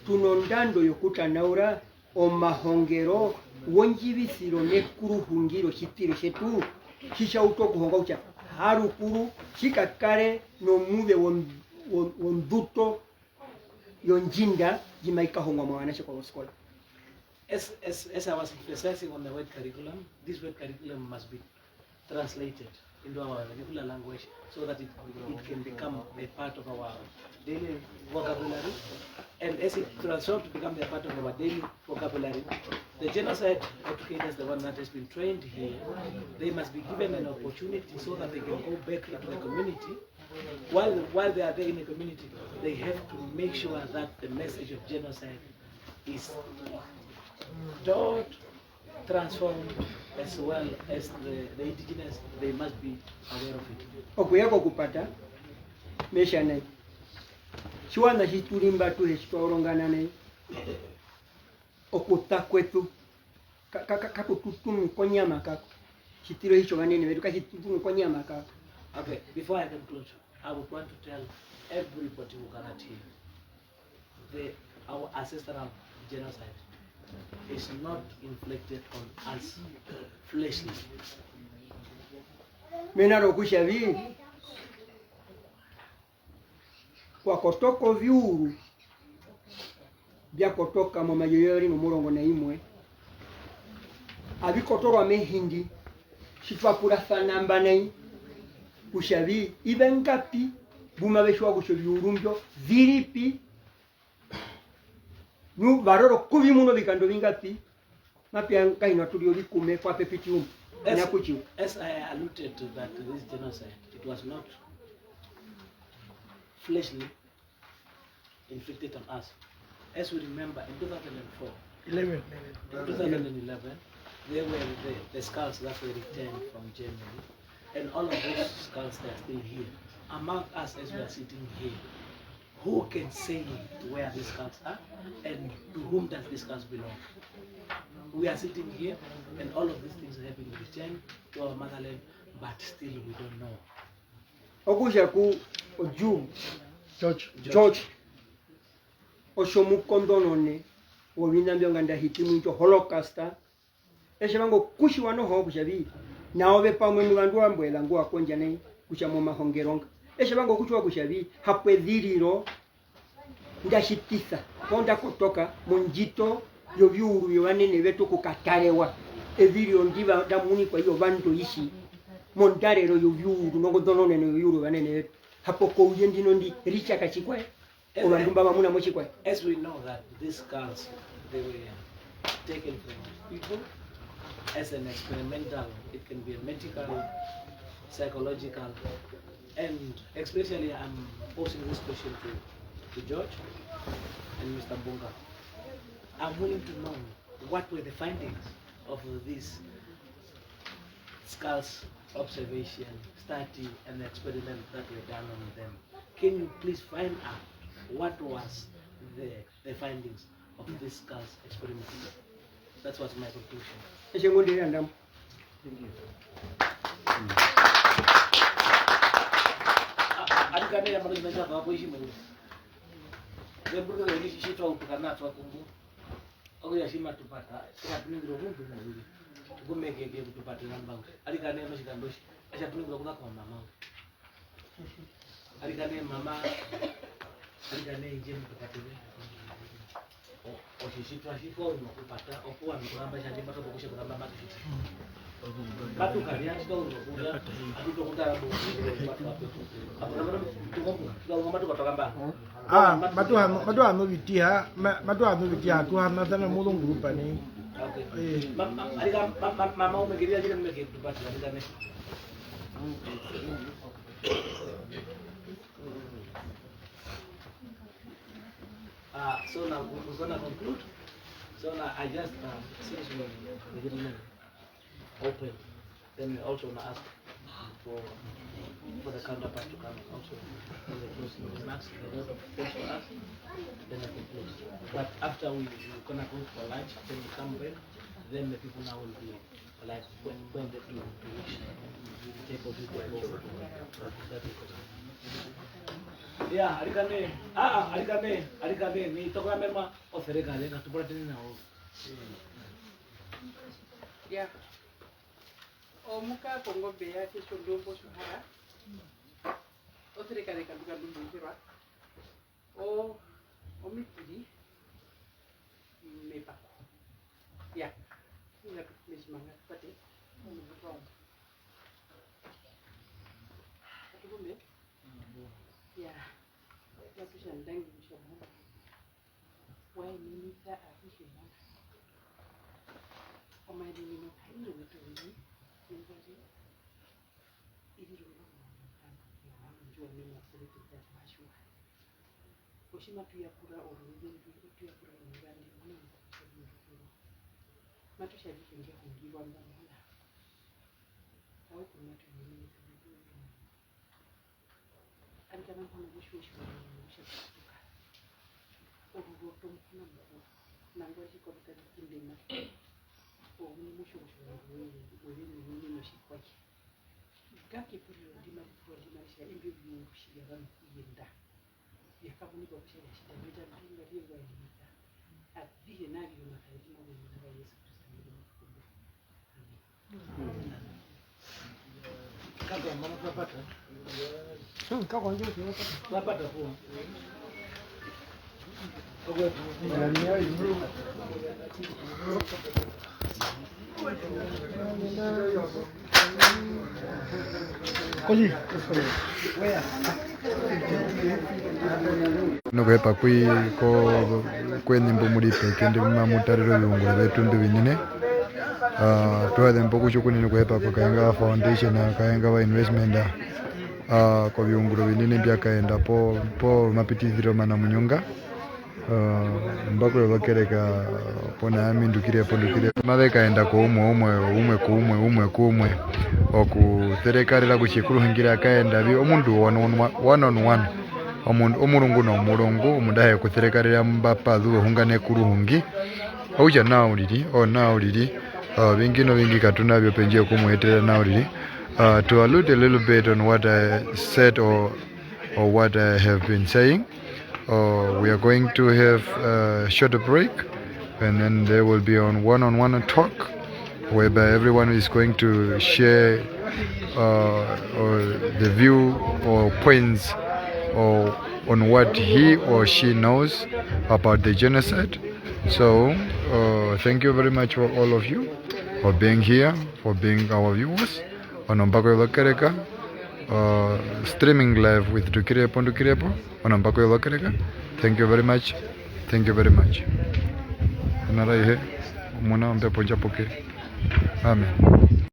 tunondando yokutanaura omahongero wonjibisiro nekuruhungiro shitiro shetu shisha utokuhonga ucha harukuru shikakare no muve wonduto yonjinda jimaika hongwa mwana shikwa skola. As I was emphasizing on the word curriculum, this word curriculum must be translated into our regular language so that it can become a part of our daily vocabulary. And as it transforms to become a part of our daily vocabulary, the genocide educators, the one that has been trained here, they must be given an opportunity so that they can go back into the community. While they are there in the community, they have to make sure that the message of genocide is taught, transformed, as well as the indigenous, they must be aware of it. Okuyako kupata mesha nai chiwana chitulimba tu chitolongana nai okuta kwetu kakututumu konyama kako chitiro hicho ganene wetu kachitutumu konyama kako. Okay, before I conclude, I would want to tell everybody who gathered here, our ancestral genocide is not inflicted on us fleshly. Menaro kushavi kwa kotoko vyuru bya kotoka mu mayoyori no murongo na imwe abikotorwa mehindi shitwapura fanamba nei kushavi ibengapi buma beshwa kushovyurumbyo viripi nu baroro kuvi muno bikando bingapi mapya kaino tulio bikume kwa pepitium nyakuchi. As I alluded to that this genocide, it was not fleshly inflicted on us. As we remember, in 2011, there were the skulls that were returned from Germany, and all of those skulls are still here. Among us, as we are sitting here, who can say where these skulls are and to whom does these skulls belong? We are sitting here and all of these things have been returned to our motherland, but still we don't know. Okusha ku oju George oshomu kondonone wobina byonganda hitimu into holocausta eshabango kushi wano ho kushabi naobe pamwe mu bandu ambwela ngo akonja nei kusha mu mahongeronga eshabango kuchwa kushabi hapwedhiriro ndashitisa konda kutoka munjito yobyuru yobanene betu kukatarewa evirio ndiba damuni kwa hiyo bantu ishi mondarero yobyuru nongo donone no yobyuru banene betu hapo ko uyendino ndi richa kachikwe obandumba bamuna mochikwe. As we know that these skulls, they were taken from people as an experimental, it can be a medical, psychological, and especially I'm posing this question to George and Mr. Bunga. I'm willing to know what were the findings of this skulls observation, study, and experiment that were done on them. Can you please find out what was the findings of this skulls experiment? That was my conclusion. Thank you. Alikane ya mali meja kwa kuishi mwenye. Ngebuka kwa hishi shitwa utukana twa kumbu. Ogo ya shima tupata. Kwa tuningiro kumbu na yuli. Gumeke ke kutupata namba. Alikane ya mashika ndoshi. Acha tuningiro kuna kwa mama. Alikane mama. Alikane inje mtupate. Oshishitwa shiko unokupata. Okuwa mkuramba shandi mato kukushe kuramba matu. Batu kalian sudah udah aku tuh udah ngomong tuh kambang. Matua no bitia tu hamna sana mulung grupa ni. Oke. Mama mau megiri aja kan megiri debat kan. So now we're gonna conclude. So now I just since we didn't open, then we also wanna ask for the counterpart to come also for the closing remarks. They don't first for us, then I conclude. But after we're gonna go for lunch, then we come back, then the people now will be like when they do to reach the table to the floor. That is ya, arikane ni toka mema oferekale na tupate nao. Ya. Omuka kongo beya ke sondombo suhara. Oferekale kaduka ndumba. Omitiri mepako. Ya. Ina kusimanga pate. Atubume. Ya. Ya tushandangi mshomona. Why nini ta afishona? Omadi nino kairo wetoni. Nengari. Idiro no. Njua mimi akulete ta mashua. Oshima tuyakura orungi tuyakura ngandi mwana. Matusha bikinge kungiwa mbona. Awe kuna tuyini. Alikana mfano mwisho mshaka. Orugo mfano mbo. Nangwa shiko bitani kindema. Omu mwisho wewe mshikwaje. Gaki puri ndima sha imbi byurushya bano kuyenda. Yakabuni kwa kushya shida bita ndinga byengwa yimita. Abiye nabyo makazi mu bintu bya Yesu Kristo ndi Amen. Kaka mama tunapata. Kaka ndio tunapata kwa. Nokwepa ko kwenyimbo mulipe kende mamutariro byungula betundu binene tuwathe mpoku chukunene kwepa ko kaenga foundation kaenga wa investment ko byunguro binene byakaenda po mapitithiro mana munyunga mbako bakereka pona amindukire mabekaenda ko umwe okuterekarira kuchikuruhingira akaenda bi omundu one on one omulungu n'omulungu omudahe kuterekarira mbapathu ohungane kuruhungi auja nauliri bingi katunabyo penje kumwetera nauliri to allude a little bit on what I said or what I have been saying. We are going to have a short break, and then there will be one-on-one talk whereby everyone is going to share the view or points on what he or she knows about the genocide. So thank you very much for all of you for being here, for being our viewers on Ombako Lokereka, streaming live with Dukirepo on Ombako Lokereka. Thank you very much. Amen.